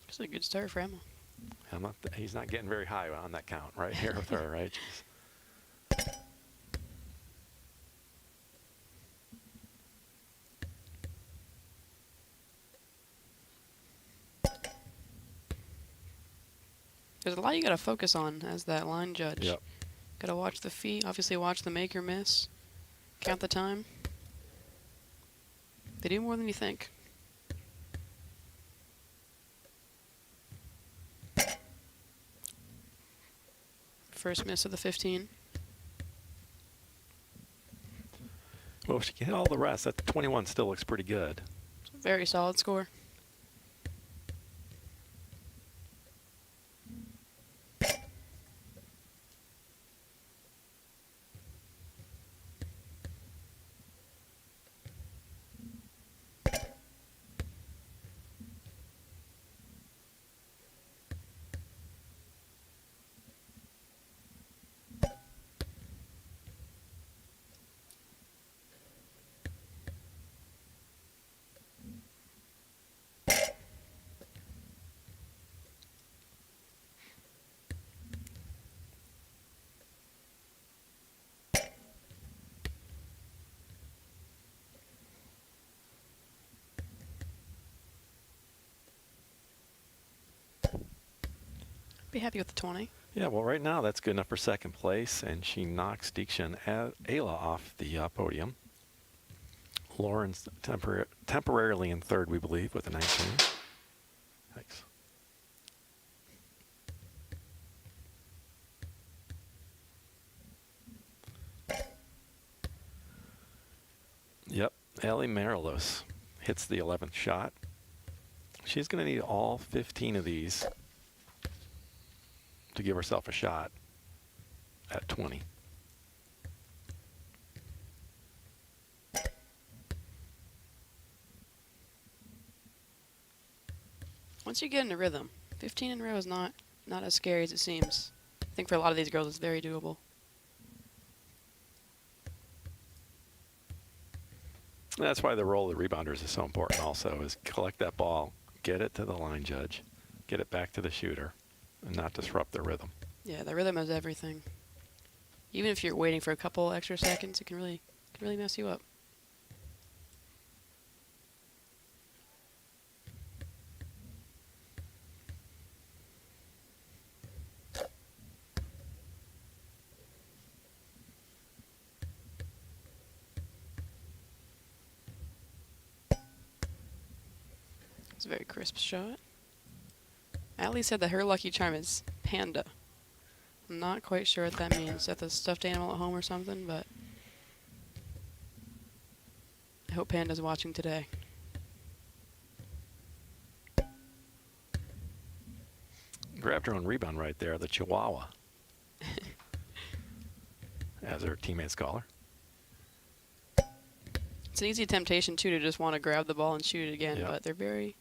It's a good start for Emma. He's not getting very high on that count right here with her, right? There's a lot you got to focus on as that line judge. Yep. Got to watch the feet, obviously watch the make or miss, count the time. They do more than you think. First miss of the 15. Well, if she can hit all the rest, that 21 still looks pretty good. Very solid score. Be happy with the 20. Yeah, well, right now that's good enough for second place, and she knocks Diksha and Ayla off the podium. Lauren's temporarily in third, we believe, with a 19. Thanks. Yep, Ellie Marilos hits the 11th shot. She's going to need all 15 of these to give herself a shot at 20. Once you get in a rhythm, 15 in a row is not as scary as it seems. I think for a lot of these girls it's very doable. That's why the role of the rebounders is so important also, is collect that ball, get it to the line judge, get it back to the shooter, and not disrupt the rhythm. Yeah, the rhythm is everything. Even if you're waiting for a couple extra seconds, it can really mess you up. It's a very crisp shot. Allie said that her lucky charm is panda. I'm not quite sure what that means. Is that the stuffed animal at home or something? But I hope Panda's watching today. Grabbed her own rebound right there, the Chihuahua, as her teammates call her. It's an easy temptation too to just want to grab the ball and shoot it again, Yep. but they're very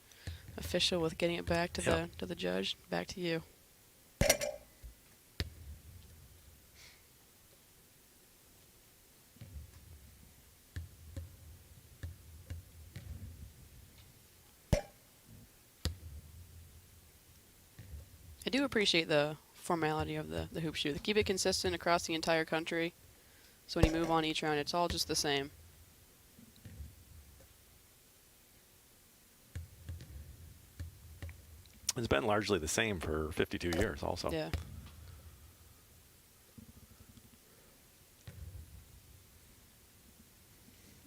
official with getting it back to the judge. Back to you. I do appreciate the formality of the hoop shoot. They keep it consistent across the entire country, so when you move on each round, it's all just the same. It's been largely the same for 52 years also. Yeah.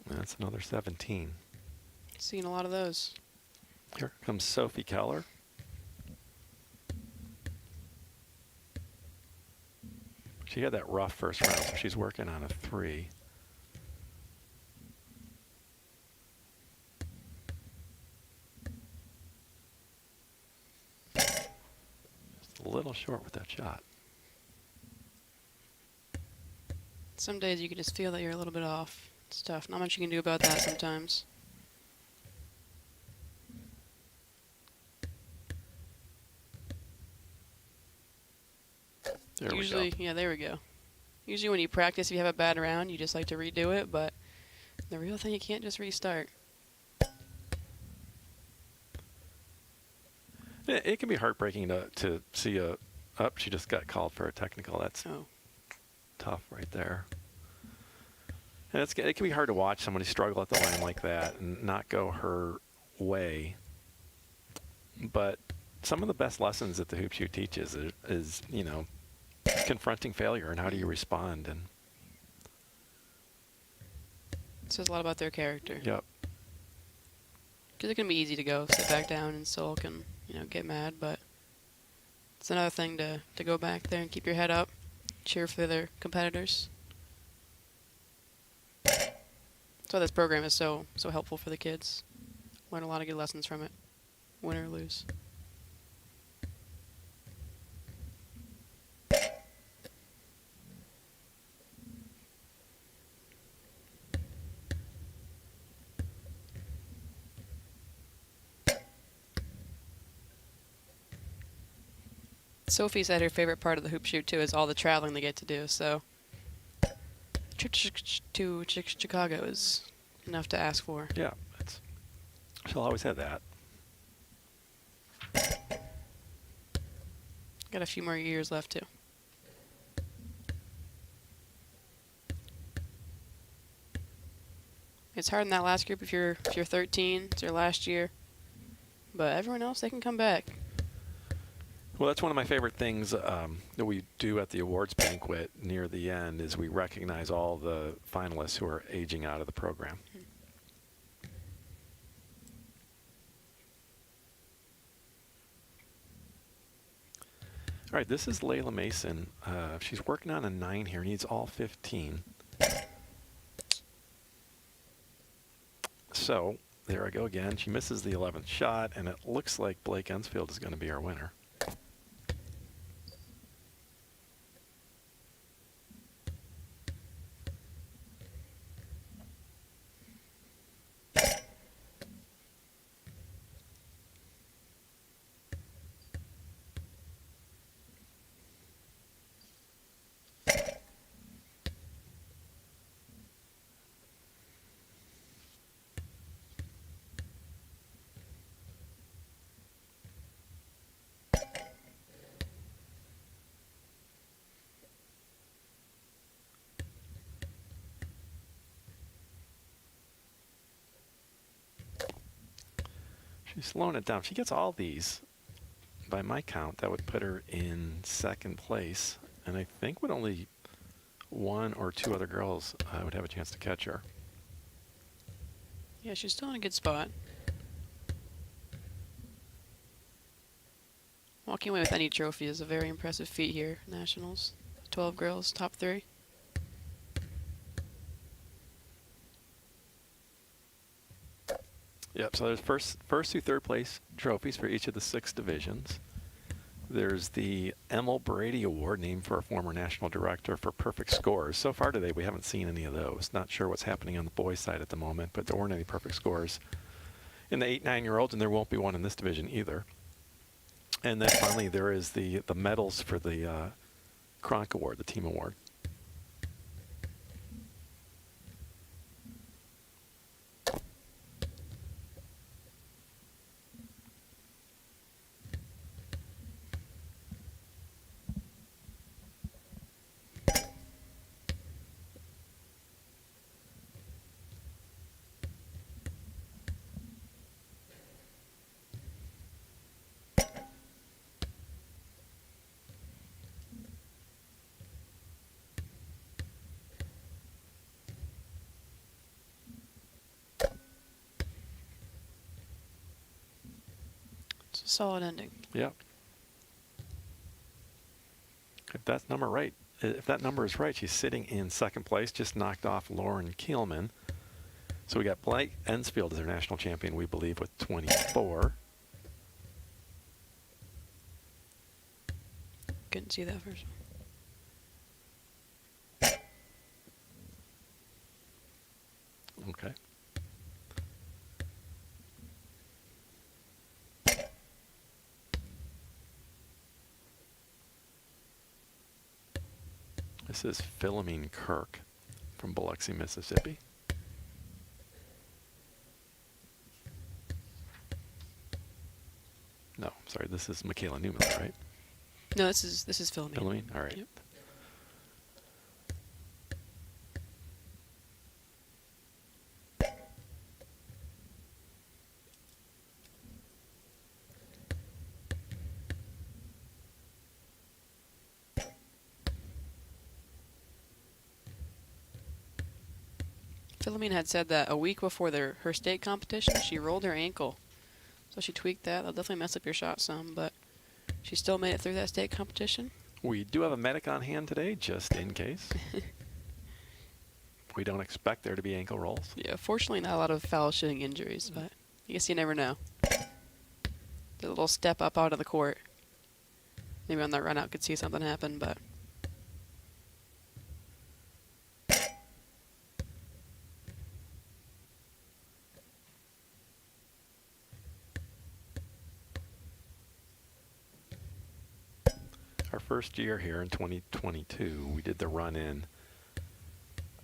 That's another 17. Seen a lot of those. Here comes Sophie Keller. She had that rough first round, so she's working on a 3. Just a little short with that shot. Some days you can just feel that you're a little bit off. It's tough. Not much you can do about that sometimes. There Usually, we go. yeah, there we go. Usually when you practice, if you have a bad round, you just like to redo it, but the real thing, you can't just restart. It can be heartbreaking to see a... Oh, she just got called for a technical. That's Oh, tough right there. And it can be hard to watch somebody struggle at the line like that and not go her way. But some of the best lessons that the hoop shoot teaches is you know, confronting failure and how do you respond. And it says a lot about their character. yep. Because it can be easy to go sit back down and sulk and, you know, get mad, but it's another thing to go back there and keep your head up, cheer for their competitors. That's why this program is so helpful for the kids. Learn a lot of good lessons from it, win or lose. Sophie said her favorite part of the hoop shoot too is all the traveling they get to do. So, trip to Chicago is enough to ask for. Yeah. She'll always have that. Got a few more years left too. It's hard in that last group if you're 13. It's your last year, but everyone else, they can come back. Well, that's one of my favorite things that we do at the awards banquet near the end is we recognize all the finalists who are aging out of the program. All right, this is Layla Mason. She's working on a 9 here. Needs all 15. So there I go again. She misses the 11th shot, and it looks like Blake Ensfield is going to be our winner. She's slowing it down. She gets all these. By my count, that would put her in second place. And I think would only one or two other girls would have a chance to catch her. Yeah, she's still in a good spot. Walking away with any trophy is a very impressive feat here, Nationals. 12 girls, top 3. Yep, so there's first through third place trophies for each of the 6 divisions. There's the Emil Brady Award named for a former national director for perfect scores. So far today, we haven't seen any of those. Not sure what's happening on the boys' side at the moment, but there weren't any perfect scores in the 8-9-year-olds, and there won't be one in this division either. And then finally, there is the medals for the Kronk Award, the team award. It's a solid ending. Yep. If that number is right, she's sitting in second place, just knocked off Lauren Kielman. So we got Blake Ensfield as our national champion, we believe, with 24. Couldn't see that first one. Okay. This is Philomene Kirk from Biloxi, Mississippi. No, sorry, this is Michaela Newman, right? No, this is Philomene. Philomene? All right. Yep. Philomene had said that a week before her state competition, she rolled her ankle. So she tweaked that. That'll definitely mess up your shot some, but she still made it through that state competition. We do have a medic on hand today, just in case. We don't expect there to be ankle rolls. Yeah, fortunately not a lot of foul shooting injuries, but I guess you never know. The little step up out of the court. Maybe on that run out could see something happen, but Our first year here in 2022, we did the run in,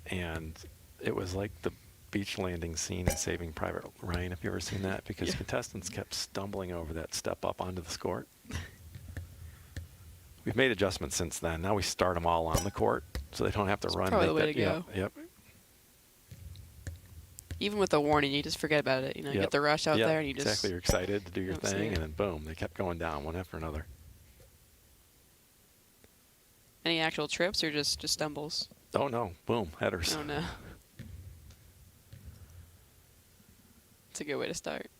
and it was like the beach landing scene in Saving Private Ryan. Have you ever seen that? Because Yeah. contestants kept stumbling over that step up onto the court. We've made adjustments since then. Now we start them all on the court, so they don't have to run. probably make the way that- to go. Yep. even with the warning, you just forget about it. You know, you Yep. get the rush out Yep, there and you just exactly. You're excited to do your don't see thing, it. and then boom, they kept going down one after another. Any actual trips or just stumbles? Oh no, boom, headers. Oh no. It's a good way to start.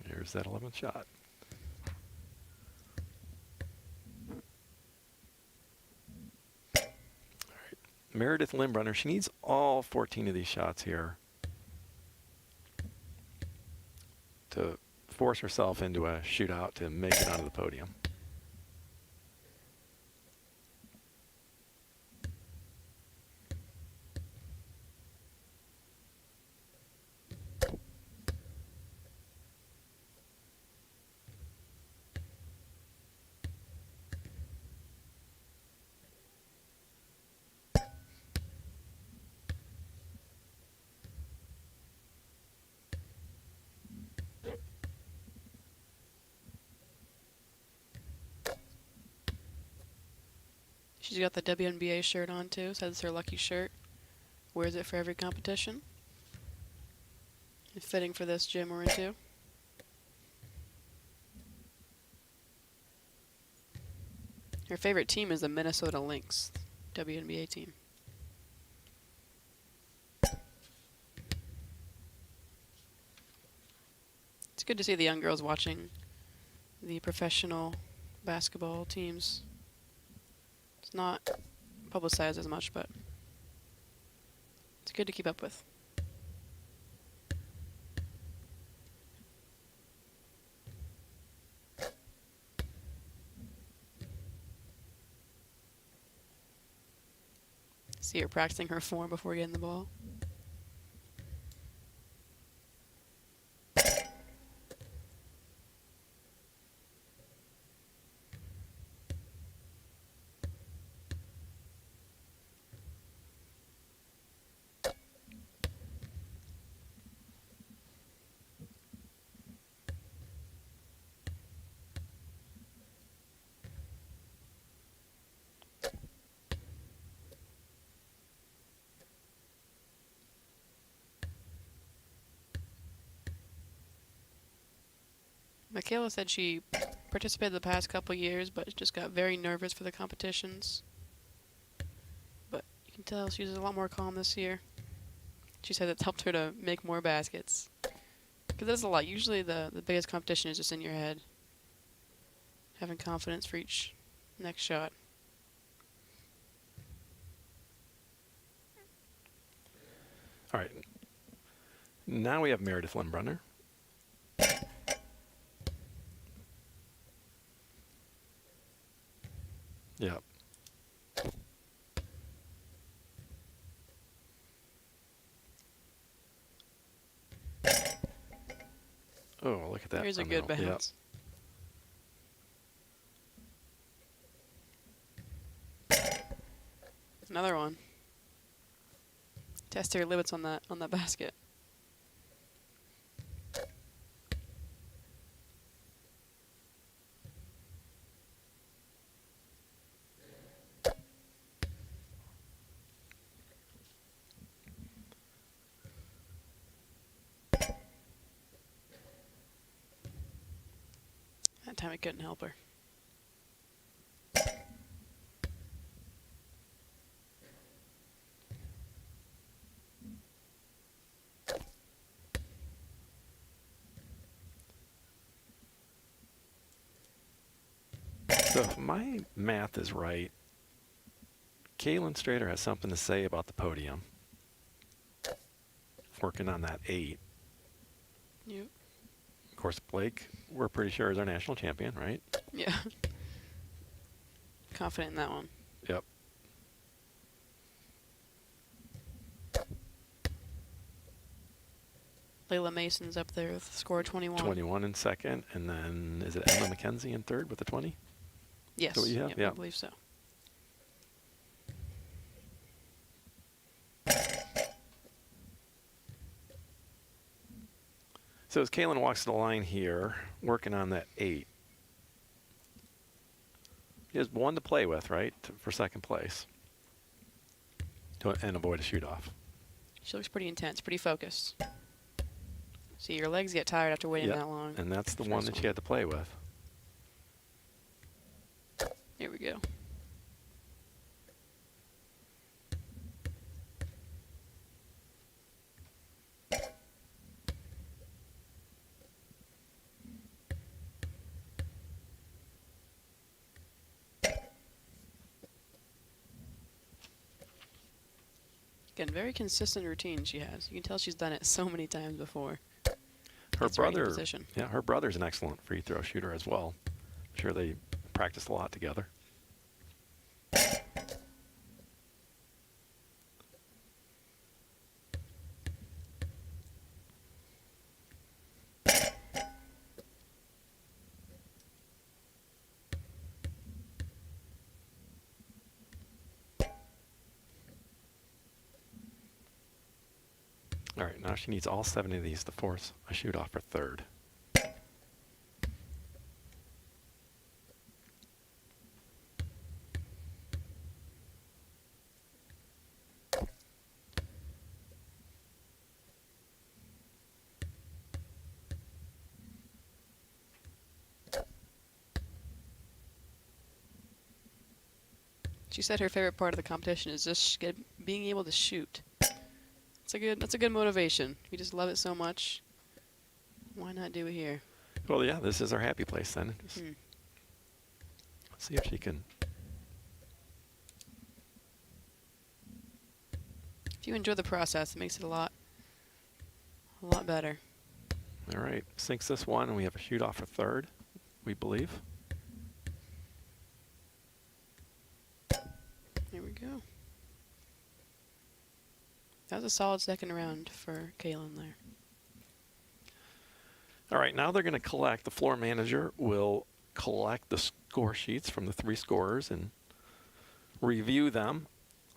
Here's that 11th shot. All right. Meredith Limbrunner, she needs all 14 of these shots here to force herself into a shootout to make it onto the podium. She's got the WNBA shirt on too, so that's her lucky shirt. Wears it for every competition. It's fitting for this gym we're into. Her favorite team is the Minnesota Lynx, WNBA team. It's good to see the young girls watching the professional basketball teams. It's not publicized as much, but it's good to keep up with. See her practicing her form before getting the ball. Michaela said she participated the past couple years, but just got very nervous for the competitions. But you can tell she's a lot more calm this year. She said it's helped her to make more baskets. Because that's a lot. Usually the biggest competition is just in your head. Having confidence for each next shot. All right. Now we have Meredith Limbrunner. Yep. Oh, look at that. Here's a from good the- yep. bounce. Another one. Test your limits on that basket. That time I couldn't help her. So if my math is right, Kaylin Strader has something to say about the podium. Working on that 8. Yep. Of course, Blake, we're pretty sure is our national champion, right? Yeah. Confident in that one. Yep. Layla Mason's up there with score 21. 21 in second, and then is it Emma McKenzie in third with a 20? Yes. that what you have? Yep, Yeah. I believe so. So as Kaylin walks to the line here, working on that 8, he has 1 to play with, right, for second place, and avoid a shoot-off. She looks pretty intense, pretty focused. See, your legs get tired after waiting Yep, that long. and that's the First one that she had to play with. Here we go. Again, very consistent routine she has. You can tell she's done it so many times before. Her Gets right into brother, position. yeah, her brother's an excellent free throw shooter as well. I'm sure they practiced a lot together. All right, now she needs all 7 of these to force a shoot off for third. She said her favorite part of the competition is just being able to shoot. That's a good motivation. You just love it so much. Why not do it here? Well, yeah, this is our happy place then. Just let's see if she can. If you enjoy the process, it makes it a lot better. All right, sinks this one, and we have a shoot off for third, we believe. Here we go. That was a solid second round for Kaylin there. All right, now they're going to collect. The floor manager will collect the score sheets from the 3 scorers and review them.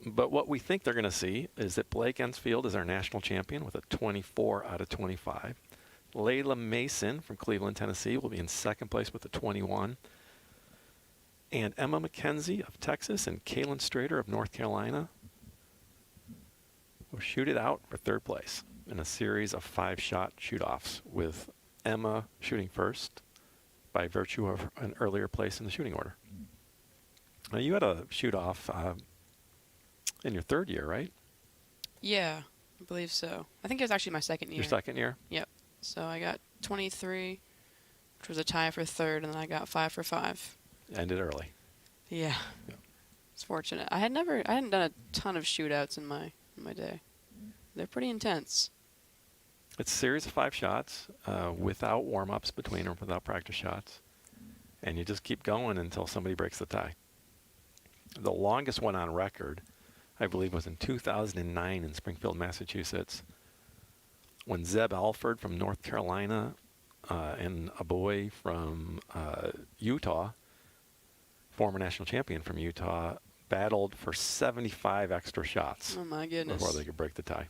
But what we think they're going to see is that Blake Ensfield is our national champion with a 24 out of 25. Layla Mason from Cleveland, Tennessee will be in second place with a 21. And Emma McKenzie of Texas and Kaylin Strader of North Carolina will shoot it out for third place in a series of 5-shot shoot-offs, with Emma shooting first by virtue of an earlier place in the shooting order. Now, you had a shoot-off in your third year, right? Yeah, I believe so. I think it was actually my second year. Your second year? Yep. So I got 23, which was a tie for third, and then I got 5 for 5. Ended early. Yeah. Yeah. It's fortunate. I hadn't done a ton of shootouts in my day. They're pretty intense. It's a series of 5 shots without warm-ups between them, without practice shots. And you just keep going until somebody breaks the tie. The longest one on record, I believe, was in 2009 in Springfield, Massachusetts, when Zeb Alford from North Carolina and a boy from Utah, former national champion from Utah, battled for 75 extra shots Oh my goodness. before they could break the tie.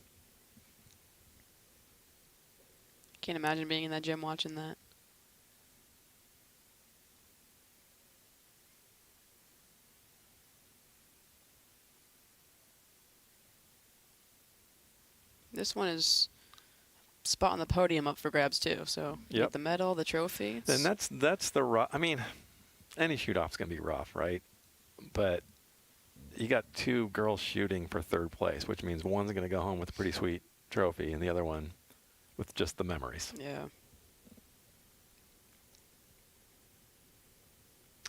Can't imagine being in that gym watching that. This one is spot on the podium up for grabs too. So you Yep. get the medal, the trophy. Then that's the rough. I mean, any shoot-off's gonna be rough, right? But you got two girls shooting for third place, which means one's gonna go home with a pretty sweet trophy, and the other one with just the memories. Yeah.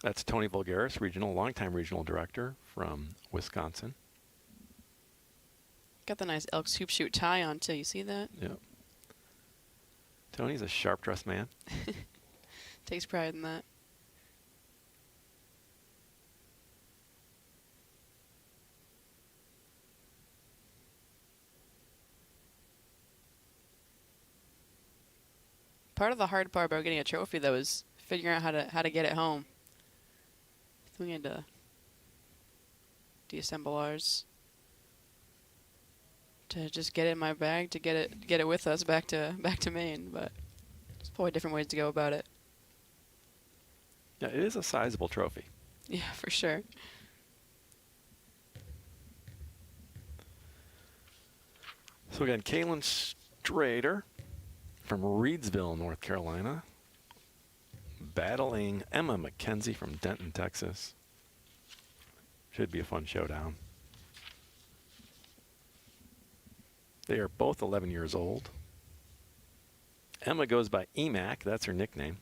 That's Tony Vulgaris, longtime regional director from Wisconsin. Got the nice Elks hoop shoot tie on too. You see that? Yep. Tony's a sharp-dressed man. Takes pride in that. Part of the hard part about getting a trophy though is figuring out how to get it home. We had to deassemble ours to just get it in my bag to get it with us back to Maine, but there's probably different ways to go about it. Yeah, it is a sizable trophy. Yeah, for sure. So again, Kaylin Strader from Reedsville, North Carolina, battling Emma McKenzie from Denton, Texas. Should be a fun showdown. They are both 11 years old. Emma goes by EMAC, that's her nickname.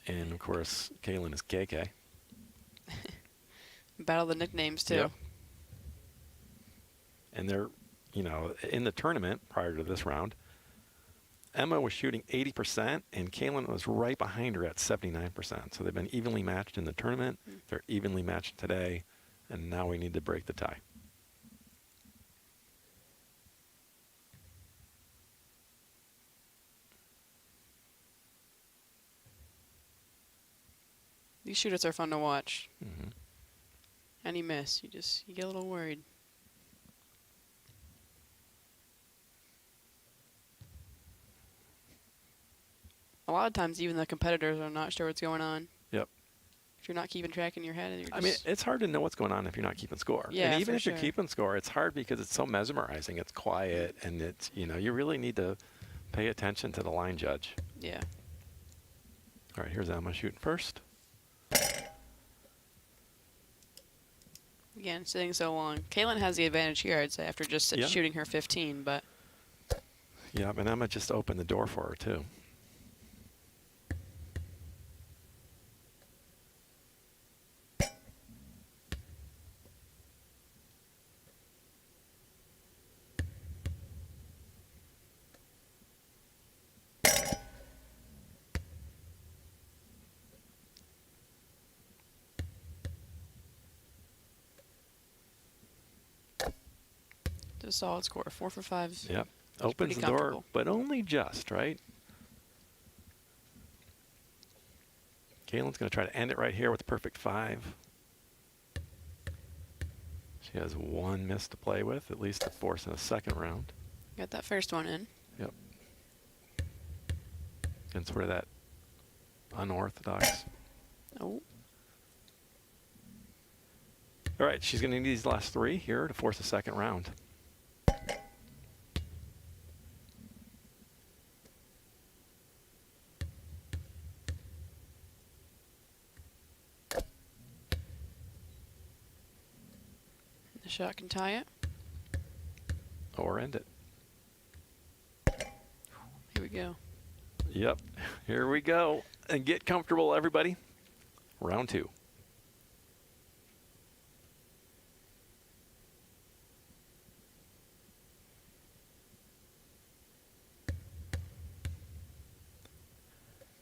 And of course, Kaylin is KK. Battle the nicknames too. Yep. And they're, in the tournament prior to this round, Emma was shooting 80%, and Kaylin was right behind her at 79%. So they've been evenly matched in the tournament. They're evenly matched today, and now we need to break the tie. These shooters are fun to watch. Mm-hmm. Any miss, you get a little worried. A lot of times, even the competitors are not sure what's going on. Yep. If you're not keeping track in your head, you're just I mean, it's hard to know what's going on if you're not keeping score. Yeah, and even for if you're sure. keeping score, it's hard because it's so mesmerizing. It's quiet, and it's, you really need to pay attention to the line judge. Yeah. All right, here's Emma shooting first. Again, sitting so long. Kaylin has the advantage here, I'd say, after just Yeah. shooting her 15, but Yeah, and Emma just opened the door for her, too. it's a solid score. 4 for 5. Yep. It's Opens pretty the door, comfortable. but only just, right? Kaylin's going to try to end it right here with a perfect 5. She has one miss to play with, at least to force in the second round. Got that first one in. Yep. And sort of that unorthodox. Oh, All right, she's going to need these last 3 here to force the second round. the shot can tie it. Or end it. Here we go. Yep. Here we go. And get comfortable, everybody. Round 2.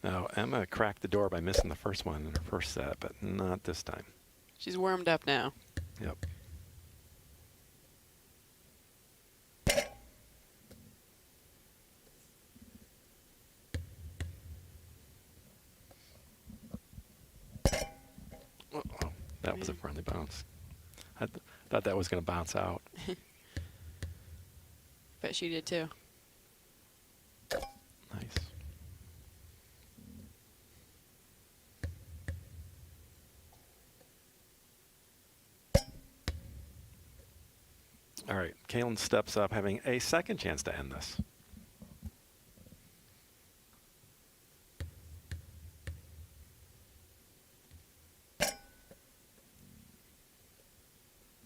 Now, Emma cracked the door by missing the first one in her first set, but not this time. She's warmed up now. Yep. Uh-oh, that was a friendly bounce. I thought that was going to bounce out. Bet she did too. Nice. All right, Kaylin steps up, having a second chance to end this.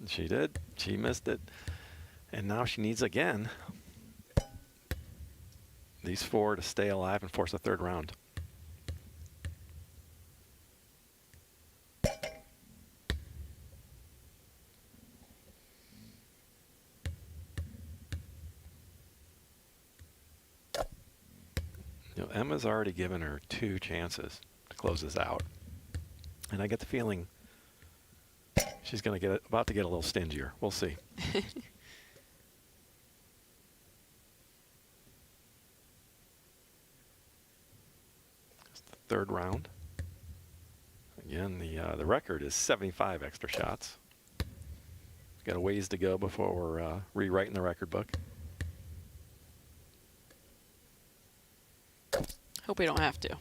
She did. She missed it. And now she needs again these 4 to stay alive and force a third round. You know, Emma's already given her 2 chances to close this out. And I get the feeling she's going to about to get a little stingier. We'll see. Third round. Again, the record is 75 extra shots. Got a ways to go before we're rewriting the record book. Hope we don't have to.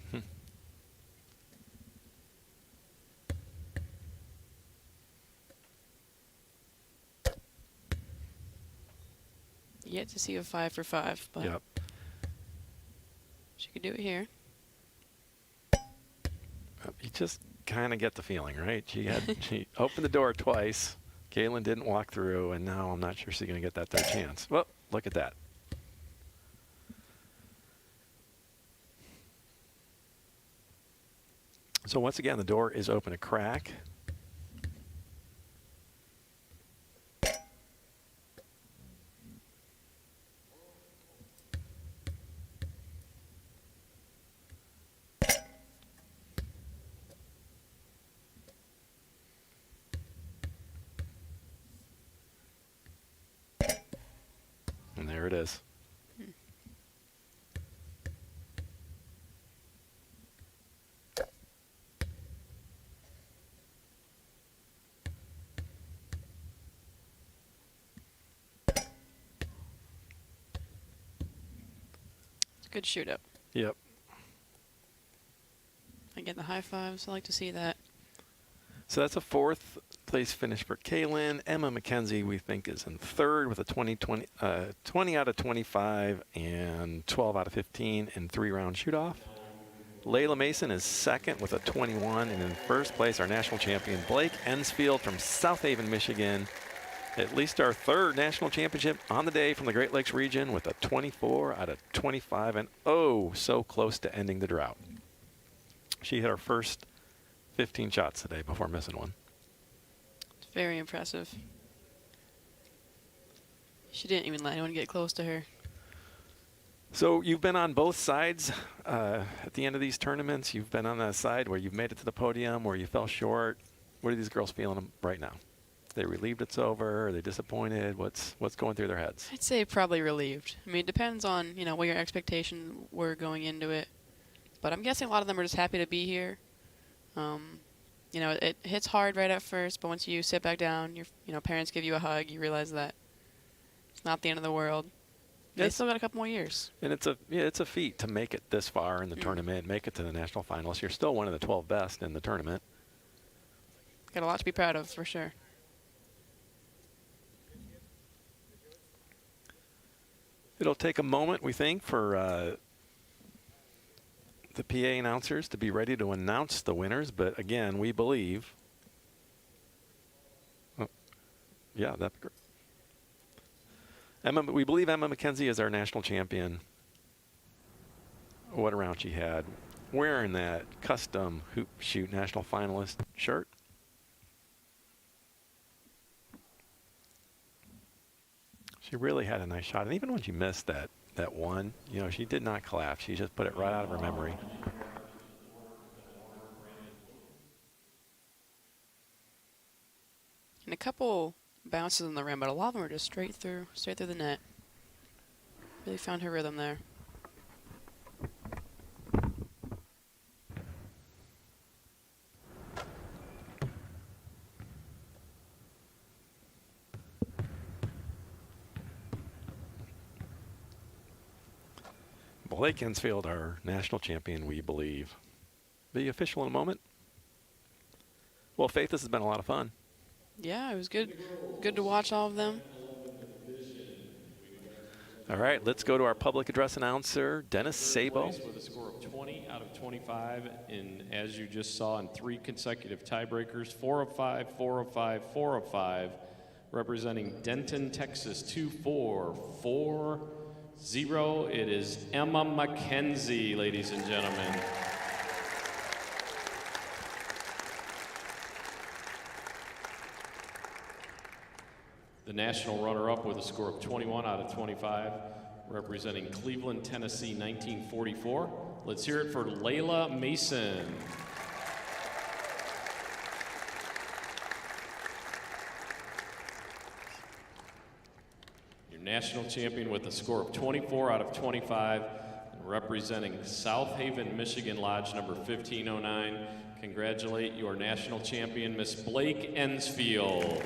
Yet to see a 5 for 5, but Yep. she could do it here. You just kind of get the feeling, right? She opened the door twice. Kaylin didn't walk through, and now I'm not sure she's going to get that third chance. Well, look at that. So once again, the door is open a crack. And there it is. It's a good shoot up. Yep. Again, the high fives. I like to see that. So that's a 4th place finish for Kaylin. Emma McKenzie, we think, is in 3rd with a 20 out of 25 and 12 out of 15 in 3-round shoot-off. Layla Mason is 2nd with a 21, and in 1st place, our national champion, Blake Ensfield from South Haven, Michigan. At least our 3rd national championship on the day from the Great Lakes region with a 24 out of 25, and oh, so close to ending the drought. She hit her first 15 shots today before missing one. It's very impressive. She didn't even let anyone get close to her. So you've been on both sides at the end of these tournaments. You've been on that side where you've made it to the podium, where you fell short. What are these girls feeling right now? They relieved it's over? Are they disappointed? What's going through their heads? I'd say probably relieved. I mean, it depends on, you know, what your expectations were going into it. But I'm guessing a lot of them are just happy to be here. You know, it hits hard right at first, but once you sit back down, your parents give you a hug, you realize that it's not the end of the world. They still got a couple more years. And it's a feat to make it this far in the tournament, make it to the national finals. You're still one of the 12 best in the tournament. Got a lot to be proud of, for sure. It'll take a moment, we think, for the PA announcers to be ready to announce the winners. But again, we believe. Oh, yeah, that'd be great. We believe Emma McKenzie is our national champion. What a round she had. Wearing that custom hoop shoot national finalist shirt. She really had a nice shot. And even when she missed that one, you know, she did not collapse. She just put it right out of her memory. And couple bounces in the rim, but a lot of them were just straight through the net. Really found her rhythm there. Blake Ensfield, our national champion, we believe. Be official in a moment. Well, Faith, this has been a lot of fun. Yeah, it was good. Good to watch all of them. All right, let's go to our public address announcer, Dennis Sabo. With a score of 20 out of 25, and as you just saw in 3 consecutive tiebreakers, 4 of 5, 4 of 5, 4 of 5, representing Denton, Texas, 2-4-4-0. It is Emma McKenzie, ladies and gentlemen. The national runner-up with a score of 21 out of 25, representing Cleveland, Tennessee, 1944. Let's hear it for Layla Mason. Your national champion with a score of 24 out of 25, representing South Haven, Michigan, Lodge number 1509. Congratulate your national champion, Miss Blake Ensfield.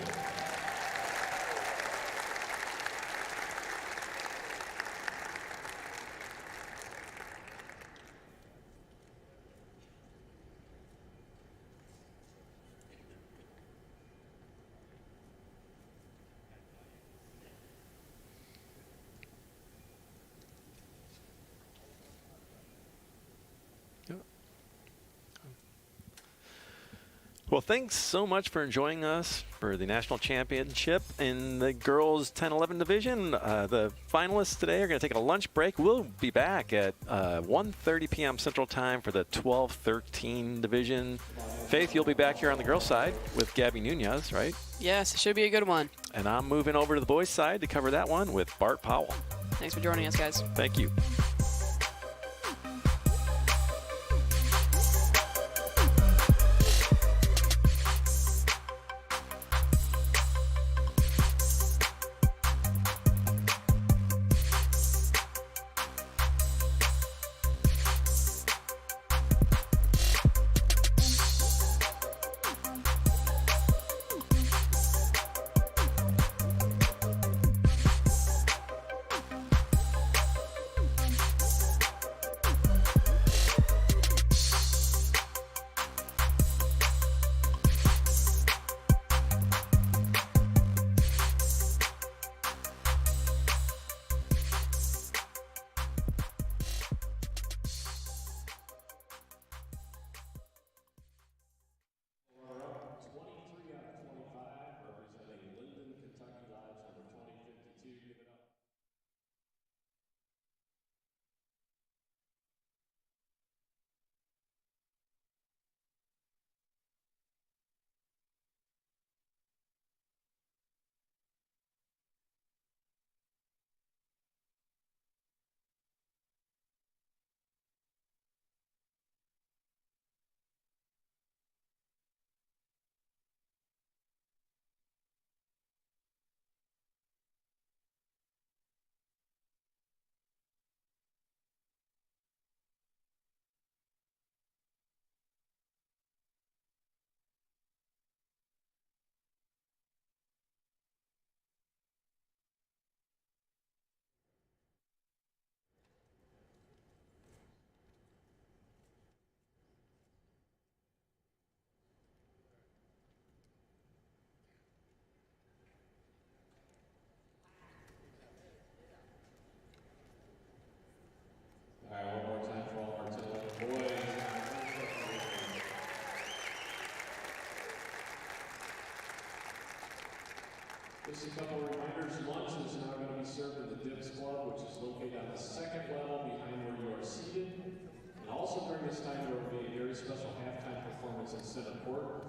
Well, thanks so much for joining us for the national championship in the girls 10-11 division. The finalists today are going to take a lunch break. We'll be back at 1:30 p.m. Central Time for the 12-13 division. Faith, you'll be back here on the girls' side with Gabby Nunez, right? Yes, it should be a good one. And I'm moving over to the boys' side to cover that one with Bart Powell. Thanks for joining us, guys. Thank you. Just a couple of reminders. Lunch is now going to be served in the Dips Club, which is located on the second level behind where you are seated. And also during this time, there will be a very special halftime performance in center court.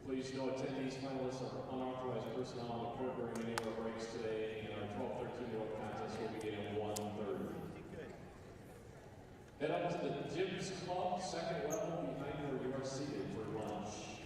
Please know attendees, finalists, are unauthorized personnel on the court during any of our breaks today, and our 12-13-year-old contest will begin at 1:30. Head up to the Dips Club, second level behind where you are seated for lunch.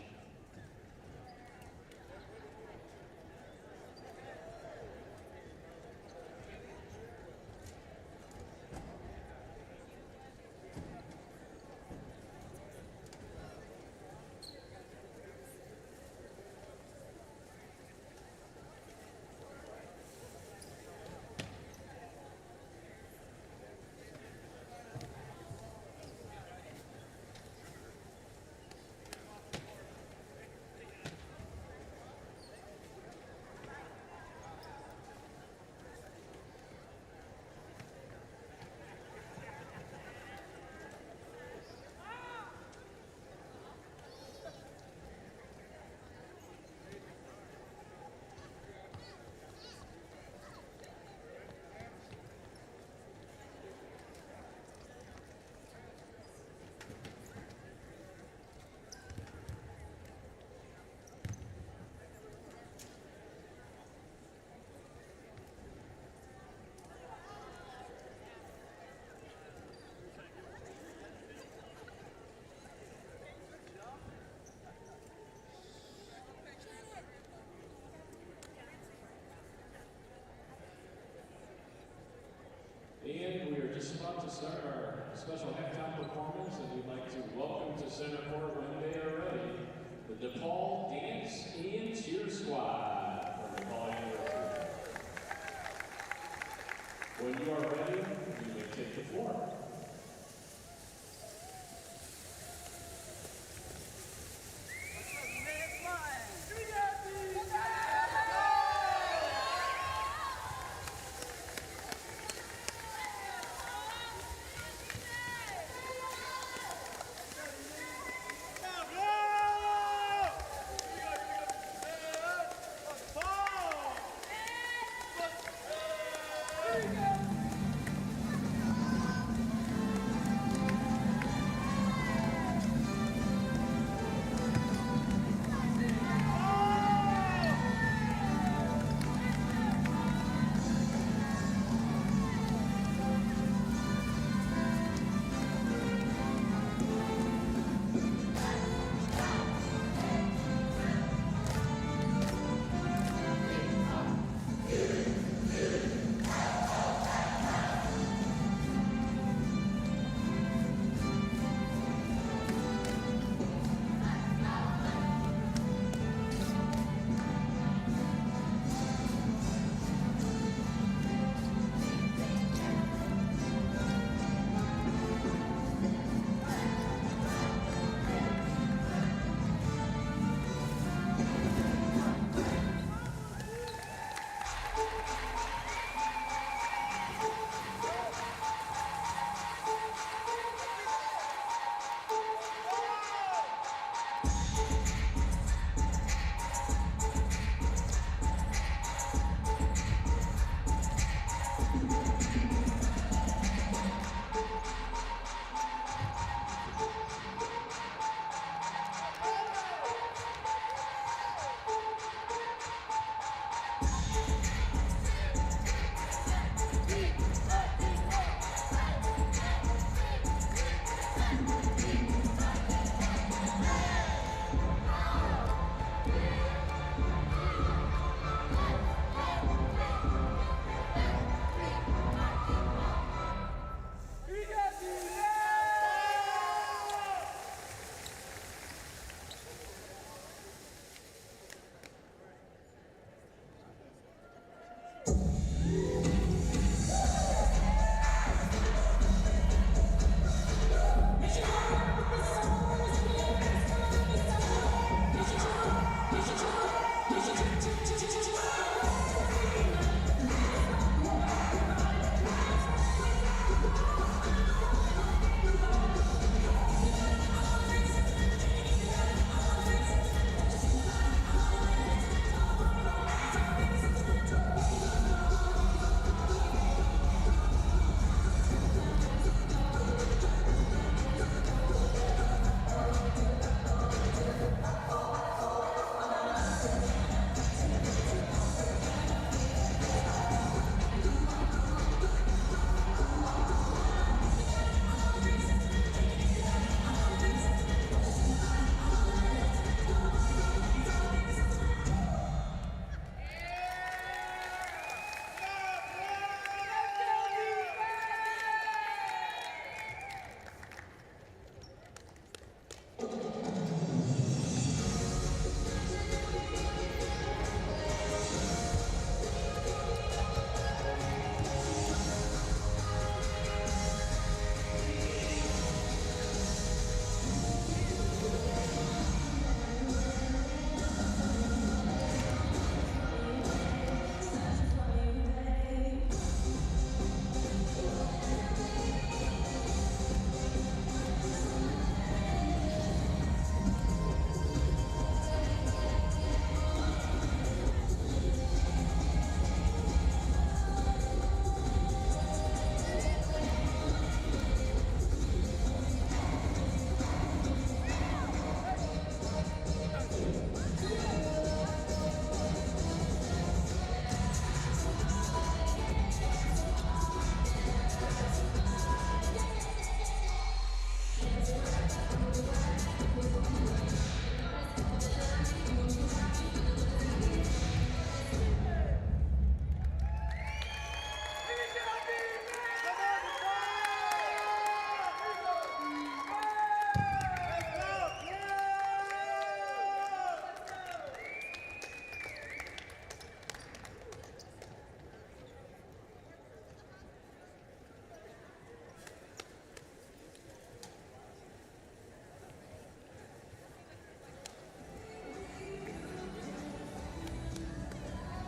Center Court when they are ready. The DePaul Dance and Cheer Squad from DePaul University. When you are ready, you may take the floor.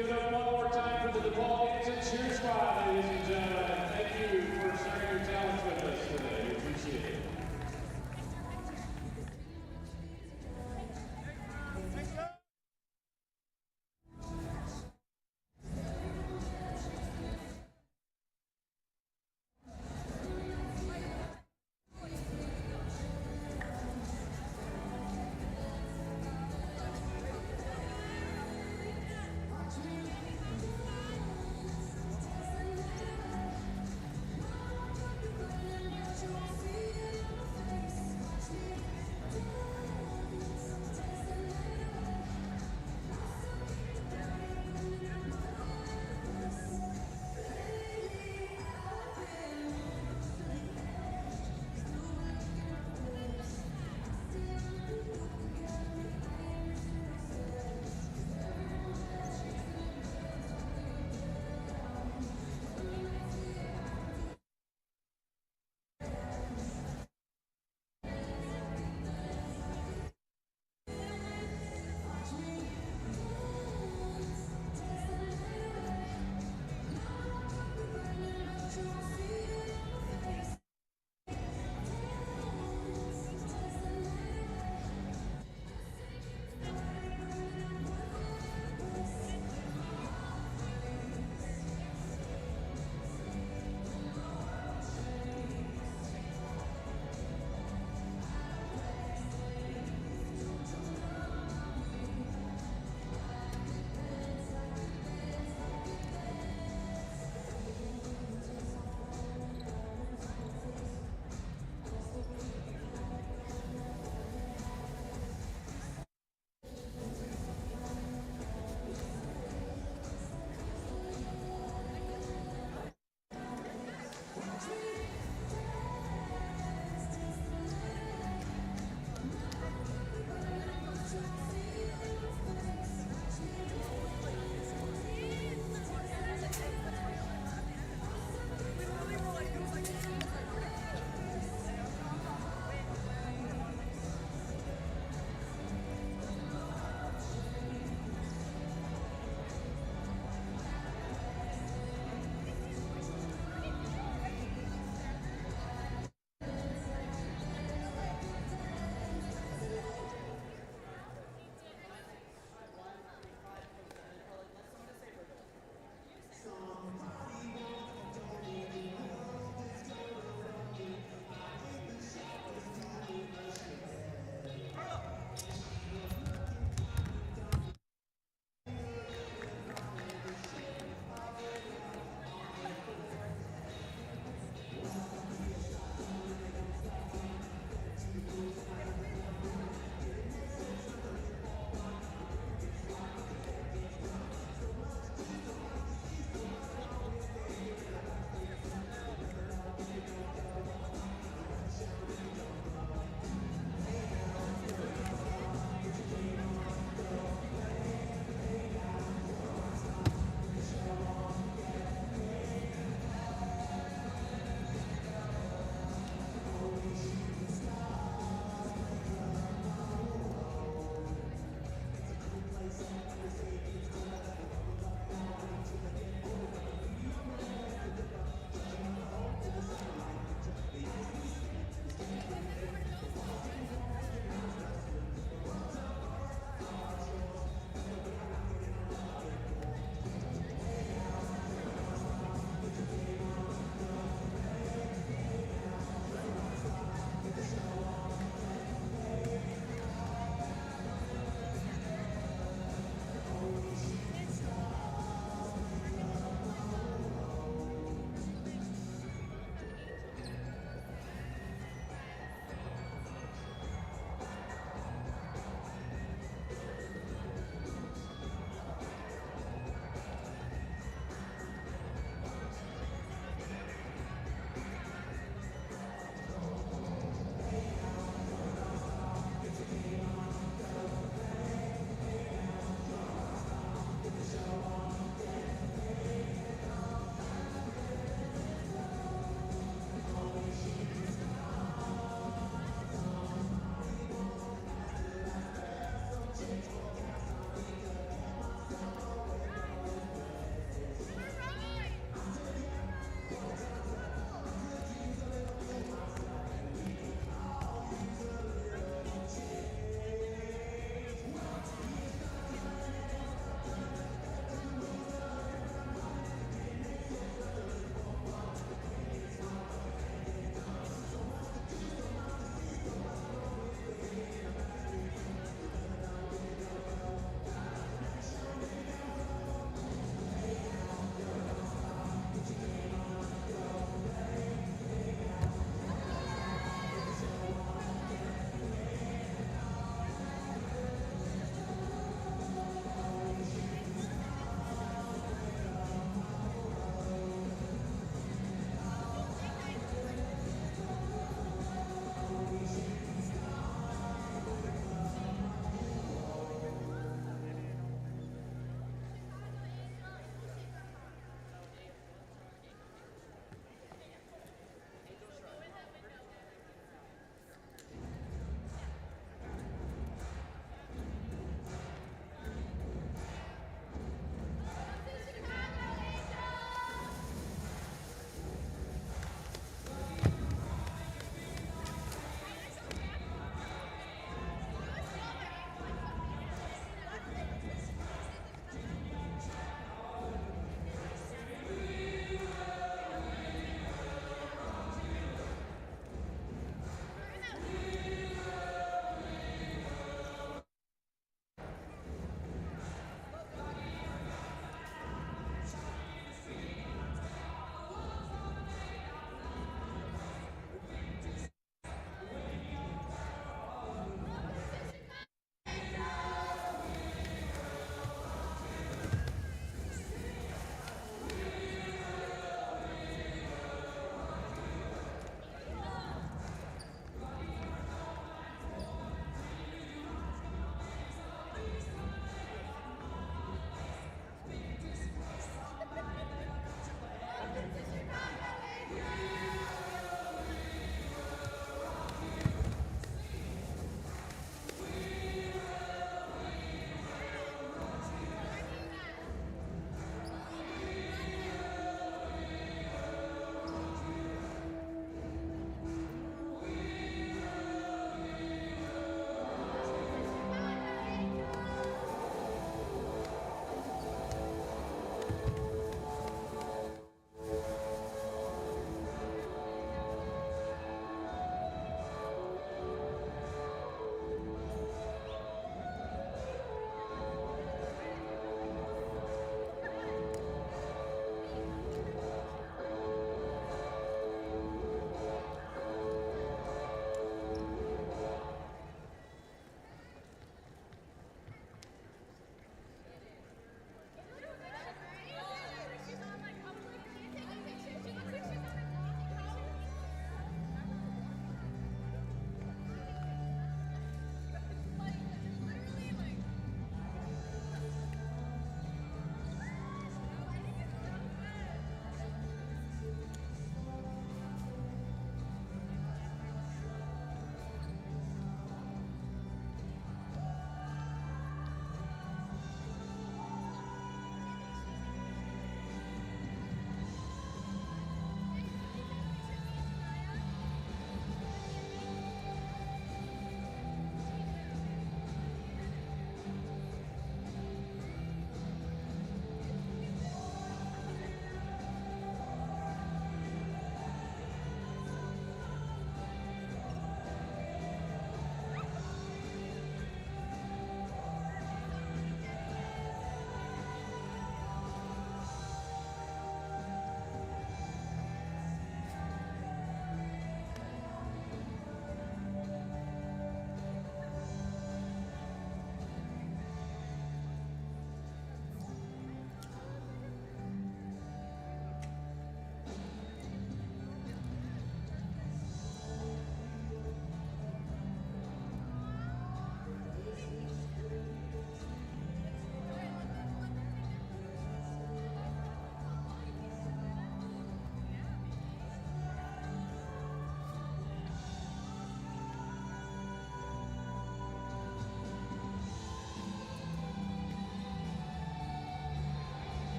Give it up one more time for the DePaul Gibson Cheer Squad, ladies and gentlemen. Thank you for sharing your talents with us today. We appreciate it.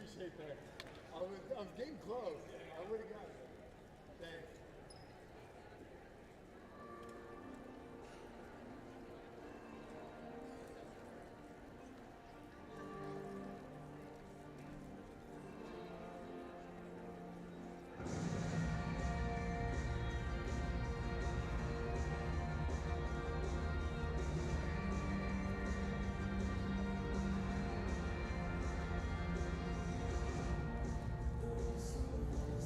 appreciate that. I was getting close. I would have got it. Thanks. Those souls are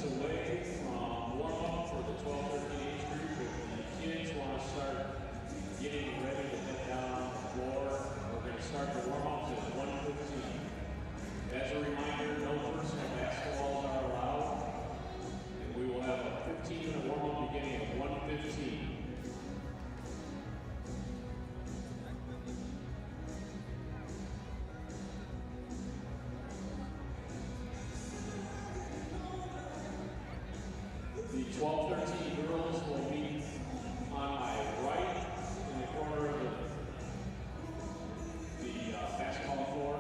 away from warm-up for the 12-13 age group. If the kids want to start getting ready to head down on the floor, we're going to start the warm-ups at 1:15. As a reminder, no personal basketballs are allowed, and we will have a 15-minute warm-up beginning at 1:15. The 12-13 girls will meet on my right in the corner of the basketball floor,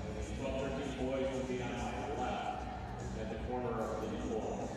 and the 12-13 boys will be on my left at the corner of the floor.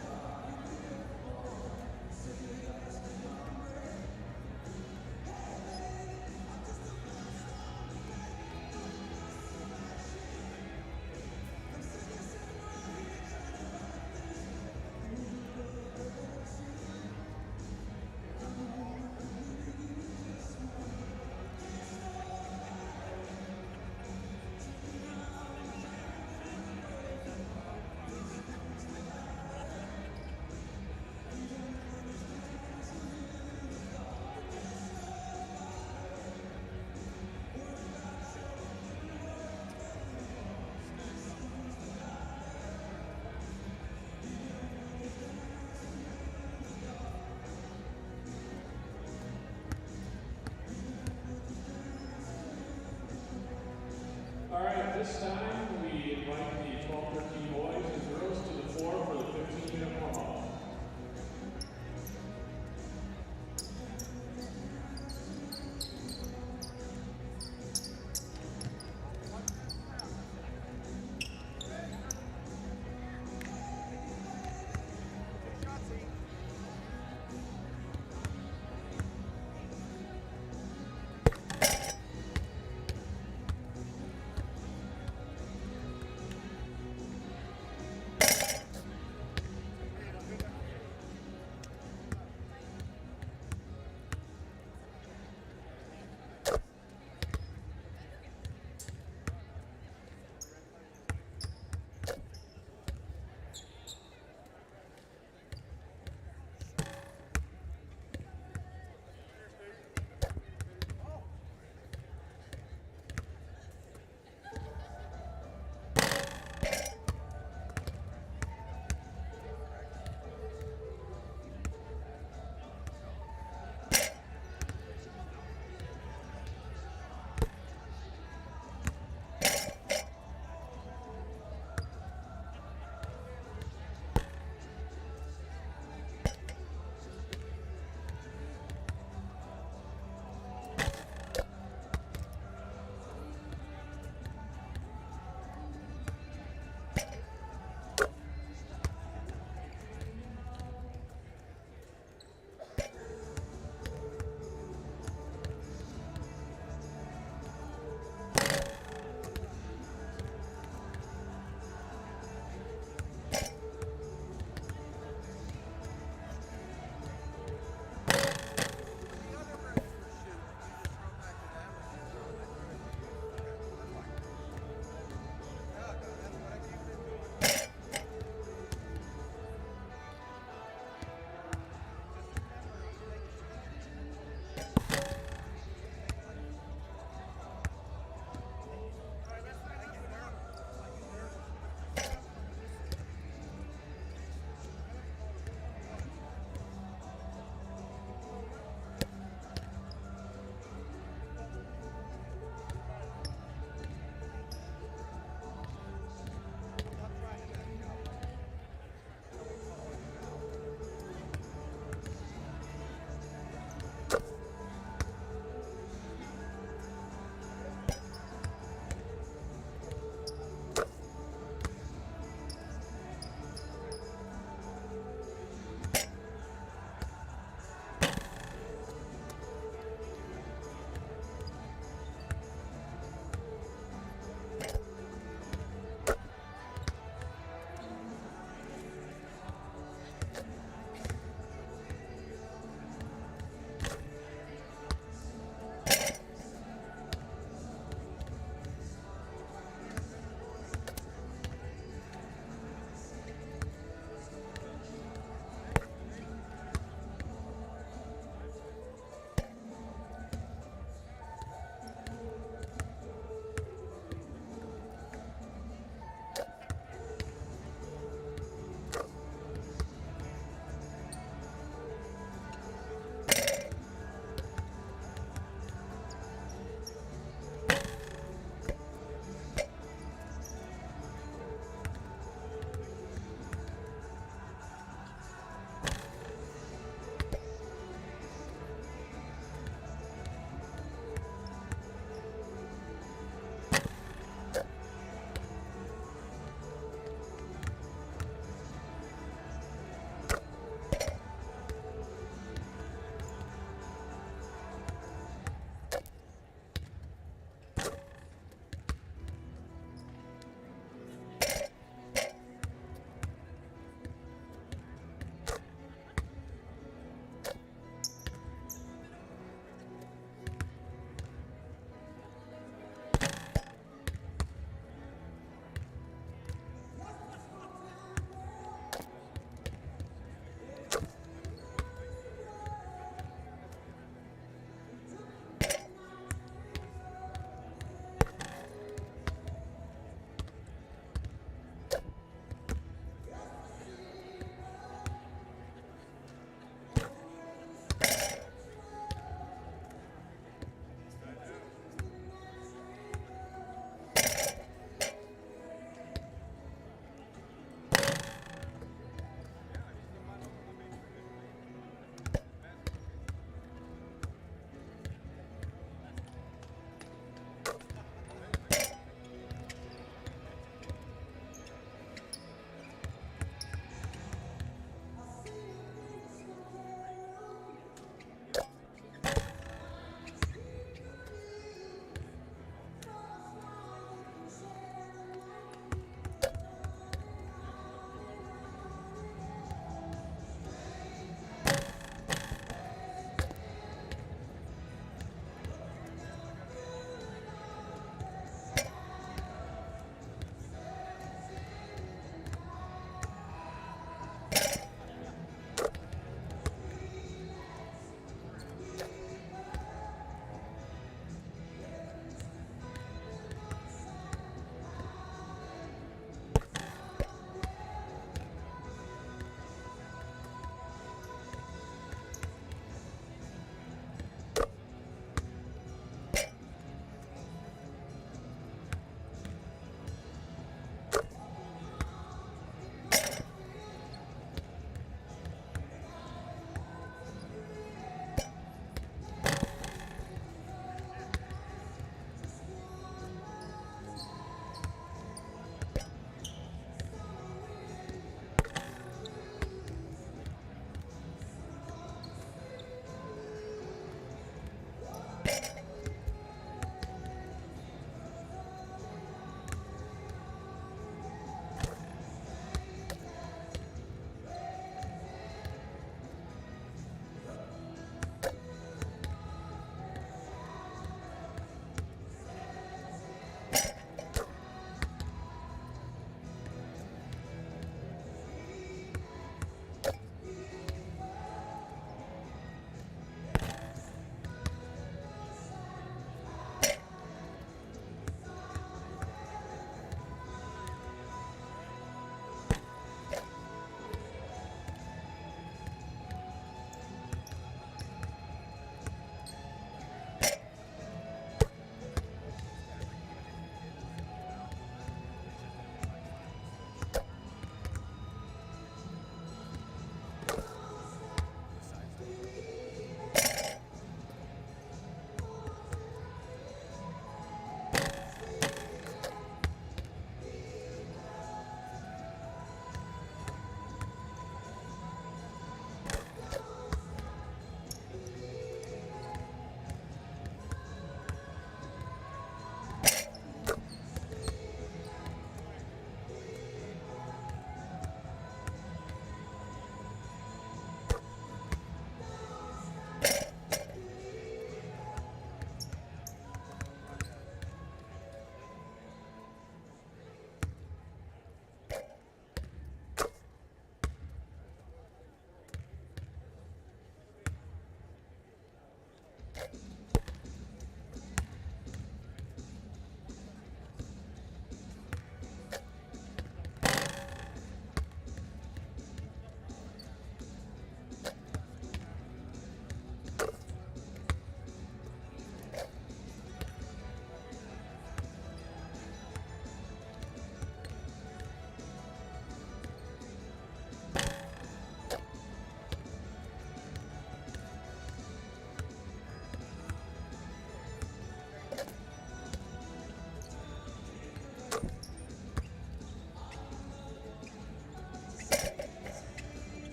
All right, at this time, we invite the 12-13 boys and girls to the floor for the 15-minute warm-up.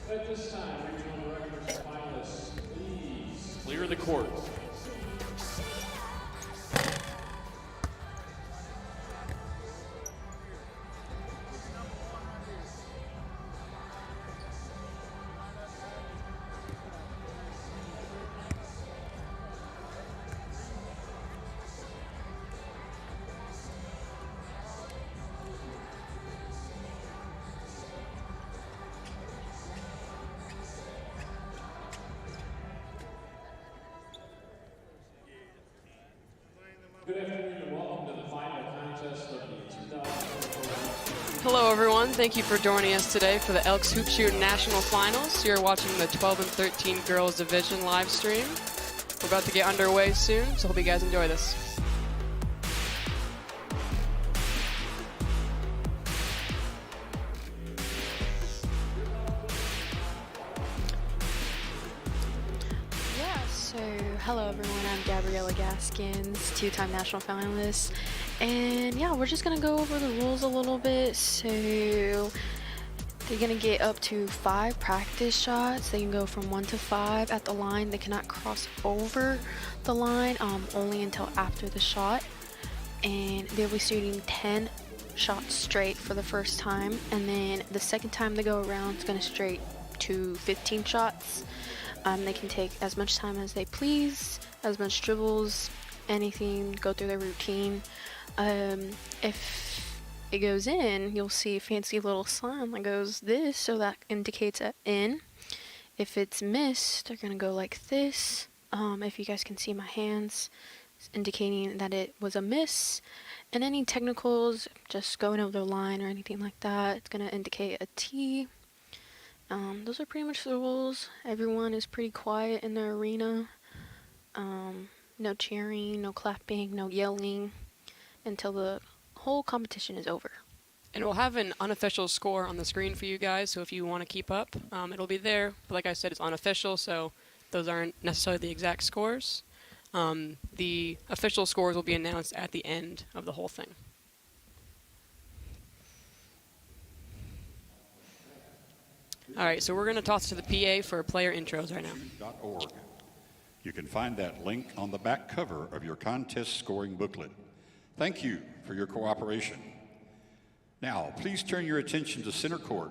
At this time, regional directors and finalists, please clear the court. Good afternoon and welcome to the final contest of the 2024. Hello, everyone. Thank you for joining us today for the Elks Hoop Shoot National Finals. You're watching the 12 and 13 Girls Division live stream. We're about to get underway soon, so hope you guys enjoy this. Hello everyone, I'm Gabriella Gaskins, two-time national finalist, and yeah, we're just gonna go over the rules a little bit. So they're gonna get up to 5 practice shots. They can go from 1 to 5 at the line. They cannot cross over the line only until after the shot, and they'll be shooting 10 shots straight for the first time, and then the second time they go around, it's gonna straight to 15 shots. They can take as much time as they please, as much dribbles, anything, go through their routine. If it goes in, you'll see a fancy little sign that goes this, so that indicates an in. If it's missed, they're gonna go like this. If you guys can see my hands, it's indicating that it was a miss. And any technicals, just going over the line or anything like that, it's gonna indicate a T. Those are pretty much the rules. Everyone is pretty quiet in the arena. No cheering, no clapping, no yelling until the whole competition is over. And we'll have an unofficial score on the screen for you guys, so if you want to keep up, it'll be there. But like I said, it's unofficial, so those aren't necessarily the exact scores. The official scores will be announced at the end of the whole thing. All right, so we're going to toss to the PA for player intros right now. .org. You can find that link on the back cover of your contest scoring booklet. Thank you for your cooperation. Now, please turn your attention to center court,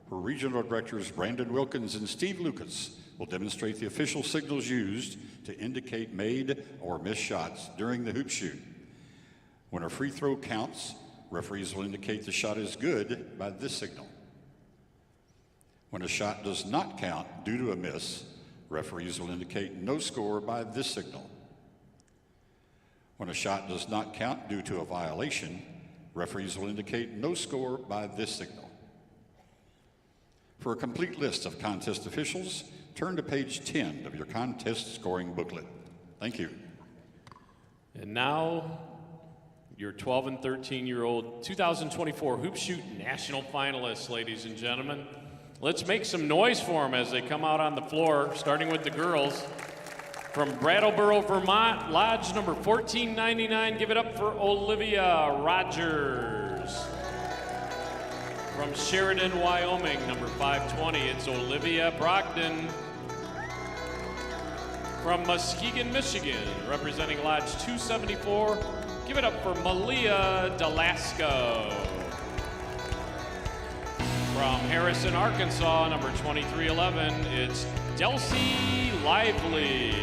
where Regional Directors Brandon Wilkins and Steve Lucas will demonstrate the official signals used to indicate made or missed shots during the hoop shoot. When a free throw counts, referees will indicate the shot is good by this signal. When a shot does not count due to a miss, referees will indicate no score by this signal. When a shot does not count due to a violation, referees will indicate no score by this signal. For a complete list of contest officials, turn to page 10 of your contest scoring booklet. Thank you. And now, your 12 and 13-year-old 2024 Hoop Shoot National finalists, ladies and gentlemen. Let's make some noise for them as they come out on the floor, starting with the girls. From Brattleboro, Vermont, Lodge number 1499, give it up for Olivia Rogers. From Sheridan, Wyoming, number 520, it's Olivia Brogdon. From Muskegon, Michigan, representing Lodge 274, give it up for Malia Delasco. From Harrison, Arkansas, number 2311, it's Delcy Lively.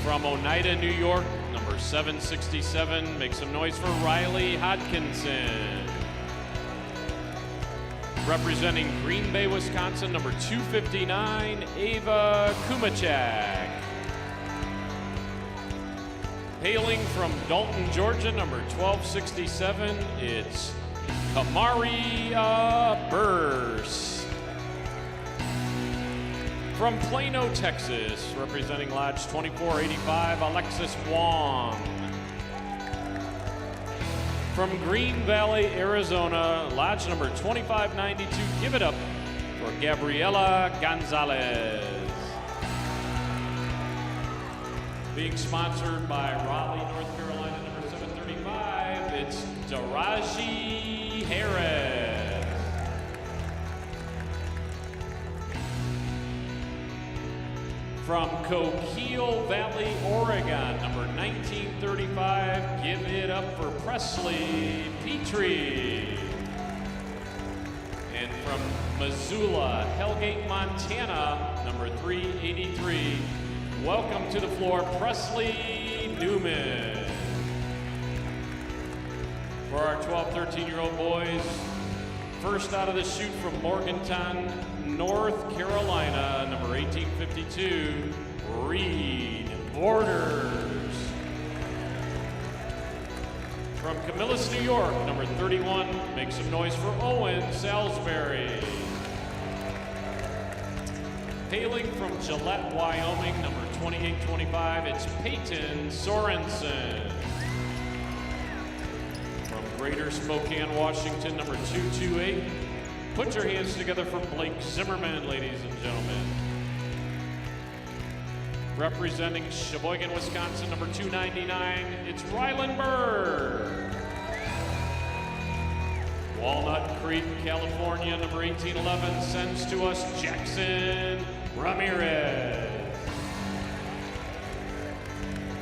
From Oneida, New York, number 767, make some noise for Riley Hodkinson. Representing Green Bay, Wisconsin, number 259, Ava Kumachak. Hailing from Dalton, Georgia, number 1267, it's Kamaria Burse. From Plano, Texas, representing Lodge 2485, Alexis Wong. From Green Valley, Arizona, Lodge number 2592, give it up for Gabriela Gonzalez. Being sponsored by Raleigh, North Carolina, number 735, it's Daraji Harris. From Coquille Valley, Oregon, number 1935, give it up for Presley Petrie. And from Missoula, Hellgate, Montana, number 383, welcome to the floor, Presley Newman. For our 12, 13-year-old boys, first out of the chute from Morgantown, North Carolina, number 1852, Reed Borders. From Camillus, New York, number 31, make some noise for Owen Salisbury. Hailing from Gillette, Wyoming, number 2825, it's Peyton Sorensen. From Greater Spokane, Washington, number 228, put your hands together for Blake Zimmerman, ladies and gentlemen. Representing Sheboygan, Wisconsin, number 299, it's Rylan Bird. Walnut Creek, California, number 1811, sends to us Jackson Ramirez.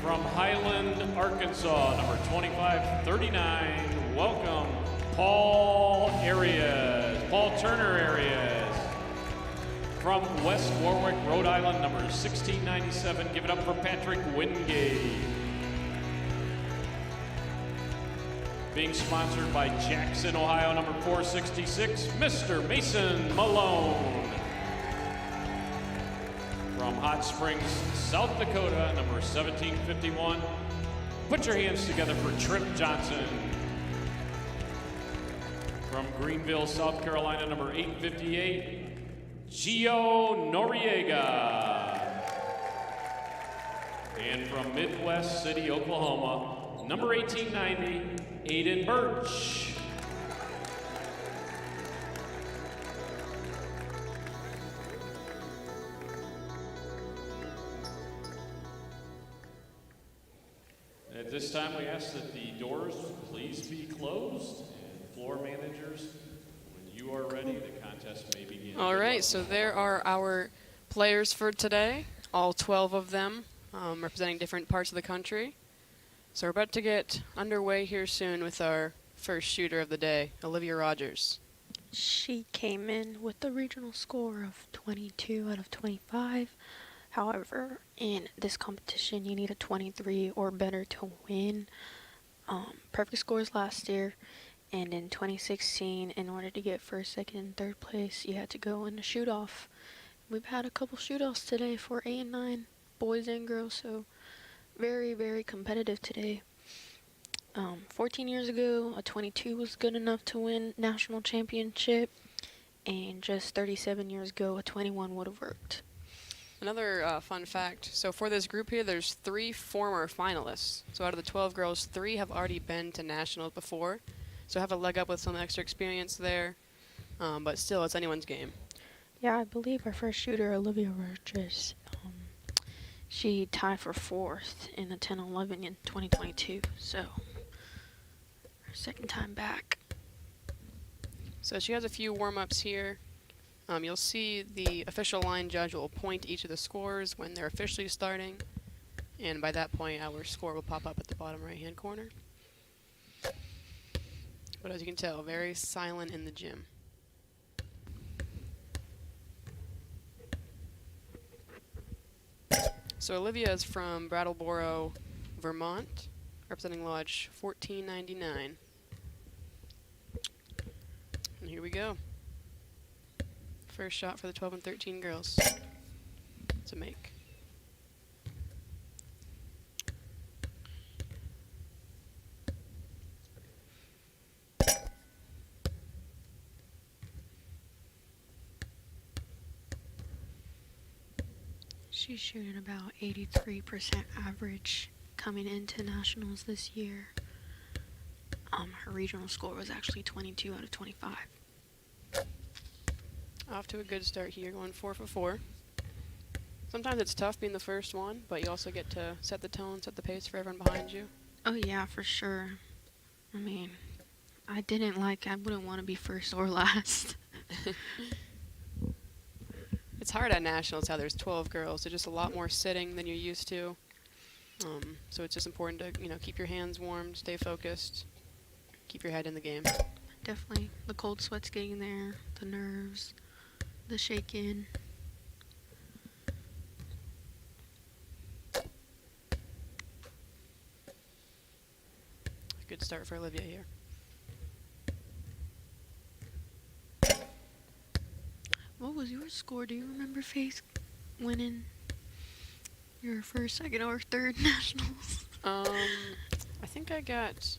From Highland, Arkansas, number 2539, welcome Paul Turner Arias. From West Warwick, Rhode Island, number 1697, give it up for Patrick Wingate. Being sponsored by Jackson, Ohio, number 466, Mr. Mason Malone. From Hot Springs, South Dakota, number 1751, put your hands together for Trip Johnson. From Greenville, South Carolina, number 858, Gio Noriega. And from Midwest City, Oklahoma, number 1890, Aiden Birch. At this time, we ask that the doors please be closed. And floor managers, when you are ready, the contest may begin. All right, so there are our players for today, all 12 of them, representing different parts of the country. So we're about to get underway here soon with our first shooter of the day, Olivia Rogers. She came in with the regional score of 22 out of 25. However, in this competition, you need a 23 or better to win. Perfect scores last year, and in 2016, in order to get first, second, and third place, you had to go in a shoot-off. We've had a couple shoot-offs today for 8 and 9, boys and girls, so very, very competitive today. 14 years ago, a 22 was good enough to win national championship, and just 37 years ago, a 21 would have worked. Another fun fact, so for this group here, there's 3 former finalists. So out of the 12 girls, 3 have already been to nationals before, so have a leg up with some extra experience there, but still, it's anyone's game. Yeah, I believe our first shooter, Olivia Rogers, she tied for 4th in the 10-11 in 2022, so her second time back. So she has a few warm-ups here. You'll see the official line judge will point each of the scores when they're officially starting, and by that point our score will pop up at the bottom right-hand corner. But as you can tell, very silent in the gym. So Olivia is from Brattleboro, Vermont, representing Lodge 1499. And here we go. First shot for the 12 and 13 girls to make. She's shooting about 83% average coming into nationals this year. Her regional score was actually 22 out of 25. Off to a good start here, going 4 for 4. Sometimes it's tough being the first one, but you also get to set the tone, set the pace for everyone behind you. Oh yeah, for sure. I mean, I wouldn't want to be first or last. It's hard at nationals how there's 12 girls. There's just a lot more sitting than you're used to. So it's just important to, you know, keep your hands warm, stay focused, keep your head in the game. Definitely. The cold sweat's getting there, the nerves, the shaking. Good start for Olivia here. What was your score? Do you remember Faith winning your first, second, or third nationals? I think I got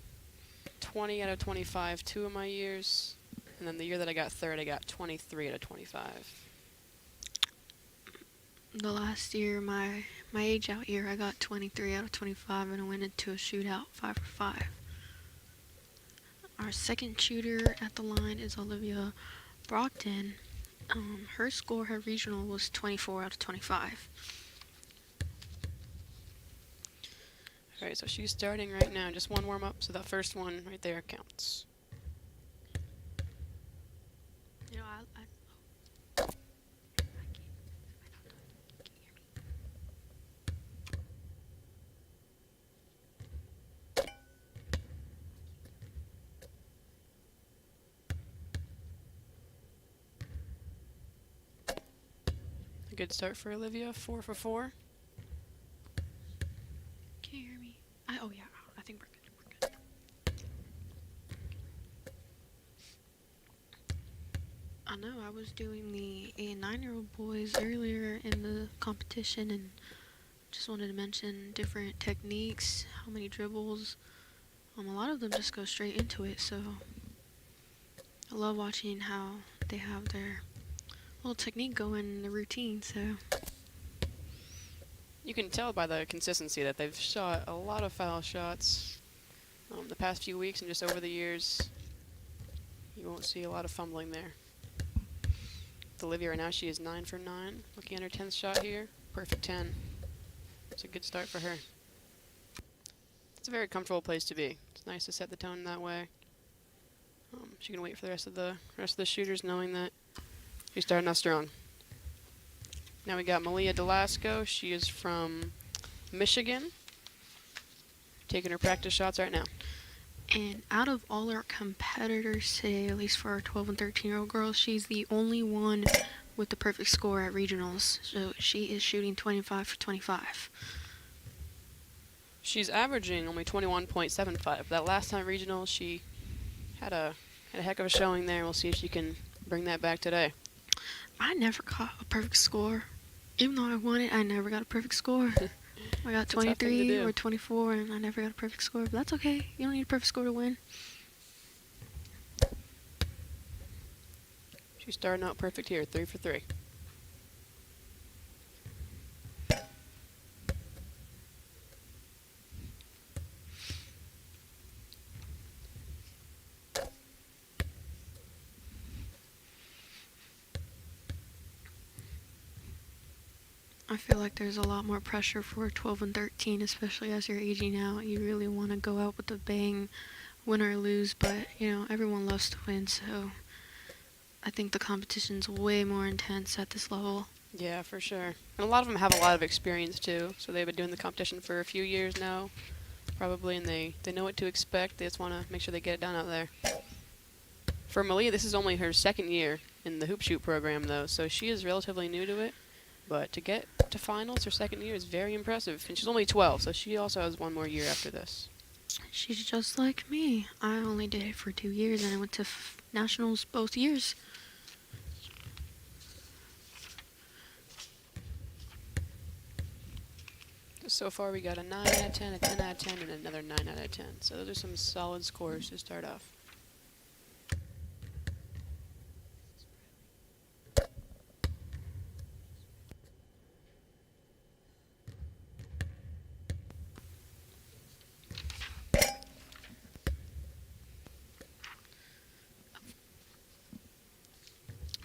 20 out of 25 2 of my years, and then the year that I got third, I got 23 out of 25. The last year, my age out year, I got 23 out of 25, and I went into a shootout 5 for 5. Our second shooter at the line is Olivia Brockton. Her score, her regional, was 24 out of 25. Alright, so she's starting right now. Just one warm up, so that first one right there counts. You know, A good start for Olivia, 4 for 4. Can you hear me? Oh yeah, I think we're good. We're good. I know I was doing the 8 and 9-year-old boys earlier in the competition, and just wanted to mention different techniques, how many dribbles. A lot of them just go straight into it, so I love watching how they have their little technique going in the routine. So You can tell by the consistency that they've shot a lot of foul shots the past few weeks and just over the years. You won't see a lot of fumbling there. With Olivia right now, she is 9 for 9. Looking at her 10th shot here. Perfect 10. It's a good start for her. It's a very comfortable place to be. It's nice to set the tone that way. She can wait for the rest of the shooters, knowing that she's starting off strong. Now we got Malia Delasco. She is from Michigan. Taking her practice shots right now. And out of all our competitors, say at least for our 12 and 13-year-old girls, she's the only one with the perfect score at regionals. So she is shooting 25 for 25. She's averaging only 21.75. That last time regionals, she had a heck of a showing there. We'll see if she can bring that back today. I never got a perfect score. Even though I won it, I never got a perfect score. I got 23 or 24, and I never got a perfect score. But that's okay. You don't need a perfect score to win. She's starting out perfect here, 3 for 3. I feel like there's a lot more pressure for 12 and 13, especially as you're aging out. You really want to go out with a bang, win or lose, but, you know, everyone loves to win, so I think the competition's way more intense at this level. Yeah, for sure. And a lot of them have a lot of experience, too, so they've been doing the competition for a few years now, probably, and they know what to expect. They just want to make sure they get it done out there. For Malia, this is only her second year in the hoop shoot program, though, so she is relatively new to it. But to get to finals her second year is very impressive. And she's only 12, so she also has one more year after this. She's just like me. I only did it for 2 years, and I went to nationals both years. So far we got a 9 out of 10, a 10 out of 10, and another 9 out of 10. So those are some solid scores to start off.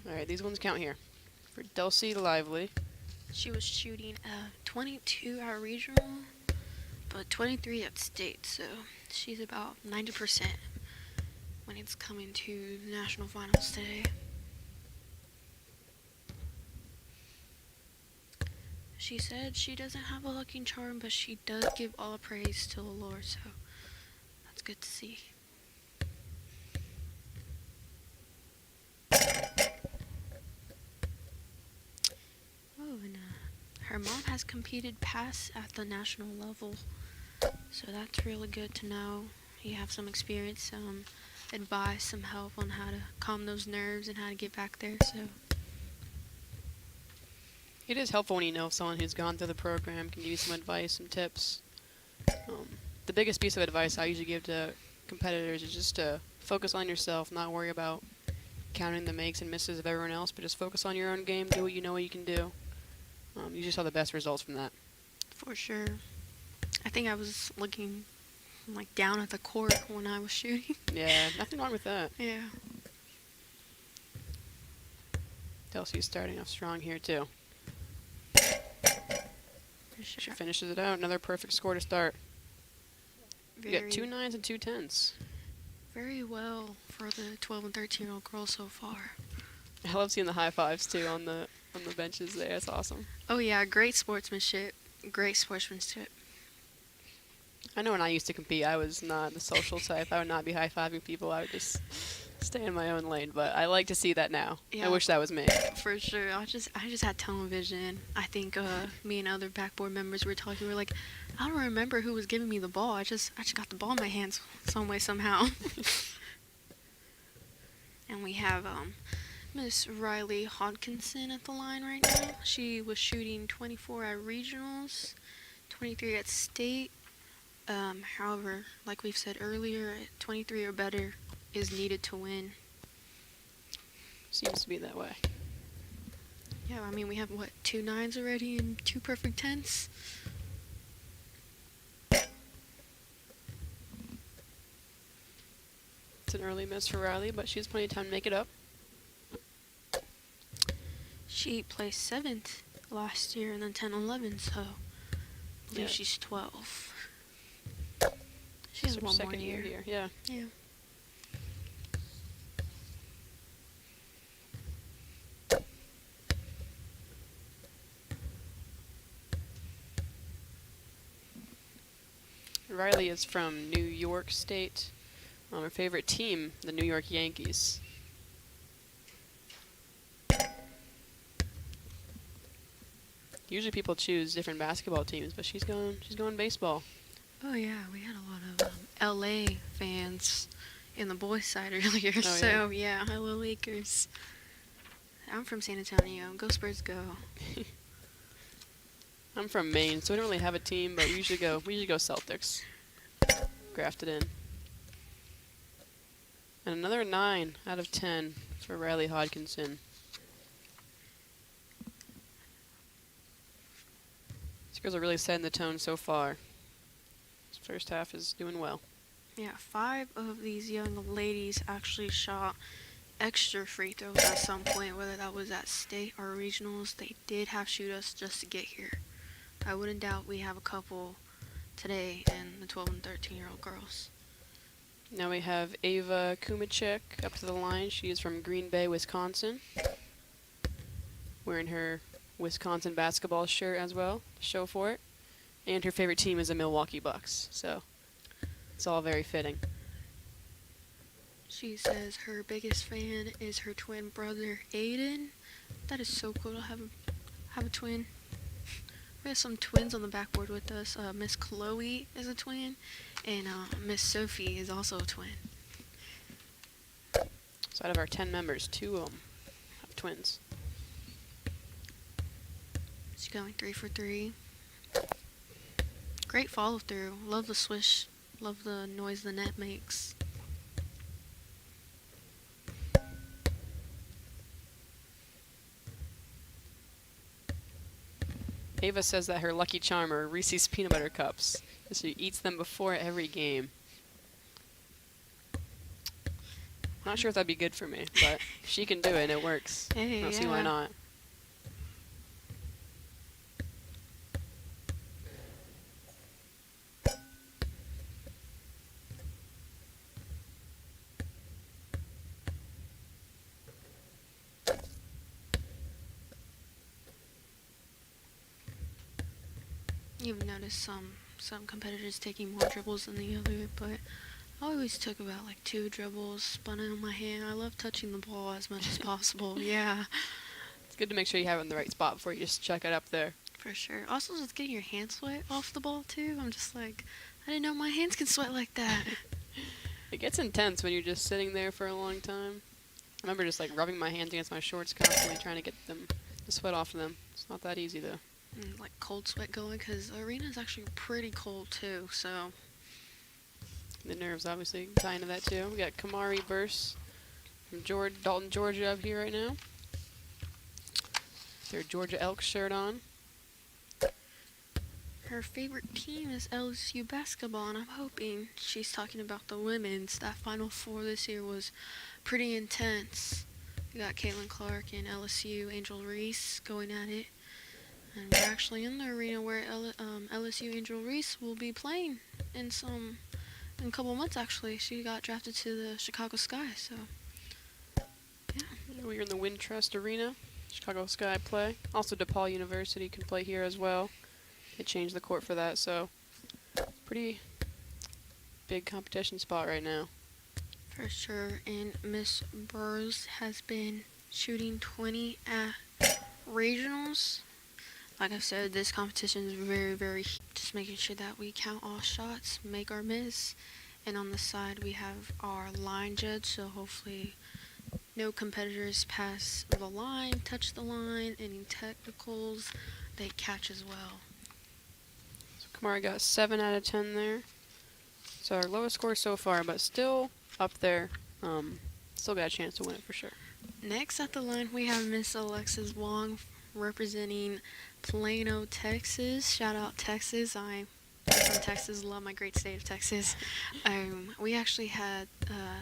Alright, these ones count here. For Dulcie Lively. She was shooting 22 at regional, but 23 at state, so she's about 90% when it's coming to the national finals today. She said she doesn't have a lucky charm, but she does give all praise to the Lord, so that's good to see. Oh, and her mom has competed past at the national level, so that's really good to know. You have some experience, some advice, some help on how to calm those nerves and how to get back there, so. It is helpful when you know someone who's gone through the program can give you some advice, some tips. The biggest piece of advice I usually give to competitors is just to focus on yourself, not worry about counting the makes and misses of everyone else, but just focus on your own game, do what you know what you can do. You just saw the best results from that. For sure. I think I was looking like down at the court when I was shooting. Yeah, nothing wrong with that. Yeah. Delsey's starting off strong here too. For She sure. finishes it out. Another perfect score to start. You got Very, 2 9s and 2 10s. very well for the 12 and 13-year-old girls so far. I love seeing the high fives too on the benches there. It's awesome. Oh yeah, great sportsmanship. Great sportsmanship. I know when I used to compete, I was not the social type. I would not be high-fiving people. I would just stay in my own lane. But I like to see that now. Yeah. I wish that was me. For sure. I just had tunnel vision. I think me and other backboard members were talking. We were like, I don't remember who was giving me the ball. I just got the ball in my hands some way somehow. And we have Miss Riley Hodkinson at the line right now. She was shooting 24 at regionals, 23 at state. However, like we've said earlier, 23 or better is needed to win. Seems to be that way. Yeah, I mean, we have, 2 9s already and 2 perfect 10s? It's an early miss for Riley, but she has plenty of time to make it up. She placed 7th last year and then 10 11, so I believe Yeah. she's 12. She has It's her one more second year here. Yeah. Yeah. Riley is from New York State. Her favorite team, the New York Yankees. Usually people choose different basketball teams, but she's going baseball. Oh yeah, we had a lot of LA fans in the boys' side earlier. Oh, So yeah, hello Lakers. I'm from San Antonio. Go Spurs, go. I'm from Maine, so we don't really have a team, but we usually go Celtics. Grafted in. And another 9 out of 10 for Riley Hodkinson. These girls are really setting the tone so far. This first half is doing well. Yeah, 5 of these young ladies actually shot extra free throws at some point, whether that was at state or regionals. They did have shoot-us just to get here. I wouldn't doubt we have a couple today in the 12 and 13-year-old girls. Now we have Ava Kumachek up to the line. She is from Green Bay, Wisconsin. Wearing her Wisconsin basketball shirt as well, to show for it. And her favorite team is the Milwaukee Bucks, so it's all very fitting. She says her biggest fan is her twin brother, Aiden. That is so cool to have a twin. We have some twins on the backboard with us. Miss Chloe is a twin, and Miss Sophie is also a twin. So out of our 10 members, 2 of them have twins. She's going 3 for 3. Great follow through. Love the swish. Love the noise the net makes. Ava says that her lucky charm are Reese's peanut butter cups. She eats them before every game. Not sure if that'd be good for me, but she can do it and it works. Hey, I don't see why yeah. not. You've noticed some competitors taking more dribbles than the other, but I always took about like 2 dribbles, spun it on my hand. I love touching the ball as much as possible. Yeah, It's good to make sure you have it in the right spot before you just chuck it up there. for sure. Also, just getting your hands wet off the ball too. I'm just like, I didn't know my hands could sweat like that. It gets intense when you're just sitting there for a long time. I remember just like rubbing my hands against my shorts constantly, trying to get them the sweat off of them. It's not that easy though. And, like cold sweat going because the arena is actually pretty cold too. So The nerves obviously tie into that too. We got Kamari Burse from Dalton, Georgia up here right now. Their Georgia Elks shirt on. her favorite team is LSU basketball, and I'm hoping she's talking about the women's. That Final Four this year was pretty intense. We got Caitlin Clark and LSU Angel Reese going at it. And we're actually in the arena where LSU Angel Reese will be playing in a couple months actually. She got drafted to the Chicago Sky, so yeah. We're in the Wintrust Arena. Chicago Sky play. Also DePaul University can play here as well. They changed the court for that, so pretty big competition spot right now. For sure, and Miss Burrs has been shooting 20 at regionals. Like I said, this competition is very, very just making sure that we count all shots, make our miss. And on the side, we have our line judge, so hopefully no competitors pass the line, touch the line, any technicals, they catch as well. So Kamari got 7 out of 10 there. So our lowest score so far, but still up there. Still got a chance to win it for sure. Next at the line, we have Miss Alexis Wong representing Plano, Texas. Shout out Texas. I'm from Texas. Love my great state of Texas. We actually had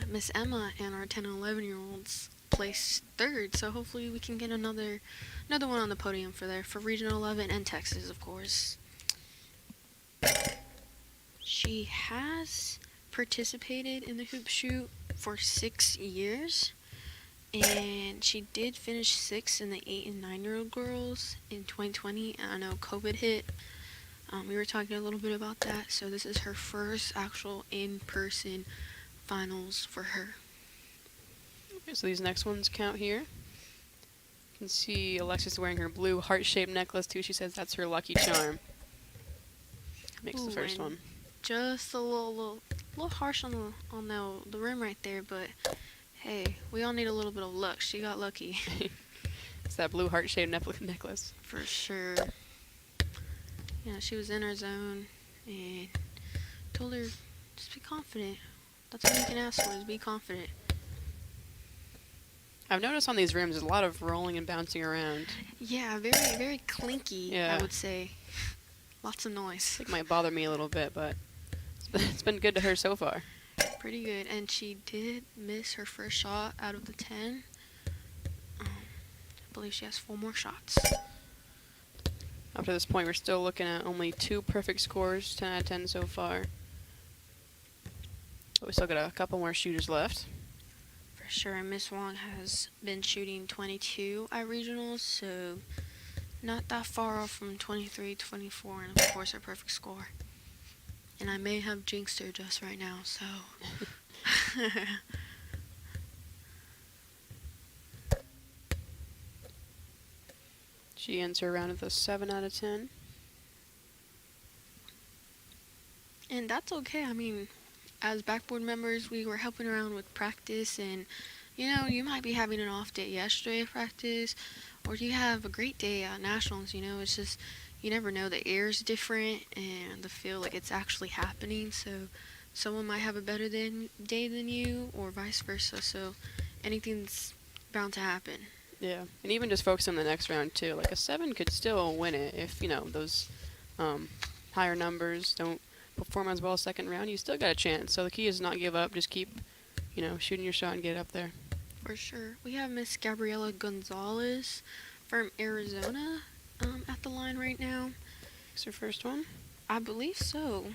Miss Emma and our 10 and 11-year-olds place 3rd, so hopefully we can get another one on the podium for Regional 11 and Texas, of course. She has participated in the hoop shoot for 6 years. And she did finish 6th in the 8 and 9-year-old girls in 2020. And I know COVID hit. We were talking a little bit about that. So this is her first actual in-person finals for her. Okay, so these next ones count here. You can see Alexis wearing her blue heart-shaped necklace too. She says that's her lucky charm. Makes the first and one. Just a little harsh on the rim right there, but hey, we all need a little bit of luck. She got lucky. It's that blue heart-shaped necklace. For sure. Yeah, she was in her zone and told her, just be confident. That's all you can ask for, is be confident. I've noticed on these rims there's a lot of rolling and bouncing around. Yeah, very, very clinky, Yeah. I would say. Lots of noise. It might bother me a little bit, but it's been good to her so far. Pretty good. And she did miss her first shot out of the 10. I believe she has 4 more shots. Up to this point, we're still looking at only 2 perfect scores, 10 out of 10 so far. But we still got a couple more shooters left. For sure. And Miss Wong has been shooting 22 at regionals, so not that far off from 23, 24, and of course her perfect score. And I may have jinxed her just right now, so. She ends her round with a 7 out of 10. And that's okay. I mean, as backboard members, we were helping around with practice, and you might be having an off day yesterday at practice, or you have a great day at nationals. It's just, you never know. The air's different, and the feel like it's actually happening. So someone might have a better day than you, or vice versa. So anything's bound to happen. Yeah, and even just focus on the next round too. Like a 7 could still win it if those higher numbers don't perform as well as second round. You still got a chance. So the key is not give up. Just keep, shooting your shot and get it up there. For sure. We have Miss Gabriela Gonzalez from Arizona at the line right now. Is her first one? I believe so.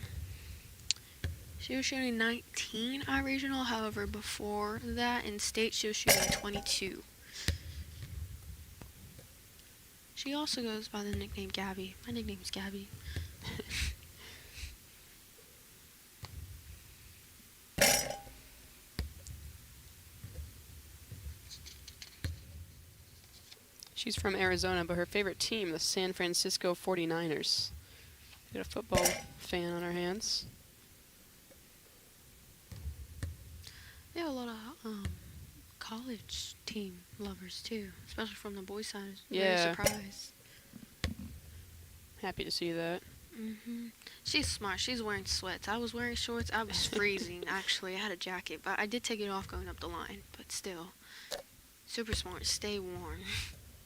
She was shooting 19 at regional. However, before that in state, she was shooting 22. She also goes by the nickname Gabby. My nickname's Gabby. She's from Arizona, but her favorite team, the San Francisco 49ers. Got a football fan on our hands. They have a lot of college team lovers too, especially from the boys' side. Yeah. Very surprised. Happy to see that. She's smart. She's wearing sweats. I was wearing shorts. I was freezing, actually. I had a jacket, but I did take it off going up the line. But still, super smart. Stay warm.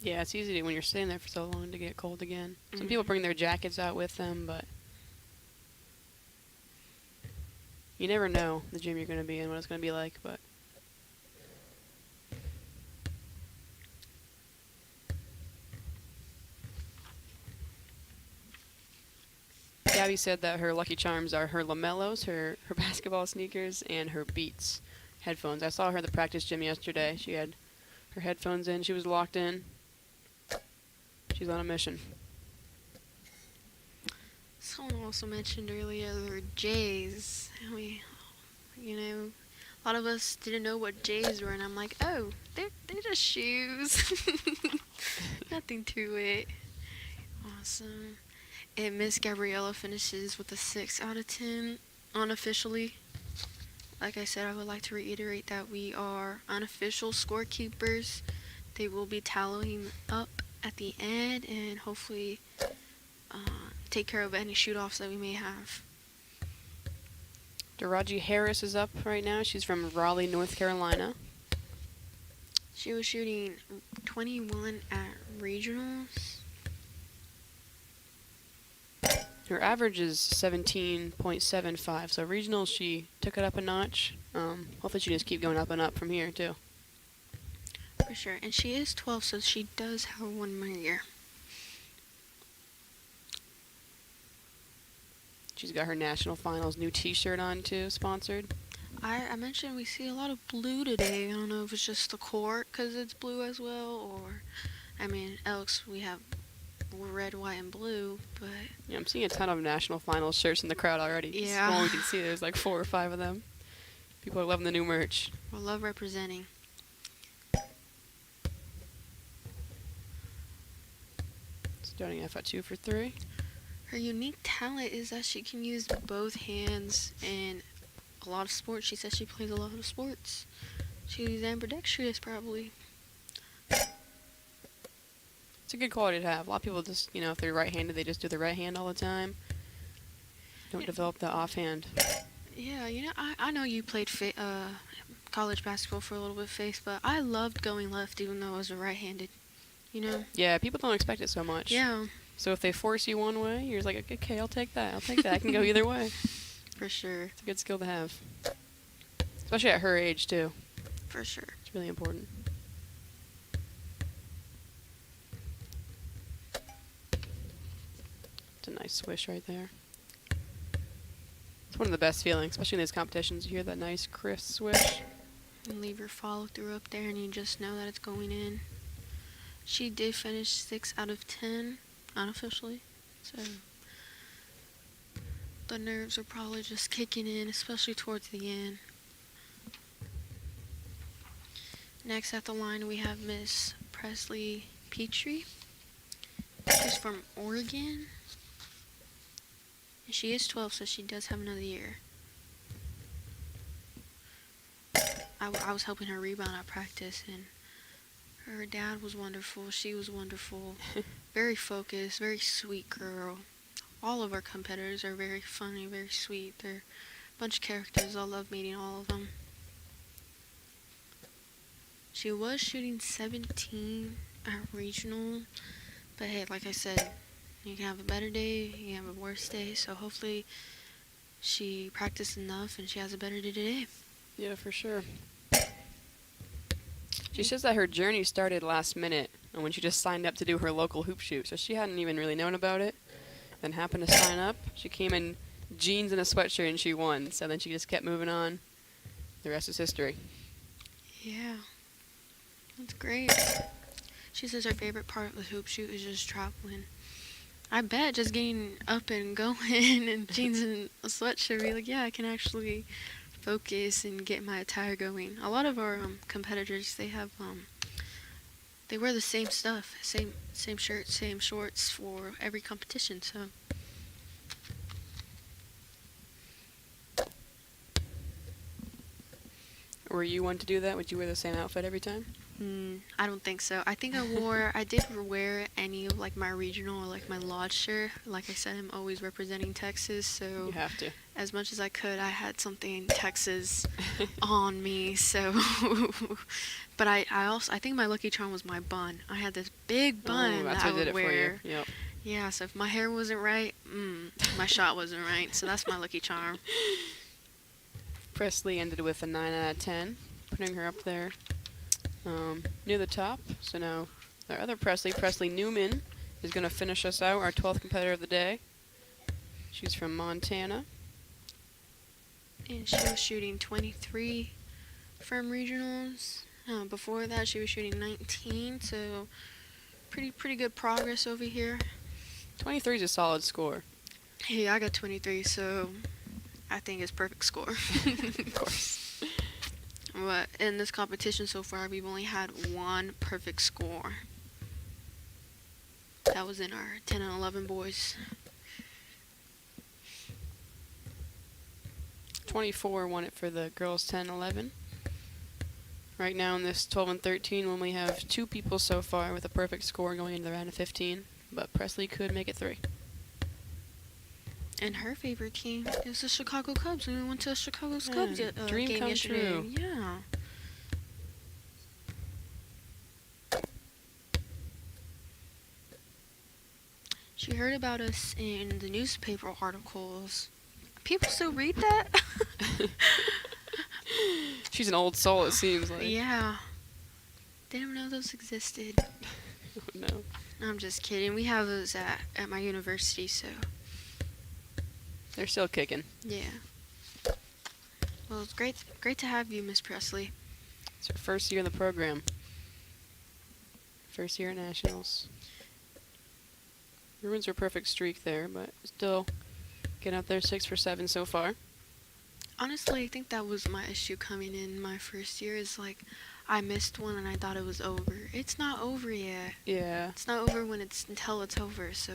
Yeah, it's easy when you're staying there for so long to get cold again. Some people bring their jackets out with them, but you never know the gym you're going to be in, what it's going to be like, but Gabby said that her lucky charms are her lamellos, her basketball sneakers, and her Beats headphones. I saw her at the practice gym yesterday. She had her headphones in. She was locked in. She's on a mission. Someone also mentioned earlier their J's. A lot of us didn't know what J's were, and I'm like, oh, they're just shoes. Nothing to it. Awesome. And Miss Gabriella finishes with a 6 out of 10 unofficially. Like I said, I would like to reiterate that we are unofficial scorekeepers. They will be tallying up at the end and hopefully take care of any shoot-offs that we may have. Daraji Harris is up right now. She's from Raleigh, North Carolina. She was shooting 21 at regionals. Her average is 17.75, so regionals she took it up a notch. Hopefully she just keep going up and up from here too. For sure. And she is 12, so she does have 1 more year. She's got her national finals new t-shirt on too, sponsored. I mentioned we see a lot of blue today. I don't know if it's just the court because it's blue as well, or, I mean, Elks, we have red, white, and blue, but... Yeah, I'm seeing a ton of national finals shirts in the crowd already. Yeah. All we can see, there's like 4 or 5 of them. People are loving the new merch. I love representing. Starting off at 2 for 3. Her unique talent is that she can use both hands in a lot of sports. She says she plays a lot of sports. She's ambidextrous, probably. It's a good quality to have. A lot of people just, if they're right-handed, they just do the right hand all the time. Don't develop the offhand. Yeah, I know you played college basketball for a little bit, Faith, but I loved going left even though I was a right-handed, Yeah, people don't expect it so much. Yeah. So if they force you one way, you're just like, okay, I'll take that. I can go either way. For sure. It's a good skill to have. Especially at her age, too. For sure. It's really important. It's a nice swish right there. It's one of the best feelings, especially in these competitions. You hear that nice, crisp swish. And leave your follow through up there and you just know that it's going in. She did finish 6 out of 10 unofficially, so the nerves are probably just kicking in, especially towards the end. Next at the line we have Miss Presley Petrie. She's from Oregon. And she is 12, so she does have another year. I was helping her rebound at practice, and her dad was wonderful. She was wonderful. Very focused, very sweet girl. All of our competitors are very funny, very sweet. They're a bunch of characters. I love meeting all of them. She was shooting 17 at regional. But hey, like I said, you can have a better day, you can have a worse day. So hopefully she practiced enough and she has a better day today. Yeah, for sure. She says that her journey started last minute when she just signed up to do her local hoop shoot. So she hadn't even really known about it. Then happened to sign up. She came in jeans and a sweatshirt and she won. So then she just kept moving on. The rest is history. Yeah. That's great. She says her favorite part of the hoop shoot is just traveling. I bet just getting up and going and jeans and a sweatshirt, be like, yeah, I can actually focus and get my attire going. A lot of our competitors, they wear the same stuff, same shirt, same shorts for every competition. So Were you one to do that? Would you wear the same outfit every time? I don't think so. I think I did wear any of like my regional or like my lodge shirt. Like I said, I'm always representing Texas, so You have to. as much as I could, I had something Texas on me. So, but I think my lucky charm was my bun. I had this big bun That's that I what did would it wear. for you. Yep. Yeah, so if my hair wasn't right, my shot wasn't right. So that's my lucky charm. Presley ended with a 9 out of 10, putting her up there near the top. So now our other Presley Newman, is going to finish us out, our 12th competitor of the day. She's from Montana. And she was shooting 23 from regionals. Before that, she was shooting 19. So pretty good progress over here. 23 is a solid score. Hey, I got 23, so I think it's perfect score. Of course. But in this competition so far, we've only had one perfect score. That was in our 10 and 11 boys. 24 won it for the girls 10 11. Right now in this 12 and 13, we only have 2 people so far with a perfect score going into the round of 15, but Presley could make it 3. And her favorite team is the Chicago Cubs. We went to a Chicago Cubs dream game come yesterday. true. Yeah. She heard about us in the newspaper articles. People still read that? She's an old soul, it seems like. Yeah. Didn't know those existed. No. I'm just kidding. We have those at my university, so They're still kicking. yeah. Well, it's great to have you, Miss Presley. It's her first year in the program. First year at Nationals. Ruins her perfect streak there, but still getting up there 6 for 7 so far. Honestly, I think that was my issue coming in my first year is like I missed one and I thought it was over. It's not over yet. Yeah. It's not over until it's over. So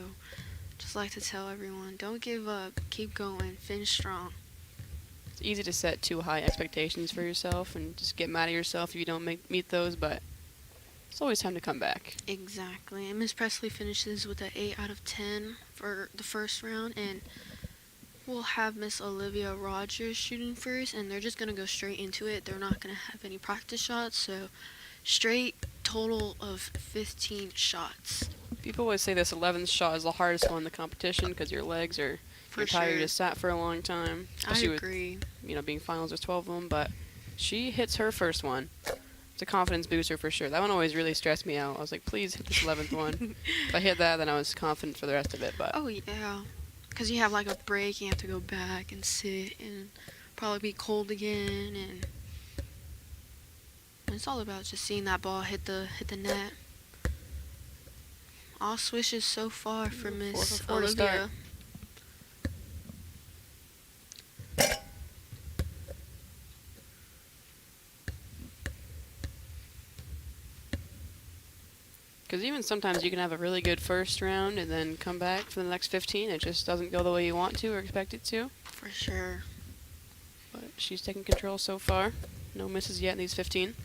just like to tell everyone, don't give up. Keep going. Finish strong. It's easy to set too high expectations for yourself and just get mad at yourself if you don't meet those, but it's always time to come back. Exactly. And Miss Presley finishes with an 8 out of 10 for the first round, and we'll have Miss Olivia Rogers shooting first, and they're just going to go straight into it. They're not going to have any practice shots, so straight total of 15 shots. People always say this 11th shot is the hardest one in the competition because your legs are For you're tired, sure. you just sat for a long time. I Especially agree. with, being finals, there's 12 of them, but she hits her first one. It's a confidence booster for sure. That one always really stressed me out. I was like, please hit this 11th one. If I hit that, then I was confident for the rest of it, but Oh, yeah. Because you have like a break, you have to go back and sit and probably be cold again, and it's all about just seeing that ball hit the net. All swishes so far for Miss 4 for 4 to start. Olivia. because even sometimes you can have a really good first round and then come back for the next 15. It just doesn't go the way you want to or expect it to. For sure. But she's taking control so far. No misses yet in these 15.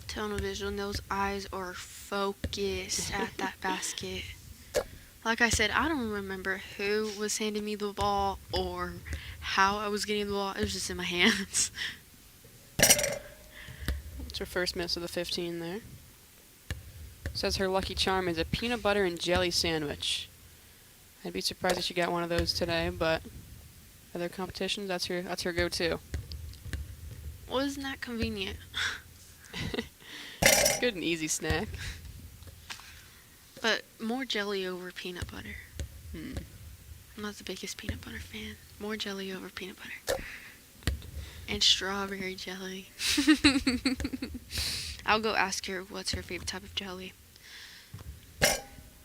Tunnel vision, those eyes are focused at that basket. Like I said, I don't remember who was handing me the ball or how I was getting the ball. It was just in my hands. It's her first miss of the 15 there. Says her lucky charm is a peanut butter and jelly sandwich. I'd be surprised if she got one of those today, but other competitions, that's her go-to. Well, isn't that convenient? Good and easy snack. But more jelly over peanut butter. Hmm. I'm not the biggest peanut butter fan. More jelly over peanut butter. And strawberry jelly. I'll go ask her what's her favorite type of jelly.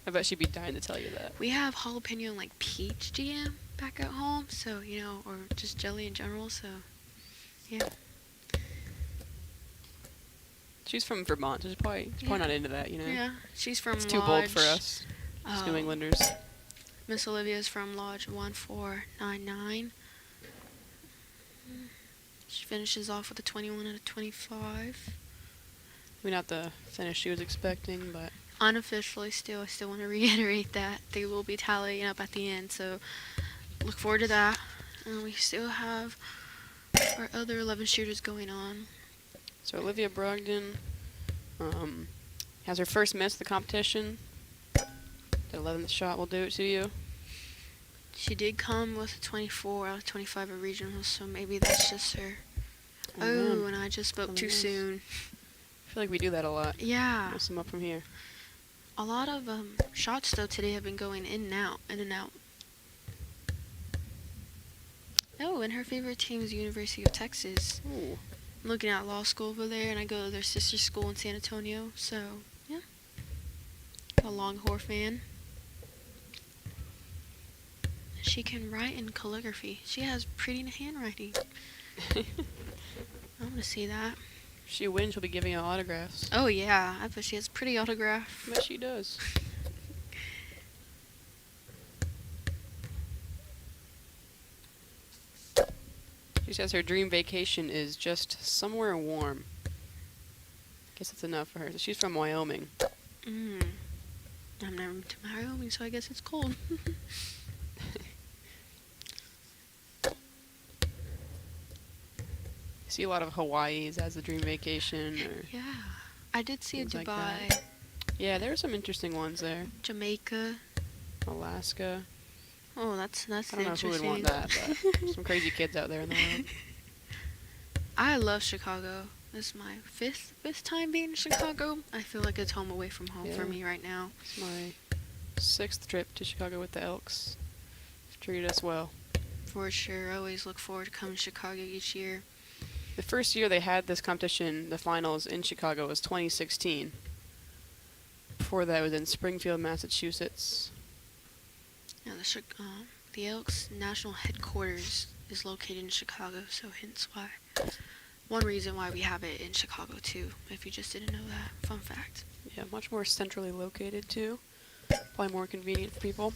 I bet she'd be dying to tell you that. We have jalapeno and like peach jam back at home, so you know, or just jelly in general. So, yeah. She's from Vermont, so she's probably not into that, you know. Yeah, she's from It's too bold Lodge. for us, New Englanders. Miss Olivia's from Lodge 1499. She finishes off with a 21 out of 25. Maybe not the finish she was expecting, but Unofficially, I still want to reiterate that they will be tallying up at the end. So look forward to that. And we still have our other 11 shooters going on. so Olivia Brogdon has her first miss of the competition. The 11th shot will do it to you. She did come with a 24 out of 25 at regionals, so maybe that's just her. Oh, Oh, man. and I just spoke too Nice. soon. I feel like we do that a lot. Yeah. Miss them up from here. A lot of shots, though, today have been going in and out, in and out. Oh, and her favorite team is University of Texas. Ooh. I'm looking at law school over there, and I go to their sister school in San Antonio, so, yeah. A Longhorn fan. She can write in calligraphy. She has pretty handwriting. I want to see that. If she wins, she'll be giving out autographs. Oh, yeah. I bet she has pretty autograph. I bet she does. She says her dream vacation is just somewhere warm. Guess that's enough for her. So she's from Wyoming. I've never been to Wyoming, so I guess it's cold. See a lot of Hawaii's as the dream vacation, or Yeah. I did see a Things like Dubai, that. yeah, there are some interesting ones there. Jamaica. Alaska. Oh, that's I don't know who interesting. would want that, but some crazy kids out there in the world. I love Chicago. This is my fifth time being in Chicago. I feel like it's home away from home for Yeah. me right now. It's my 6th trip to Chicago with the Elks. Treated us well. For sure. I always look forward to coming to Chicago each year. The first year they had this competition, the finals in Chicago, was 2016. Before that, it was in Springfield, Massachusetts. Now, the Elks national headquarters is located in Chicago, so hence why. One reason why we have it in Chicago, too, if you just didn't know that. Fun fact. Yeah, much more centrally located, too. Probably more convenient for people.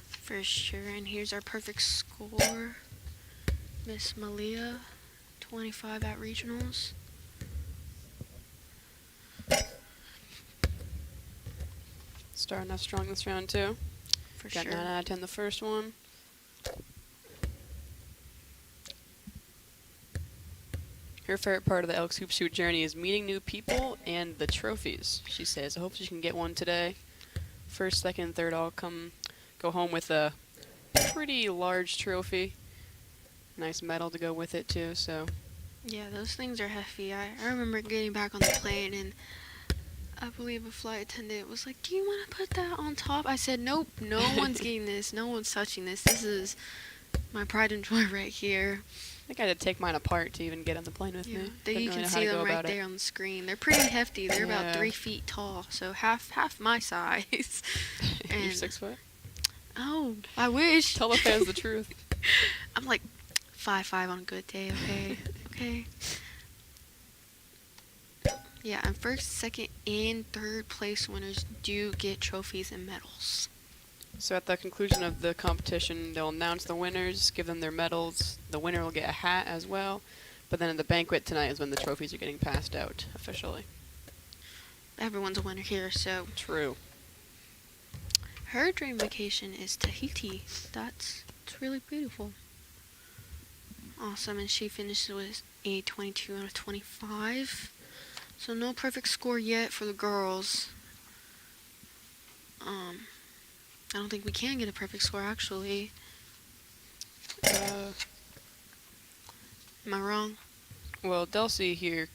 For sure. And here's our perfect score. Miss Malia, 25 at regionals. Starting off strong this round, too. For Got sure. 9 out of 10 the first one. Her favorite part of the Elks Hoop Shoot journey is meeting new people and the trophies, she says. I hope she can get one today. First, second, third all go home with a pretty large trophy. Nice medal to go with it, too, so. Yeah, those things are hefty. I remember getting back on the plane, and I believe a flight attendant was like, "Do you want to put that on top?" I said, "Nope, no one's getting this. No one's touching this. This is my pride and joy right here." I think I had to take mine apart to even get on the plane with Yeah, me. there Didn't you really can know how see to go them right about it. there on the screen. They're pretty hefty. They're about Yeah. 3 feet tall, so half my size. You're And- 6 foot? Oh, I wish. Tell the fans the truth. I'm like 5'5" on a good day. Okay, okay. Yeah, and first, second, and third place winners do get trophies and medals. So at the conclusion of the competition, they'll announce the winners, give them their medals. The winner will get a hat as well. But then at the banquet tonight is when the trophies are getting passed out officially. Everyone's a winner here, so True. her dream vacation is Tahiti. It's really beautiful. Awesome, and she finished with a 22 out of 25. So no perfect score yet for the girls. I don't think we can get a perfect score, actually. Am I wrong? Well, Delsey here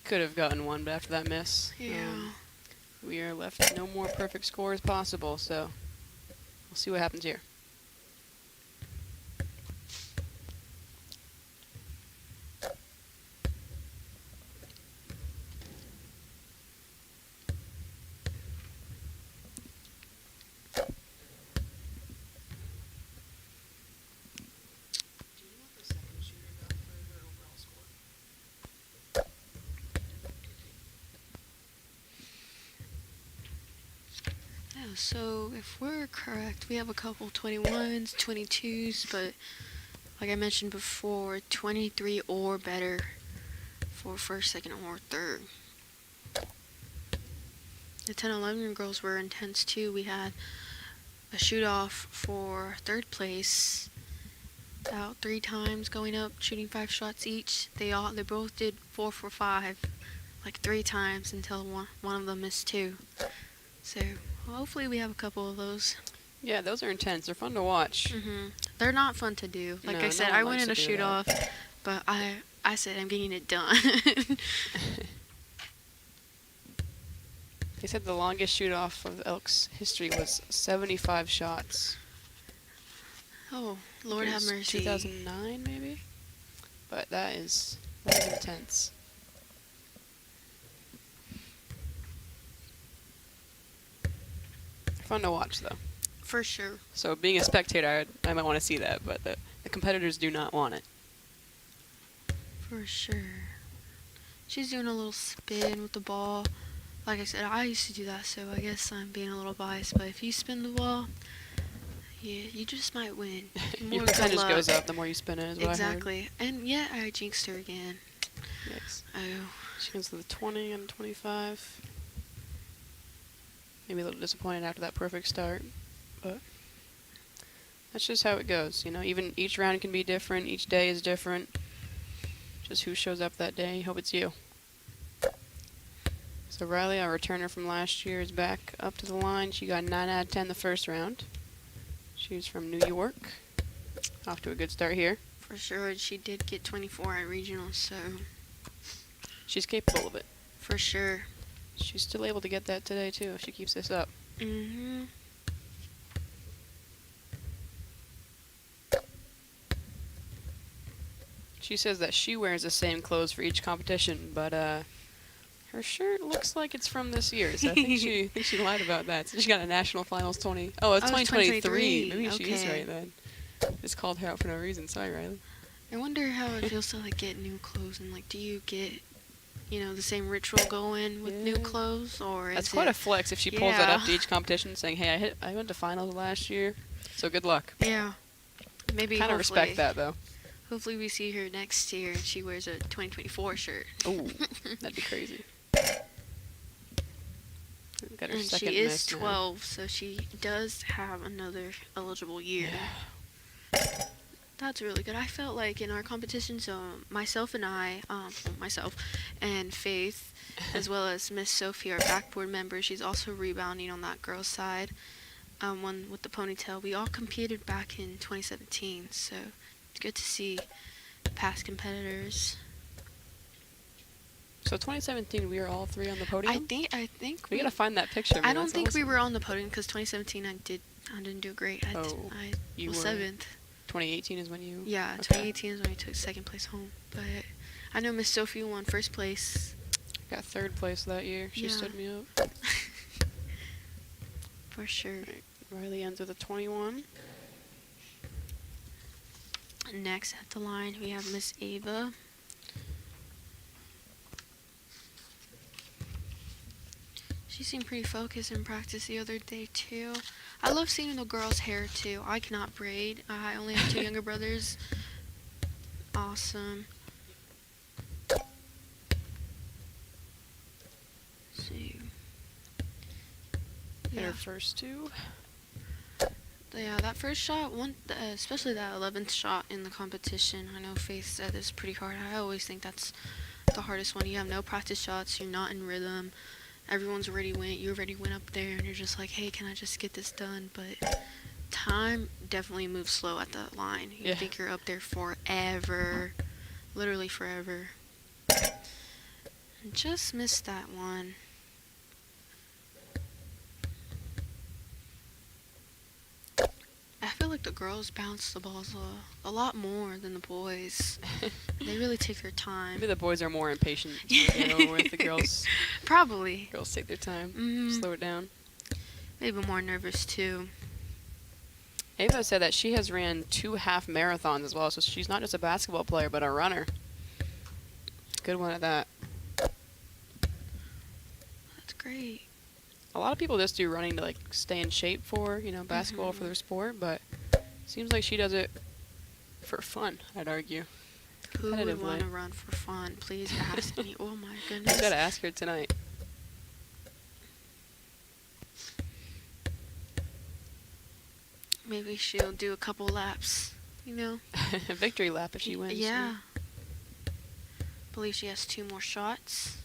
could have gotten one, but after that miss, Yeah. we are left no more perfect scores possible, so we'll see what happens here. So if we're correct, we have a couple 21s, 22s, but like I mentioned before, 23 or better for first, second, or third. The 10-11 girls were intense too. We had a shoot-off for third place, about 3 times going up, shooting 5 shots each. They both did 4 for 5, like 3 times until one of them missed 2. So hopefully we have a couple of those. Yeah, those are intense. They're fun to watch. They're not fun to do. Like No, I said, no one I went likes in a to do shoot-off, but I said I'm getting it done. They said the longest shoot-off of Elks history was 75 shots. Oh, Lord It have was mercy. 2009 maybe? But that is intense. Fun to watch though. For sure. So being a spectator, I might want to see that, but the competitors do not want it. For sure. She's doing a little spin with the ball. Like I said, I used to do that, so I guess I'm being a little biased. But if you spin the ball, yeah, you just might win. Your percentage goes up the more you spin it, is what Exactly. And yeah, I jinxed her again. I heard. Yes. Oh. She goes to the 20 and 25. Maybe a little disappointed after that perfect start, but that's just how it goes. You know, even each round can be different. Each day is different. Just who shows up that day. Hope it's you. So Riley, our returner from last year, is back up to the line. She got 9 out of 10 the first round. She's from New York. Off to a good start here. For sure, she did get 24 at regionals, so She's capable of it. for sure. She's still able to get that today, too, if she keeps this up. Mm-hmm. She says that she wears the same clothes for each competition, but her shirt looks like it's from this year, so I think she lied about that. So she got a national finals 20. Oh, it's 2023. Maybe she is Okay. right then. Just called her out for no reason. Sorry, Riley. I wonder how it feels to like get new clothes and like, do you get, the same ritual going with new Yeah. clothes, or That's is quite it, a flex if she pulls that up Yeah. to each competition, saying, "Hey, I went to finals last year, so good luck." Yeah. Maybe Kind of respect that though. Hopefully we see her next year and she wears a 2024 shirt. Ooh, that'd be crazy. Got her And second she is miss now. 12, so she does have another eligible year. That's really good. I felt like in our competition, so myself and Faith, as well as Miss Sophie, our backboard member, she's also rebounding on that girl's side. One with the ponytail. We all competed back in 2017, so it's good to see past competitors. So 2017, we were all 3 on the podium. I think We gotta find that picture. I man, don't that's think we awesome. were on the podium because 2017 I didn't do great. I You was were- 7th. 2018 is when you. Yeah, Okay. 2018 is when I took second place home. But I know Miss Sophie won first place. Got 3rd place that year. She Yeah. stood me up. For sure. Right. Riley ends with a 21. Next at the line we have Miss Ava. She seemed pretty focused in practice the other day too. I love seeing the girls' hair too. I cannot braid. I only have 2 younger brothers. Awesome. See. Hit Yeah. her first 2. Yeah, that first shot, especially that 11th shot in the competition. I know Faith said it's pretty hard. I always think that's the hardest one. You have no practice shots. You're not in rhythm. Everyone's already went. You already went up there, and you're just like, hey, can I just get this done? But time definitely moves slow at the line. You Yeah. think you're up there forever, literally forever. Just missed that one. I feel like the girls bounce the balls a lot more than the boys. They really take their time. Maybe the boys are more impatient to get over with. The girls Probably. take their time. Mhm. Slow it down. Maybe more nervous too. Ava said that she has ran 2 half marathons as well, so she's not just a basketball player, but a runner. Good one at that. That's great. a lot of people just do running to like stay in shape for, you know, basketball for their sport, but seems like she does it for fun, I'd argue. Who would Competitively. want to run for fun? Please ask me. Oh my You goodness. gotta ask her tonight. Maybe she'll do a couple laps, you know? A victory lap if she wins. Yeah. Believe she has 2 more shots.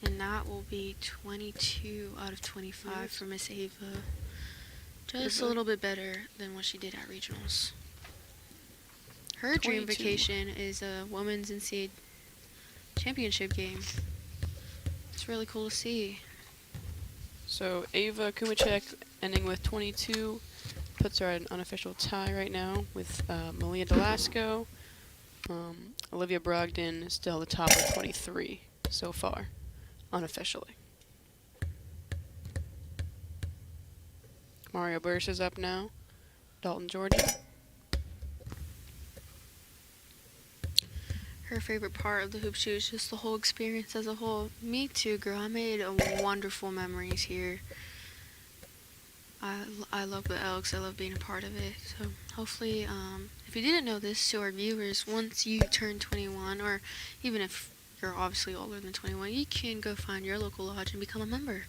And that will be 22 out of 25 for Miss Ava. Just a little bit better than what she did at regionals. Her dream 22. vacation is a women's NCAA championship game. It's really cool to see. So Ava Kumacek ending with 22 puts her at an unofficial tie right now with Malia Delasco. Olivia Brogdon is still the top with 23 so far, unofficially. Mario Bursch is up now. Dalton Jordan. Her favorite part of the hoop shoot is just the whole experience as a whole. Me too, girl. I made wonderful memories here. I love the Elks. I love being a part of it. So hopefully, if you didn't know this, to our viewers, once you turn 21, or even if you're obviously older than 21, you can go find your local lodge and become a member.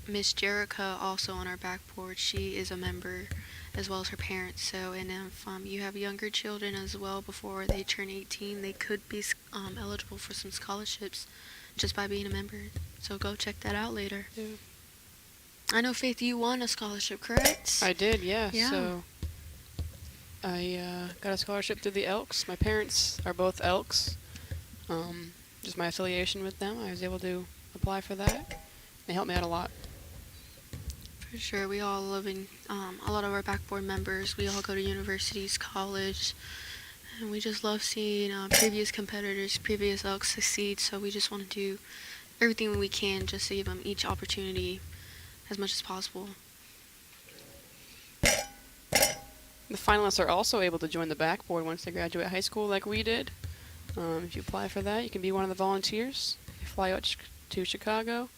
Miss Jerica, also on our backboard, she is a member, as well as her parents. So, and if you have younger children as well before they turn 18, they could be eligible for some scholarships just by being a member. So go check that out later. Yeah. I know, Faith, you won a scholarship, correct? I did, yeah. Yeah. So I got a scholarship through the Elks. My parents are both Elks. Just my affiliation with them, I was able to apply for that. They helped me out a lot. For sure. We all live in, a lot of our backboard members, we all go to universities, college, and we just love seeing previous competitors, previous Elks succeed. So we just want to do everything we can just to give them each opportunity as much as possible. The finalists are also able to join the backboard once they graduate high school like we did. If you apply for that, you can be one of the volunteers. You fly out to Chicago.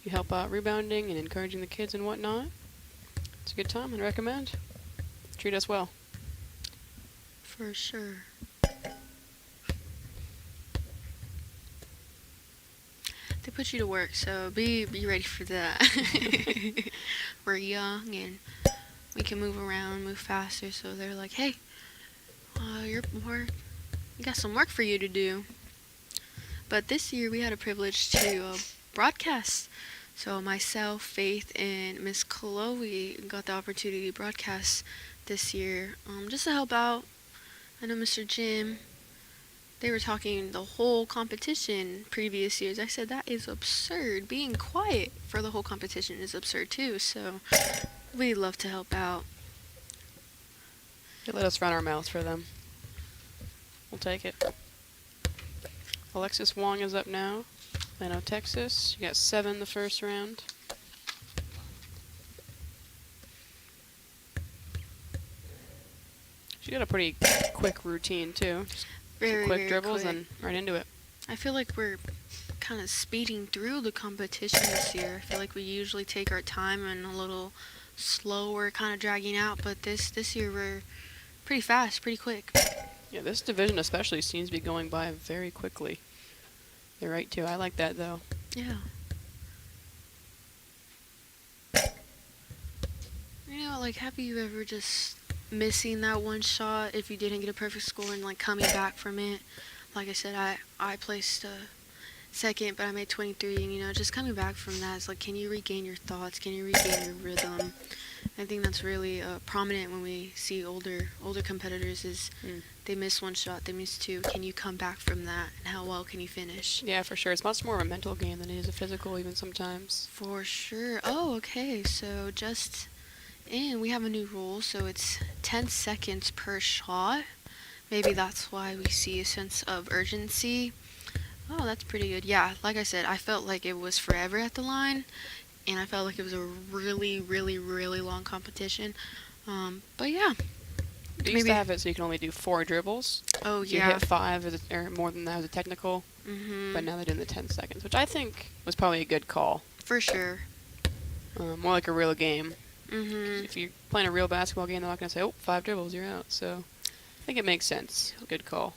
You help out rebounding and encouraging the kids and whatnot. It's a good time, I'd recommend. Treat us well. For sure. They put you to work, so be ready for that. We're young and we can move around, move faster, so they're like, hey, you got some work for you to do. But this year we had a privilege to broadcast. So myself, Faith, and Miss Chloe got the opportunity to broadcast this year, just to help out. I know Mr. Jim, they were talking the whole competition previous years. I said, that is absurd. Being quiet for the whole competition is absurd too. So we'd love to help out. They let us run our mouths for them. We'll take it. Alexis Wong is up now. Plano, Texas. She got 7 the first round. She got a pretty quick routine too. Just Very, quick very dribbles quick. and right into it. I feel like we're kind of speeding through the competition this year. I feel like we usually take our time and a little slower, kind of dragging out, but this year we're pretty fast, pretty quick. Yeah, this division especially seems to be going by very quickly. You're right too. I like that though. Yeah. You know, like, have you ever just missing that one shot if you didn't get a perfect score and like coming back from it? Like I said, I placed second, but I made 23, and you know, just coming back from that is like, can you regain your thoughts? Can you regain your rhythm? I think that's really prominent when we see older competitors is they miss one shot, they miss 2. Can you come back from that, and how well can you finish? Yeah, for sure. It's much more of a mental game than it is a physical even sometimes. For sure. Oh, okay. So just in, we have a new rule, so it's 10 seconds per shot. Maybe that's why we see a sense of urgency. Oh, that's pretty good. Yeah, like I said, I felt like it was forever at the line, and I felt like it was a really, really, really long competition. But yeah. They used to have it so you can only do 4 dribbles. Oh, So you yeah. hit 5 or more than that as a technical. Mm-hmm. But now they're doing the 10 seconds, which I think was probably a good call. For sure. More like a real game. Mm-hmm. If you're playing a real basketball game, they're not going to say, oh, 5 dribbles, you're out. So I think it makes sense. Good call.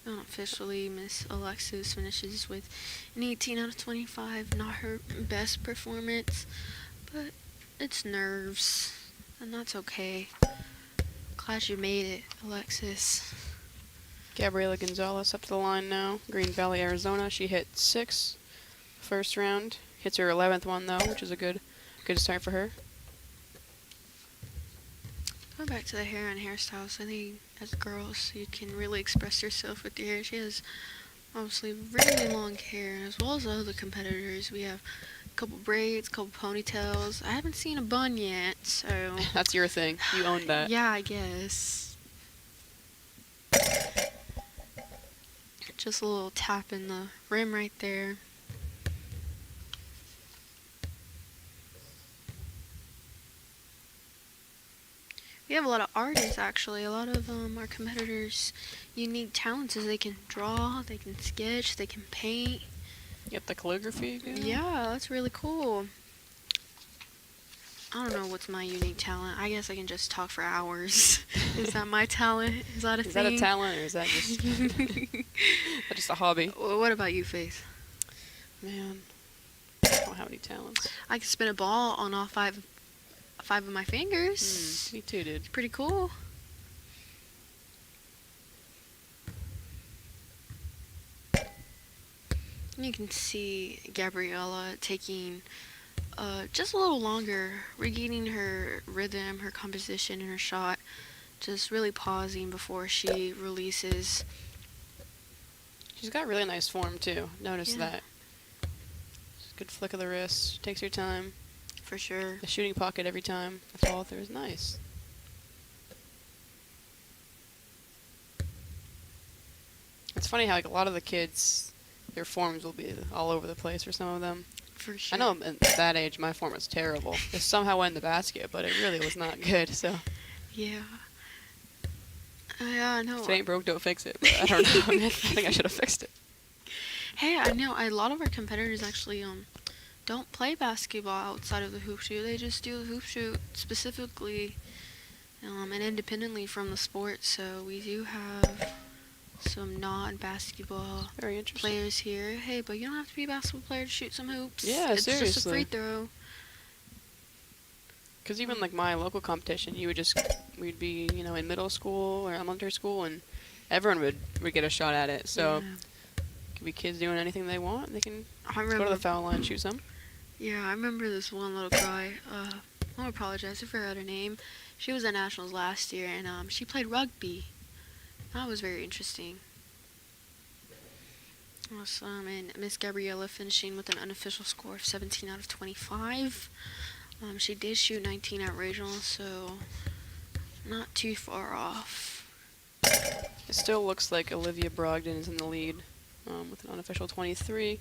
Officially, Miss Alexis finishes with an 18 out of 25. Not her best performance, but it's nerves, and that's okay. Glad you made it, Alexis. Gabriela Gonzalez up to the line now. Green Valley, Arizona. She hit 6 first round. Hits her 11th one, though, which is a good start for her. Going back to the hair and hairstyles, I think as girls, you can really express yourself with your hair. She has obviously really long hair, as well as other competitors. We have a couple braids, a couple ponytails. I haven't seen a bun yet, so... That's your thing. You own that. Yeah, I guess. Just a little tap in the rim right there. We have a lot of artists, actually. A lot of our competitors' unique talents is they can draw, they can sketch, they can paint. You got the calligraphy going? Yeah, that's really cool. I don't know what's my unique talent. I guess I can just talk for hours. Is that my talent? Is that a Is thing? that a talent, or is that just, that's just a hobby? Well, what about you, Faith? Man, I don't have any talents. I can spin a ball on all five of my fingers. Me too, dude. It's pretty cool. You can see Gabriella taking just a little longer, regaining her rhythm, her composition, and her shot. Just really pausing before she releases. She's got really nice form, too. Notice Yeah. that. Just good flick of the wrist. She takes her time. For sure. The shooting pocket every time. The follow through is nice. It's funny how like a lot of the kids, their forms will be all over the place for some of them. For sure. I know at that age my form was terrible. It somehow went in the basket, but it really was not good. So Yeah. Yeah, I know. if it ain't broke, don't fix it. But I don't know. I mean, I think I should have fixed it. Hey, I know a lot of our competitors actually don't play basketball outside of the hoop shoot. They just do the hoop shoot specifically and independently from the sport. So we do have some non-basketball Very interesting. players here. Hey, but you don't have to be a basketball player to shoot some hoops. Yeah, it's just a seriously. free throw. Because even like my local competition, we'd be, in middle school or elementary school, and everyone would get a shot at it. So Yeah. it could be kids doing anything they want. They can I go to remember. the foul line, shoot some. Yeah, I remember this one little guy. I apologize, I forgot her name. She was at nationals last year, and she played rugby. That was very interesting. Awesome, and Miss Gabriella finishing with an unofficial score of 17 out of 25. She did shoot 19 at regionals, so not too far off. It still looks like Olivia Brogdon is in the lead with an unofficial 23,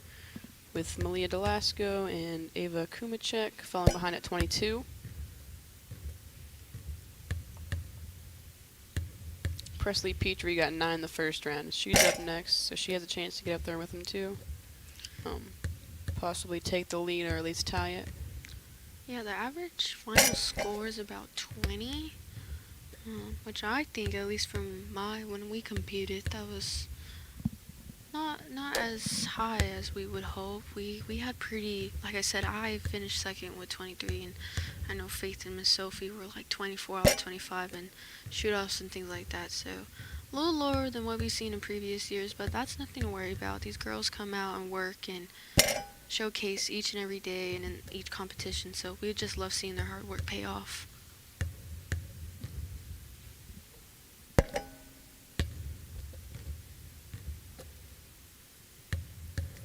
with Malia Delasco and Ava Kumacek falling behind at 22. Presley Petrie got 9 the first round. She's up next, so she has a chance to get up there with him too. Possibly take the lead or at least tie it. Yeah, the average final score is about 20, which I think, at least from when we competed, that was not as high as we would hope. We had pretty, like I said, I finished second with 23, and I know Faith and Miss Sophie were like 24 out of 25 and shoot-offs and things like that, so a little lower than what we've seen in previous years, but that's nothing to worry about. These girls come out and work and showcase each and every day and in each competition, so we just love seeing their hard work pay off.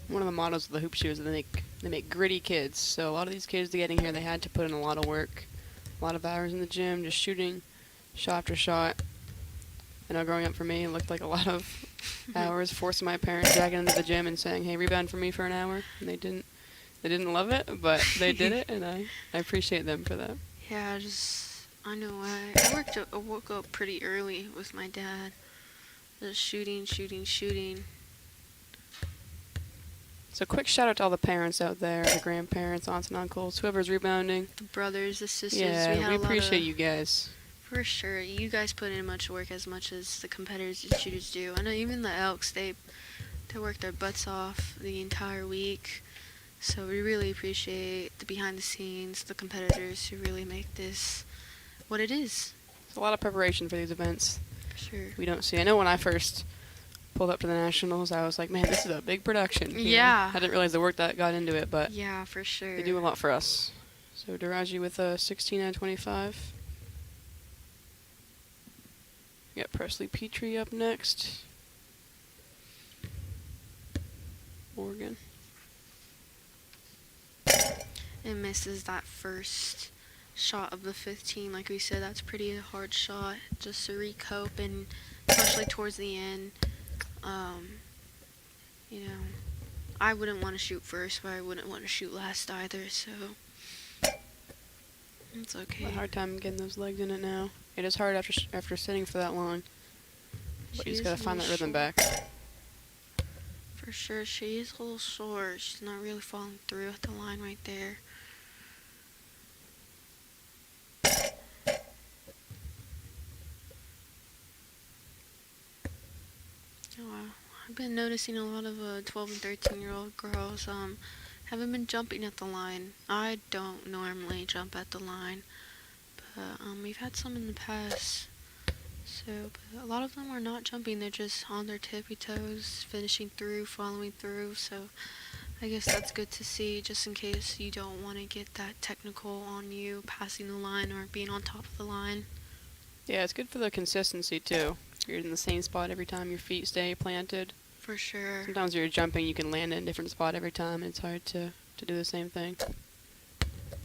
One of the mottos of the hoop shoe is that they make gritty kids. So a lot of these kids getting here, they had to put in a lot of work, a lot of hours in the gym, just shooting shot after shot. I know growing up for me, it looked like a lot of hours, forcing my parents dragging into the gym and saying, "Hey, rebound for me for an hour." And they didn't love it, but they did it, and I appreciate them for that. Yeah, I know I woke up pretty early with my dad. Just shooting. So quick shout out to all the parents out there, the grandparents, aunts and uncles, whoever's rebounding. The brothers, the sisters. Yeah, we a lot appreciate of, you guys. For sure. You guys put in much work as much as the competitors and shooters do. I know even the Elks, they work their butts off the entire week. So we really appreciate the behind the scenes, the competitors who really make this what it is. It's a lot of preparation for these events. For sure. We don't see. I know when I first pulled up to the Nationals, I was like, man, this is a big production. You know? Yeah. I didn't realize the work that got into it, but Yeah, for sure. they do a lot for us. So Daraji with a 16 out of 25. We got Presley Petrie up next. Morgan. And misses that first shot of the 15. Like we said, that's pretty hard shot just to recope, and especially towards the end. You know, I wouldn't want to shoot first, but I wouldn't want to shoot last either, so it's okay. A hard time getting those legs in it now. It is hard after sitting for that long. But you just gotta find that rhythm back. For sure, she is a little short. She's not really falling through at the line right there. Oh, wow. I've been noticing a lot of 12 and 13-year-old girls haven't been jumping at the line. I don't normally jump at the line, but we've had some in the past. So, but a lot of them are not jumping. They're just on their tippy toes, finishing through, following through. So I guess that's good to see, just in case you don't want to get that technical on you passing the line or being on top of the line. Yeah, it's good for the consistency too. You're in the same spot every time, your feet stay planted. For sure. Sometimes when you're jumping, you can land in a different spot every time, and it's hard to do the same thing.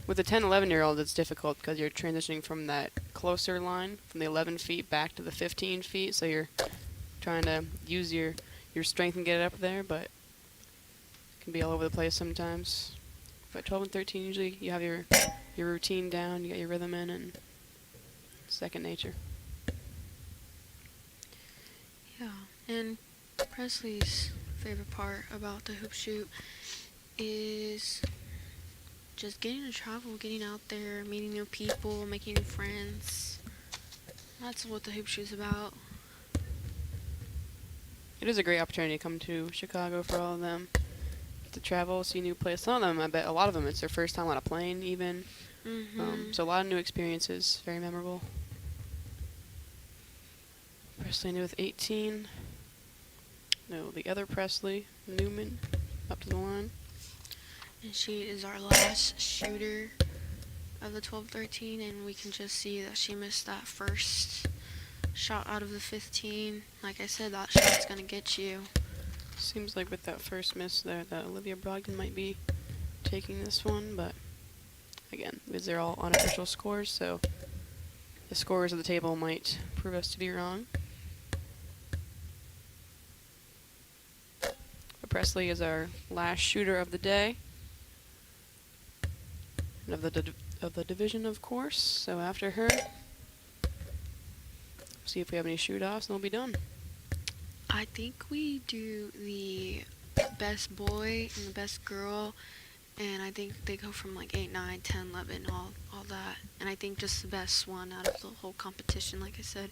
With a 10, 11-year-old, it's difficult because you're transitioning from that closer line, from the 11 feet back to the 15 feet, so you're trying to use your strength and get it up there, but it can be all over the place sometimes. But 12 and 13, usually you have your routine down, you got your rhythm in, and it's second nature. Yeah, and Presley's favorite part about the hoop shoot is just getting to travel, getting out there, meeting new people, making new friends. That's what the hoop shoot's about. It is a great opportunity to come to Chicago for all of them. Get to travel, see new places. Some of them, I bet a lot of them, it's their first time on a plane even. So a lot of new experiences, very memorable. Presley new with 18. No, the other Presley, Newman, up to the line. And she is our last shooter of the 12-13, and we can just see that she missed that first shot out of the 15. Like I said, that shot's going to get you. Seems like with that first miss there that Olivia Brogdon might be taking this one, but again, because they're all unofficial scores, so the scores of the table might prove us to be wrong. But Presley is our last shooter of the day. And of the division, of course. So after her, see if we have any shoot-offs, and we'll be done. I think we do the best boy and the best girl, and I think they go from like 8, 9, 10, 11, all that. And I think just the best one out of the whole competition, like I said,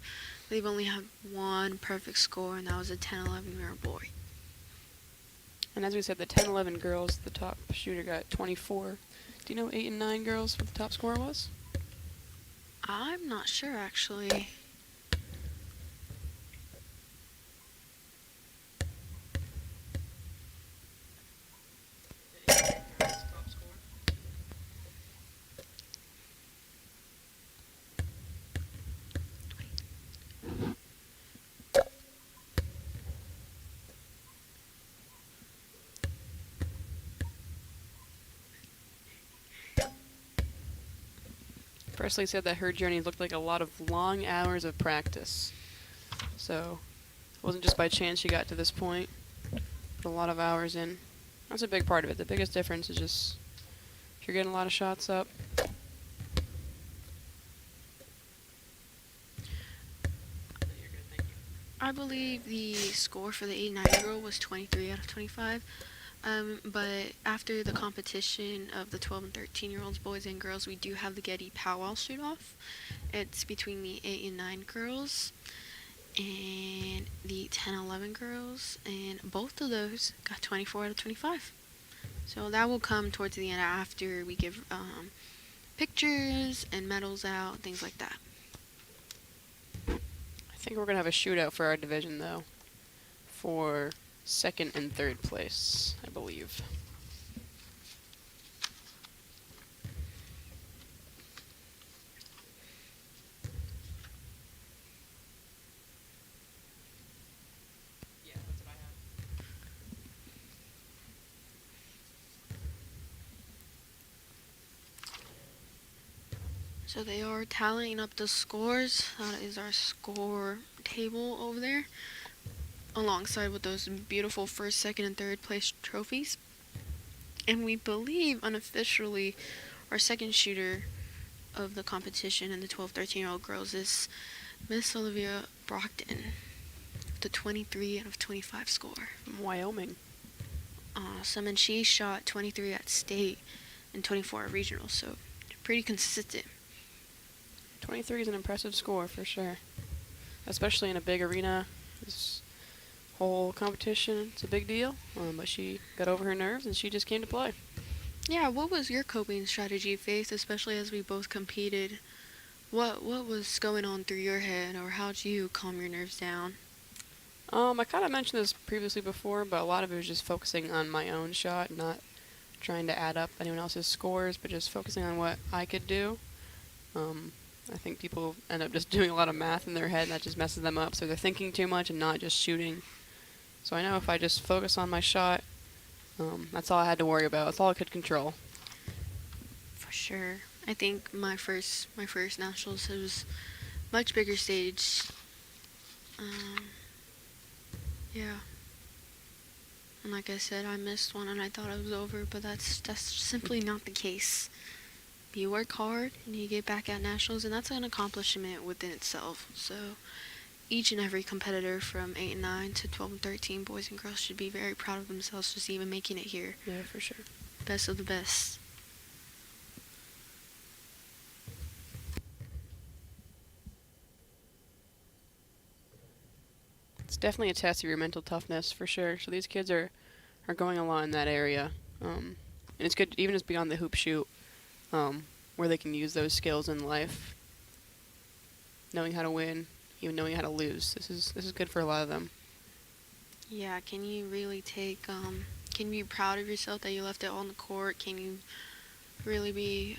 they've only had one perfect score, and that was a 10, 11-year-old boy. And as we said, the 10, 11 girls, the top shooter got 24. Do you know 8 and 9 girls what the top score was? I'm not sure, actually. Presley said that her journey looked like a lot of long hours of practice. So it wasn't just by chance she got to this point. Put a lot of hours in. That's a big part of it. The biggest difference is just if you're getting a lot of shots up, I believe the score for the 8 and 9 girl was 23 out of 25. But after the competition of the 12 and 13-year-olds, boys and girls, we do have the Getty Powwow shoot-off. It's between the 8 and 9 girls and the 10 and 11 girls, and both of those got 24 out of 25. So that will come towards the end after we give pictures and medals out, things like that. I think we're going to have a shootout for our division, though, for second and third place, I believe. So they are tallying up the scores. That is our score table over there, alongside with those beautiful first, second, and third place trophies. And we believe unofficially our second shooter of the competition in the 12, 13-year-old girls is Miss Olivia Brockton, with a 23 out of 25 score. From Wyoming. Awesome, and she shot 23 at state and 24 at regional, so pretty consistent. 23 is an impressive score for sure, especially in a big arena. This whole competition, it's a big deal, but she got over her nerves and she just came to play. Yeah, what was your coping strategy, Faith, especially as we both competed? What was going on through your head, or how'd you calm your nerves down? I kind of mentioned this previously before, but a lot of it was just focusing on my own shot, not trying to add up anyone else's scores, but just focusing on what I could do. I think people end up just doing a lot of math in their head, and that just messes them up, so they're thinking too much and not just shooting. So I know if I just focus on my shot, that's all I had to worry about. That's all I could control. For sure. I think my first nationals, it was much bigger stage. Yeah. And like I said, I missed one and I thought it was over, but that's simply not the case. You work hard and you get back at nationals, and that's an accomplishment within itself. So each and every competitor from 8 and 9 to 12 and 13, boys and girls, should be very proud of themselves just even making it here. Yeah, for sure. Best of the best. It's definitely a test of your mental toughness for sure. So these kids are going a lot in that area. And it's good even just beyond the hoop shoot, where they can use those skills in life. Knowing how to win, even knowing how to lose. This is good for a lot of them. Yeah, can you really take, can you be proud of yourself that you left it on the court? Can you really be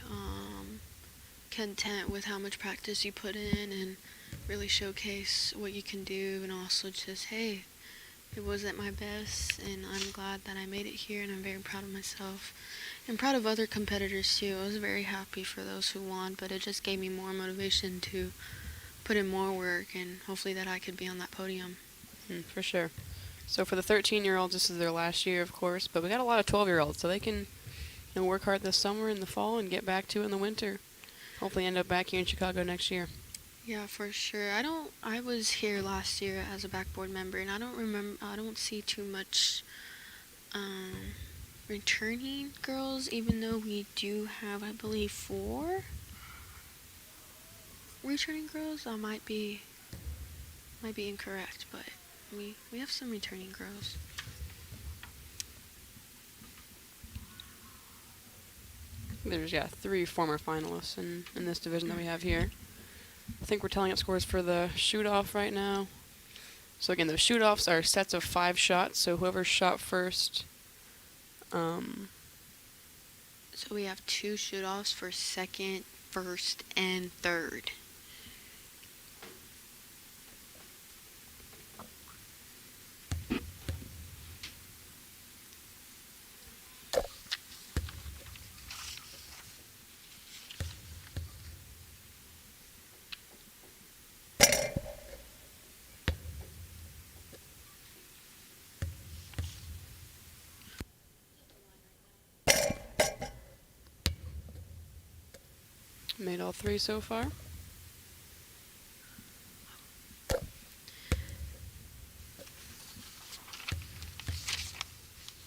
content with how much practice you put in and really showcase what you can do, and also just, hey, it wasn't my best and I'm glad that I made it here, and I'm very proud of myself and proud of other competitors too. I was very happy for those who won, but it just gave me more motivation to put in more work, and hopefully that I could be on that podium. For sure. So for the 13-year-olds, this is their last year, of course, but we got a lot of 12-year-olds, so they can work hard this summer and the fall and get back to it in the winter. Hopefully end up back here in Chicago next year. Yeah, for sure. I was here last year as a backboard member, and I don't see too much returning girls, even though we do have, I believe, 4 returning girls. I might be incorrect, but we have some returning girls. There's 3 former finalists in this division that we have here. I think we're telling up scores for the shoot-off right now. So again, the shoot-offs are sets of 5 shots, so whoever shot first. So we have 2 shoot-offs for second, first, and third. Made all 3 so far.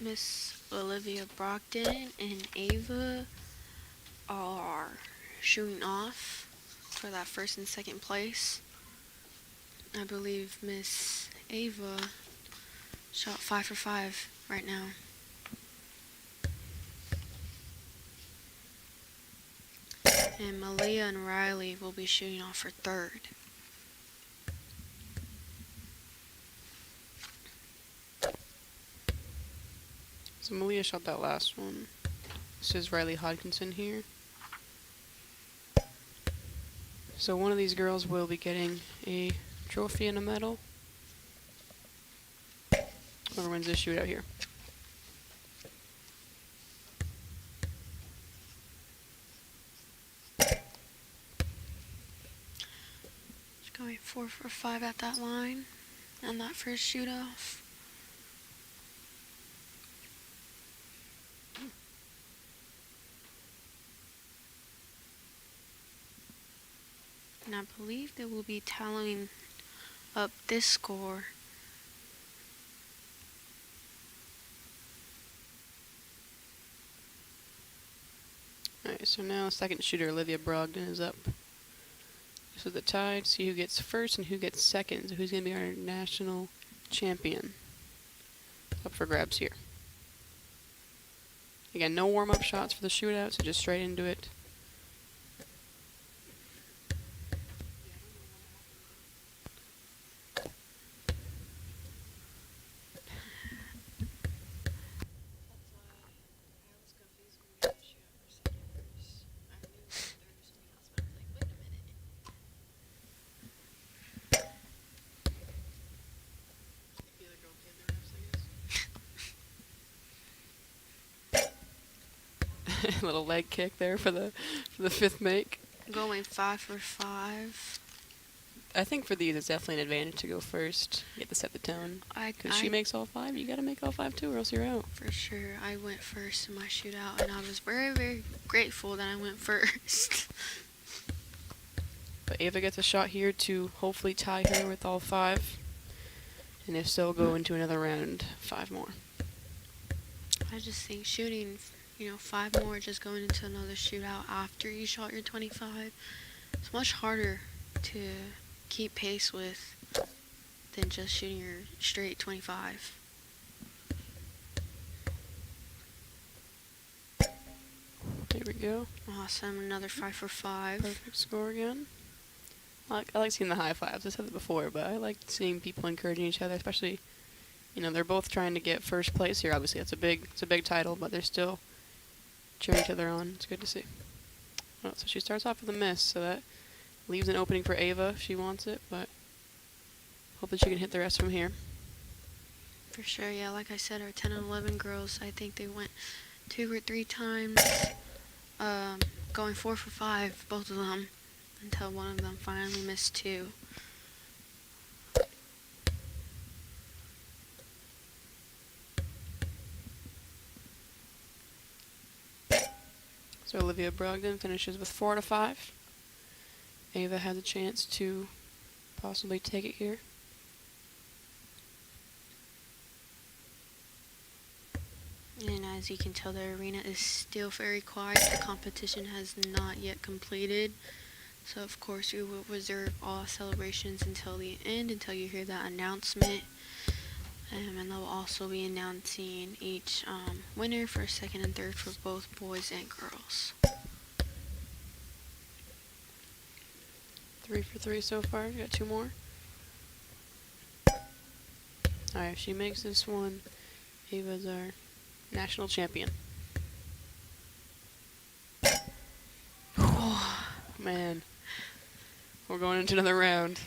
Miss Olivia Brockton and Ava are shooting off for that first and second place. I believe Miss Ava shot 5 for 5 right now. And Malia and Riley will be shooting off for third. So Malia shot that last one. This is Riley Hodkinson here. So one of these girls will be getting a trophy and a medal. Whoever wins this shootout here. Just going 4 for 5 at that line on that first shoot off. And I believe they will be tallying up this score. Alright, so now second shooter Olivia Brogdon is up. So the tie, see who gets first and who gets second. So who's going to be our national champion? Up for grabs here. Again, no warm-up shots for the shootout, so just straight into it. Little leg kick there for the fifth make. Going 5 for 5. I think for these, it's definitely an advantage to go first. You get to set the tone. Because she makes all 5, you got to make all 5 too, or else you're out. For sure. I went first in my shootout, and I was very, very grateful that I went first. But Ava gets a shot here to hopefully tie her with all 5. And if so, go into another round, 5 more. I just think shooting, 5 more, just going into another shootout after you shot your 25, it's much harder to keep pace with than just shooting your straight 25. There we go. Awesome, another 5 for 5. Perfect score again. I like seeing the high fives. I said it before, but I like seeing people encouraging each other, especially, they're both trying to get first place here. Obviously, it's a big title, but they're still cheering each other on. It's good to see. Well, so she starts off with a miss, so that leaves an opening for Ava if she wants it, but hopefully she can hit the rest from here. For sure, yeah. Like I said, our 10 and 11 girls, I think they went 2 or 3 times, going 4 for 5, both of them, until one of them finally missed 2. So Olivia Brogdon finishes with 4 out of 5. Ava has a chance to possibly take it here. And as you can tell, the arena is still very quiet. The competition has not yet completed. So of course we will reserve all celebrations until the end, until you hear that announcement. And they'll also be announcing each winner for second and third for both boys and girls. 3 for 3 so far. We got 2 more. Alright, if she makes this one, Ava's our national champion. Man. We're going into another round.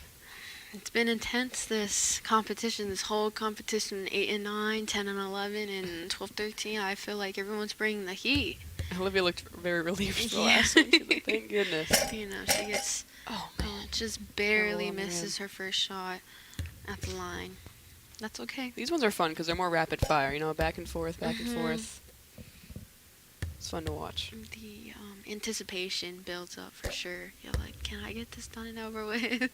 It's been intense, this competition, this whole competition, 8 and 9, 10 and 11, and 12, 13. I feel like everyone's bringing the heat. Olivia looked very relieved for the last one. She's like, thank goodness. She gets, just barely misses her first shot at the line. That's okay. These ones are fun because they're more rapid fire, back and forth, back and forth. It's fun to watch. The anticipation builds up for sure. You're like, can I get this done and over with? And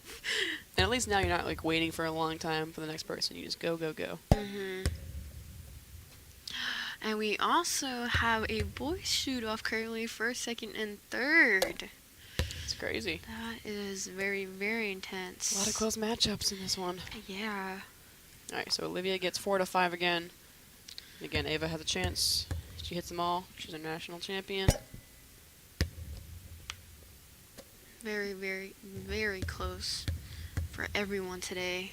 at least now you're not waiting for a long time for the next person. You just go, go, go. And we also have a boys shoot-off currently, first, second, and third. It's crazy. That is very, very intense. A lot of close matchups in this one. Yeah. All right, so Olivia gets 4 to 5 again. Again, Ava has a chance. She hits them all. She's a national champion. Very, very, very close for everyone today.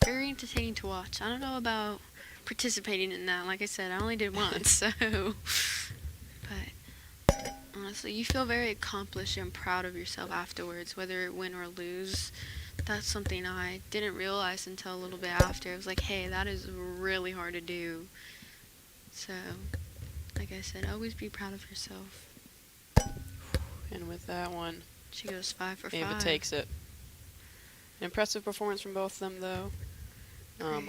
Very entertaining to watch. I don't know about participating in that. Like I said, I only did once, so. But honestly, you feel very accomplished and proud of yourself afterwards, whether it win or lose. That's something I didn't realize until a little bit after. I was like, hey, that is really hard to do. So, like I said, always be proud of yourself. And with that one, She goes 5 for 5. Ava takes it. Impressive performance from both of them, though.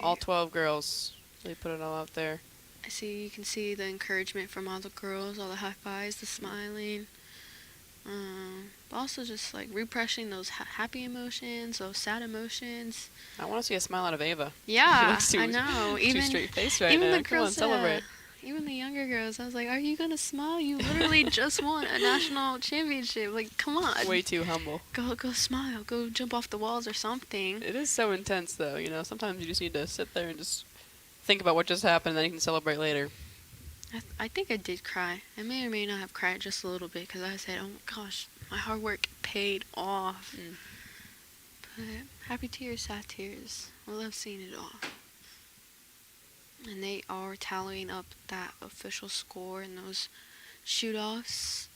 All 12 girls, they put it all out there. I see, you can see the encouragement from all the girls, all the high fives, the smiling. But also just like repressing those happy emotions, those sad emotions. I want to see a smile out of Ava. Yeah, Looks too- I know. too straight-faced right even now. the Come on, girls, celebrate. even the younger girls, I was like, "Are you gonna smile? You literally just won a national championship. Like, come on, Way too humble. go smile, go jump off the walls or something." It is so intense, though. You know, sometimes you just need to sit there and just think about what just happened, and then you can celebrate later. I think I did cry. I may or may not have cried just a little bit because I said, "Oh my gosh, my hard work paid off." But happy tears, sad tears. I love seeing it all. And they are tallying up that official score in those shoot-offs.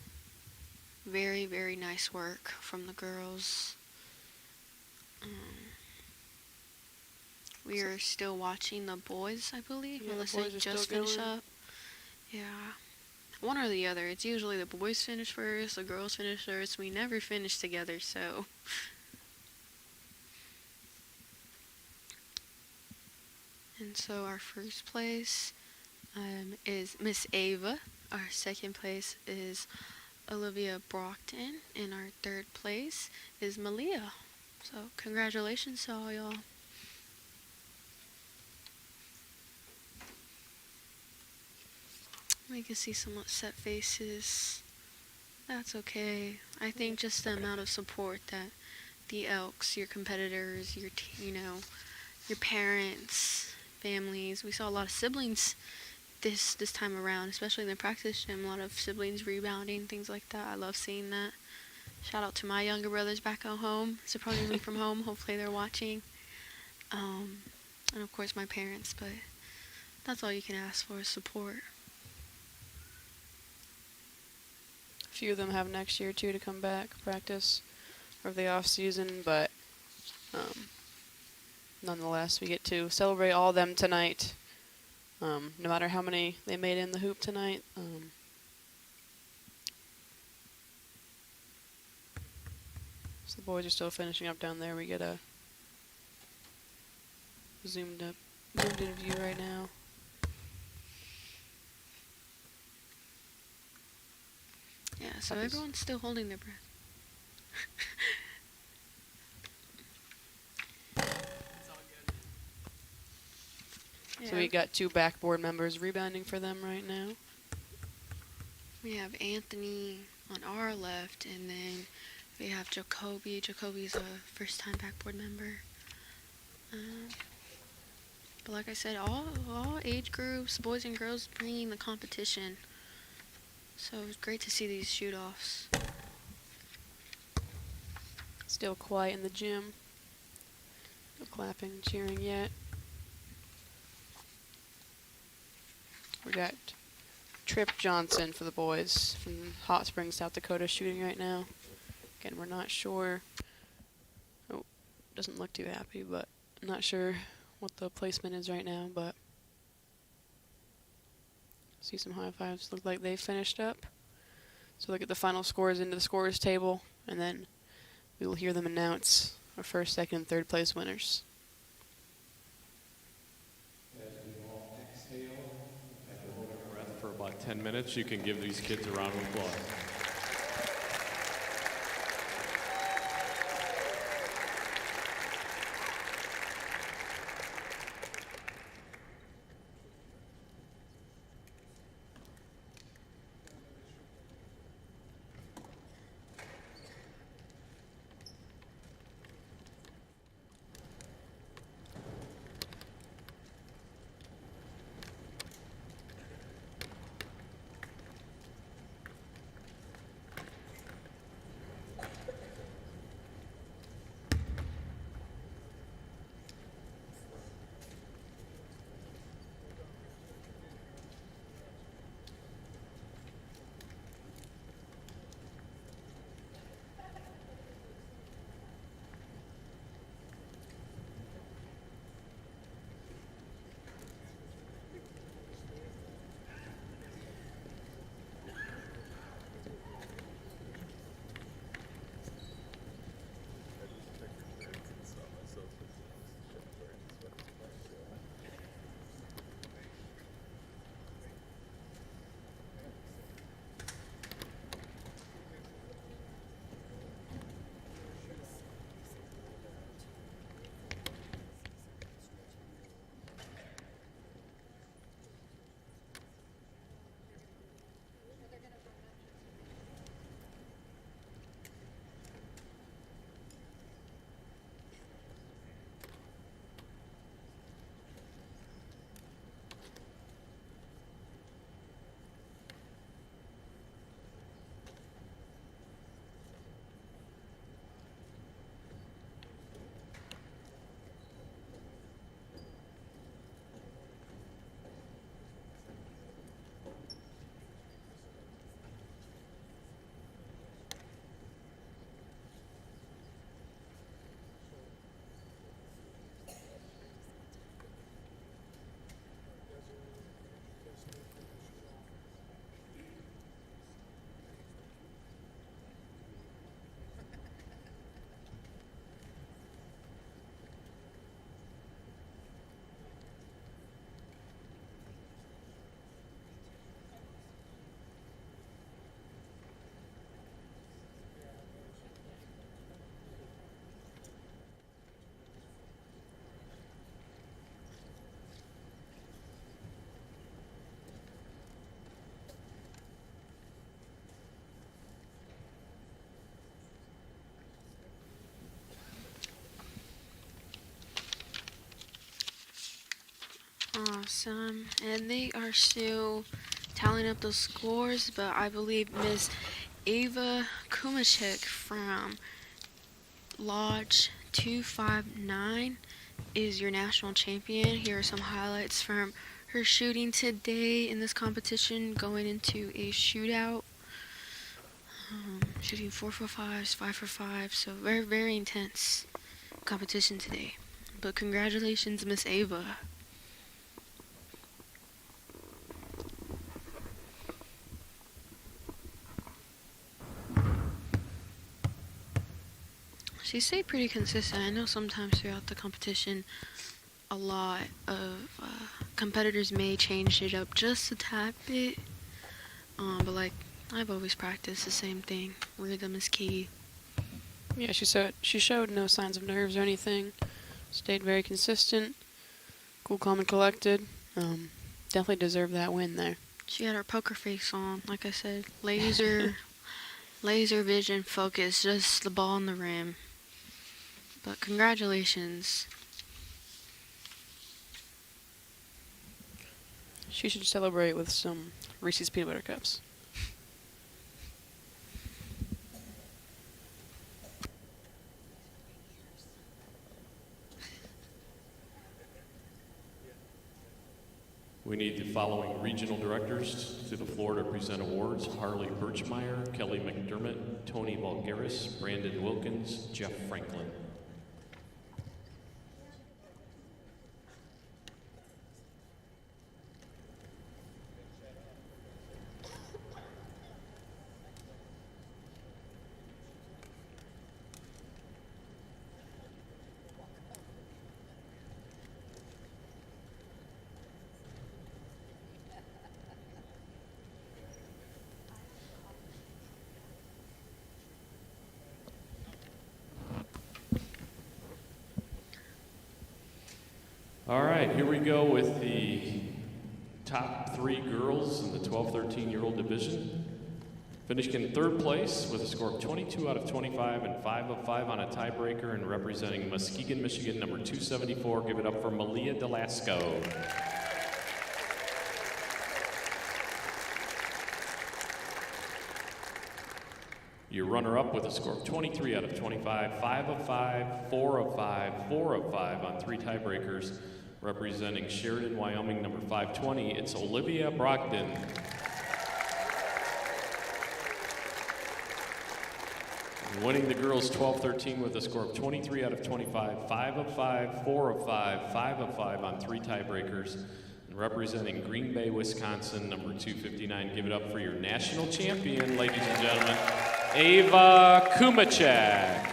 Very, very nice work from the girls. We are still watching the boys, I believe, Yeah, the unless boys they are still just finish going. up. Yeah. One or the other. It's usually the boys finish first, the girls finish first. We never finish together, so. And so our first place is Miss Ava. Our second place is Olivia Brockton. And our third place is Malia. So congratulations to all y'all. We can see some upset faces. That's okay. I think just the amount of support that the Elks, your competitors, your your parents, families. We saw a lot of siblings this time around, especially in the practice gym. A lot of siblings rebounding, things like that. I love seeing that. Shout out to my younger brothers back at home, supporting me from home. Hopefully they're watching. And of course my parents, but that's all you can ask for is support. A few of them have next year, too, to come back, practice, or the off season, but nonetheless, we get to celebrate all of them tonight, no matter how many they made in the hoop tonight. So the boys are still finishing up down there. We get a zoomed in view right now. Yeah, so That is- everyone's still holding their breath. So we got 2 backboard members rebounding for them right now. We have Anthony on our left, and then we have Jacoby. Jacoby's a first-time backboard member. But like I said, all age groups, boys and girls, bringing the competition. So it's great to see these shoot-offs. Still quiet in the gym. No clapping, cheering yet. We got Trip Johnson for the boys from Hot Springs, South Dakota, shooting right now. Again, we're not sure. Oh, doesn't look too happy, but I'm not sure what the placement is right now, but see some high fives. Look like they finished up. So look at the final scores into the scorers table, and then we will hear them announce our first, second, and third place winners. Breath for about 10 minutes. You can give these kids a round of applause. Awesome. And they are still tallying up those scores, but I believe Miss Ava Kumachek from Lodge 259 is your national champion. Here are some highlights from her shooting today in this competition, going into a shootout. Shooting 4 for 5s, 5 for 5, so very, very intense competition today. But congratulations, Miss Ava. She stayed pretty consistent. I know sometimes throughout the competition, a lot of competitors may change it up just a tad bit. But like, I've always practiced the same thing. Rhythm is key. Yeah, she showed no signs of nerves or anything. Stayed very consistent, cool, calm, and collected. Definitely deserved that win there. She had her poker face on, like I said. Laser vision, focus, just the ball in the rim. But congratulations. She should celebrate with some Reese's Peanut Butter Cups. We need the following regional directors to the floor to present awards: Harley Birchmeyer, Kelly McDermott, Tony Vulgaris, Brandon Wilkins, Jeff Franklin. All right, here we go with the top 3 girls in the 12-13-year-old division. Finished in 3rd place with a score of 22 out of 25 and 5 of 5 on a tiebreaker, and representing Muskegon, Michigan, number 274. Give it up for Malia Delasco. Your runner-up with a score of 23 out of 25, 5 of 5, 4 of 5, 4 of 5 on 3 tiebreakers, representing Sheridan, Wyoming, number 520. It's Olivia Brogdon. And winning the girls 12-13 with a score of 23 out of 25, 5 of 5, 4 of 5, 5 of 5 on 3 tiebreakers, and representing Green Bay, Wisconsin, number 259. Give it up for your national champion, ladies and gentlemen, Ava Kumachek.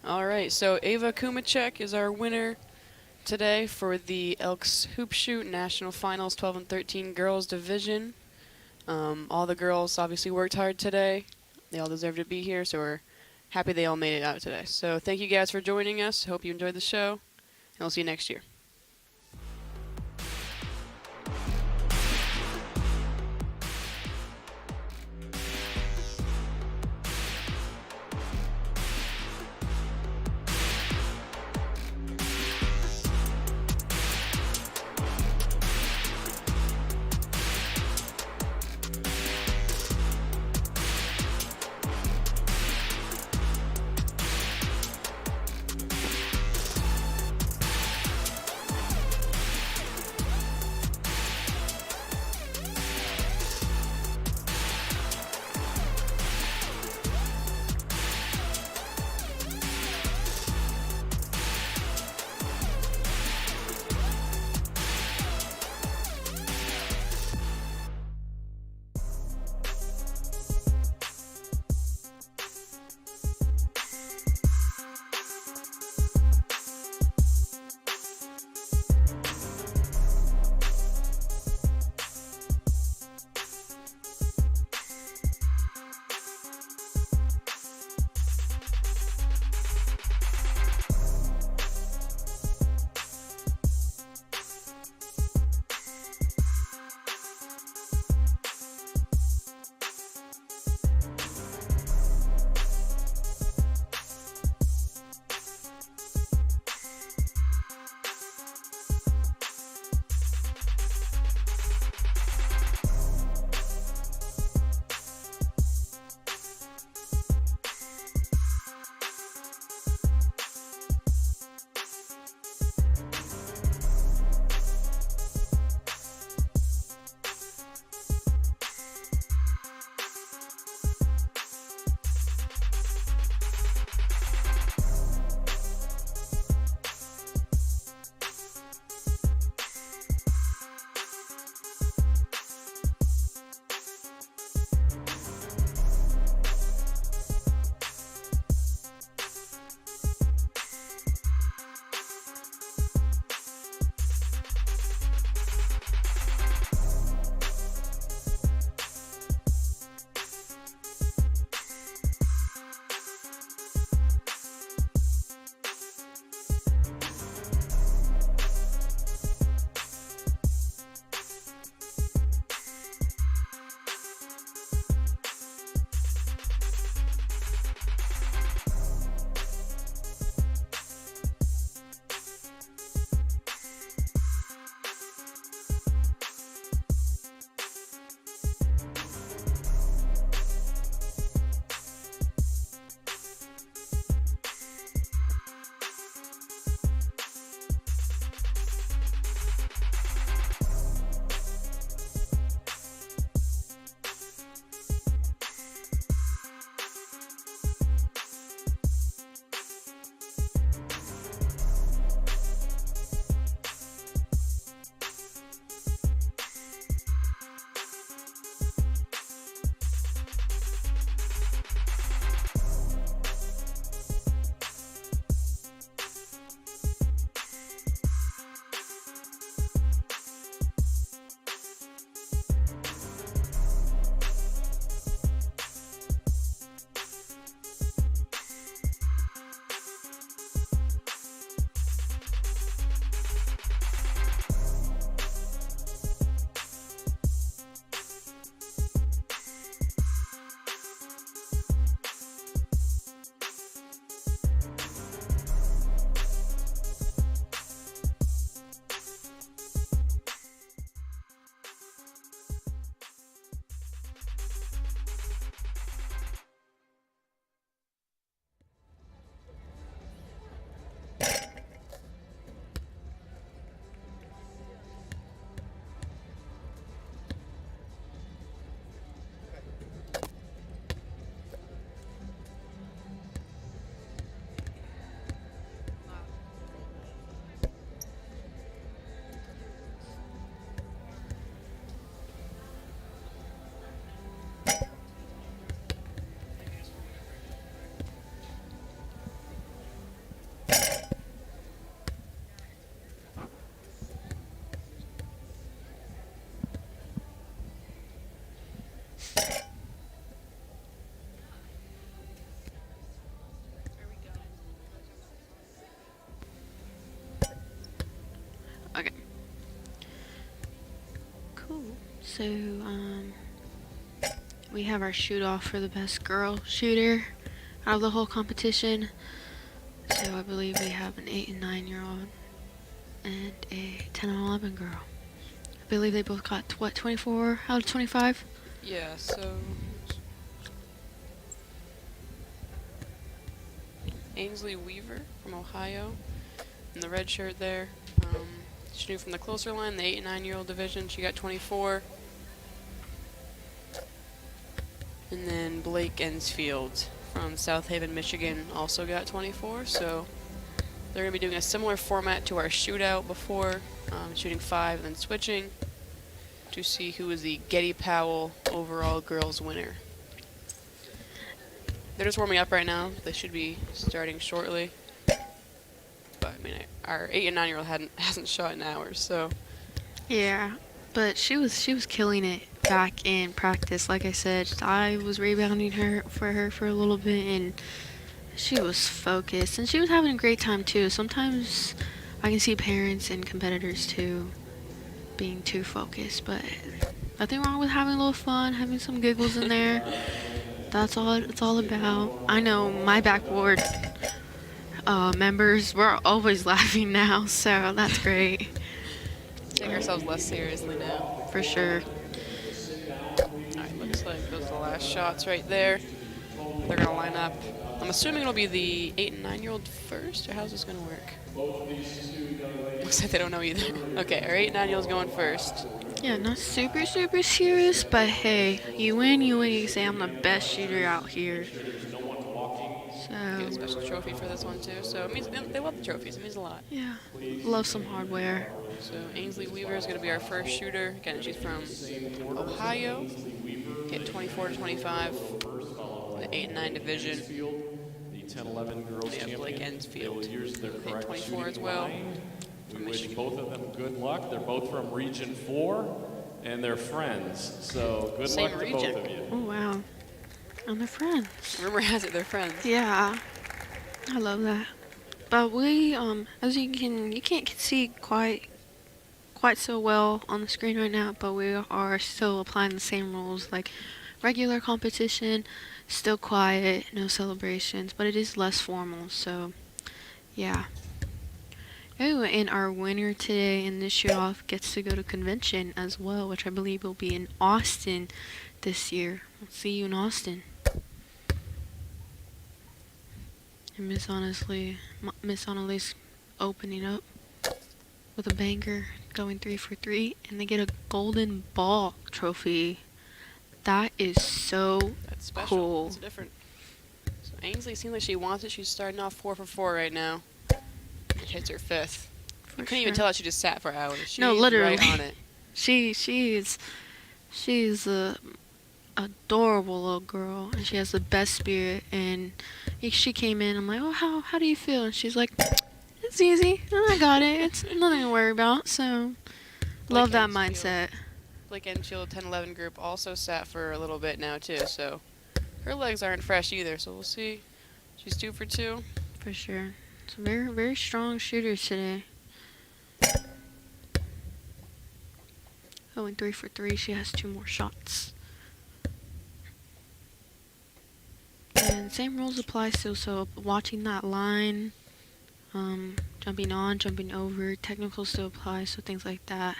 All right, so Ava Kumachek is our winner today for the Elks Hoop Shoot National Finals 12 and 13 Girls Division. All the girls obviously worked hard today. They all deserve to be here, so we're happy they all made it out today. So thank you guys for joining us. Hope you enjoyed the show, and we'll see you next year. So, we have our shoot off for the best girl shooter out of the whole competition. So I believe we have an 8 and 9-year-old and a 10 and 11 girl. I believe they both got, what, 24 out of 25? Yeah, so Ainsley Weaver from Ohio in the red shirt there. Shooting from the closer line, the 8 and 9-year-old division, she got 24. And then Blake Ensfield from South Haven, Michigan also got 24. So they're going to be doing a similar format to our shootout before, shooting 5 and then switching to see who is the Getty Powell overall girls winner. They're just warming up right now. They should be starting shortly. But I mean, our 8 and 9-year-old hasn't shot in hours, so. Yeah, but she was killing it back in practice. Like I said, I was rebounding for her for a little bit, and she was focused, and she was having a great time too. Sometimes I can see parents and competitors too being too focused, but nothing wrong with having a little fun, having some giggles in there. That's all it's all about. I know my backboard members, we're always laughing now, so that's great. Take ourselves less seriously now. For sure. Alright, looks like those are the last shots right there. They're going to line up. I'm assuming it'll be the 8 and 9-year-old first, or how's this going to work? Looks like they don't know either. Okay, our 8 and 9-year-old's going first. Yeah, not super serious, but hey, you win, you say I'm the best shooter out here. Get a special trophy for this one too. So it means they love the trophies. It means a lot. Yeah, love some hardware. So Ainsley Weaver is going to be our first shooter. Again, she's from Ohio. Hit 24 to 25 in the 8 and 9 division. The 10-11 girls champion. Blake Ensfield Use their hit correct 24 as shooting well. line. We wish both of them good luck. They're both from Region 4, and they're friends. So good Same luck to region. both of you. Oh wow, and they're friends. Rumor has it they're friends. Yeah, I love that. But we, as you can't see quite so well on the screen right now, but we are still applying the same rules like regular competition, still quiet, no celebrations, but it is less formal, so yeah. Oh, and our winner today in this shoot-off gets to go to convention as well, which I believe will be in Austin this year. I'll see you in Austin. And Miss Annalise opening up with a banger, going 3 for 3, and they get a golden ball trophy. That is so That's special. cool. It's different. So Ainsley seems like she wants it. She's starting off 4 for 4 right now. It hits her 5th. You couldn't even tell that she just sat for hours. She's No, literally. right on it. She's a adorable little girl, and she has the best spirit. And she came in, I'm like, oh, how do you feel? And she's like, it's easy, I got it. It's nothing to worry about. So love that mindset. Blake Ensfield 10-11 group also sat for a little bit now too, so her legs aren't fresh either. So we'll see. She's 2 for 2 For sure. It's very, very strong shooters today. Going 3 for 3, she has 2 more shots. And same rules apply still, so watching that line, jumping on, jumping over, technical still applies, so things like that.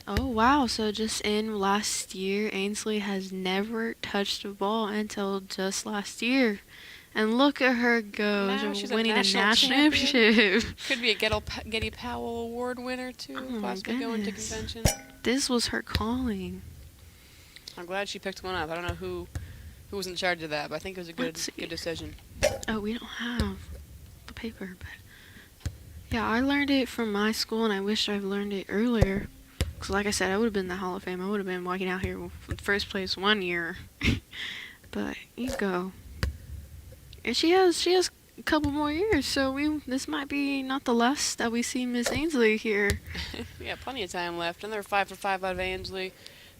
Oh wow, so just in last year, Ainsley has never touched a ball until just last year. And look at her go, Now she's winning a national national championship. Could be a Getty Powell Award winner too, Oh my possibly going to goodness. convention. This was her calling. I'm glad she picked one up. I don't know who was in charge of that, but I think it was a good Let's see. good decision. Oh, we don't have the paper, but yeah, I learned it from my school, and I wish I've learned it earlier. Because like I said, I would have been in the Hall of Fame. I would have been walking out here with first place 1 year. But you go. And she has a couple more years, so this might be not the last that we see Miss Ainsley here. Yeah, plenty of time left. Another 5 for 5 out of Ainsley,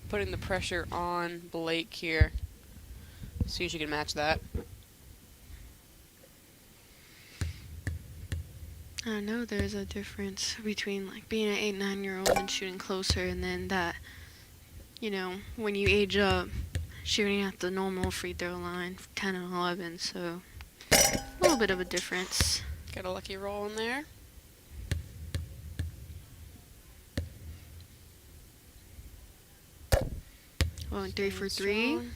putting the pressure on Blake here. See if she can match that. I know there's a difference between like being an 8-9-year-old and shooting closer, and then that, you know, when you age up, shooting at the normal free throw line, 10 and 11. So a little bit of a difference. Got a lucky roll in there. Going 3 for Staying 3. strong.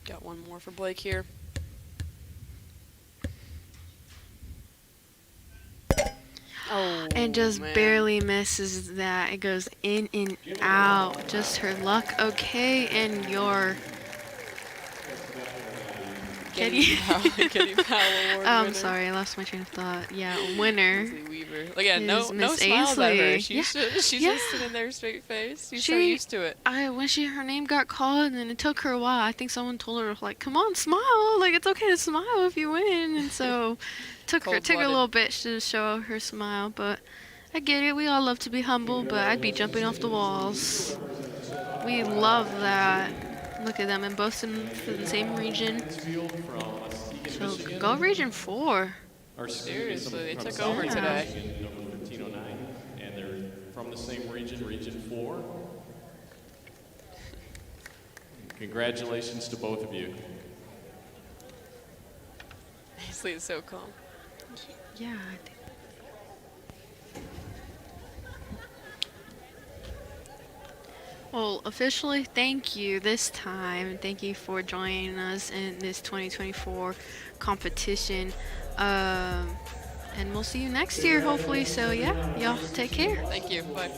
Got one more for Blake here. Oh, And just man. barely misses that. It goes in and out. Just her luck. Okay, and your Getty Powell Award I'm winner. sorry, I lost my train of thought. Yeah, winner. Ainsley Weaver. Again, no is no Miss smiles at her. Ainsley. She's Yeah, just, she's yeah. just sitting there straight face. She's so She- used to it. When her name got called, and it took her a while. I think someone told her like, "Come on, smile. Like it's okay to smile if you win." And so took her a Cold-blooded. little bit to show her smile. But I get it. We all love to be humble, but I'd be jumping off the walls. We love that. Look at them, and both in the same region. So go region 4. Our Seriously, they took South over Yeah. today. Michigan, number 1509, and they're from the same region, Region 4. Congratulations to both of you. Ainsley is so calm. Yeah, I think. Well, officially, thank you this time. Thank you for joining us in this 2024 competition. And we'll see you next year, hopefully. So, yeah, y'all take care. Thank you. Bye.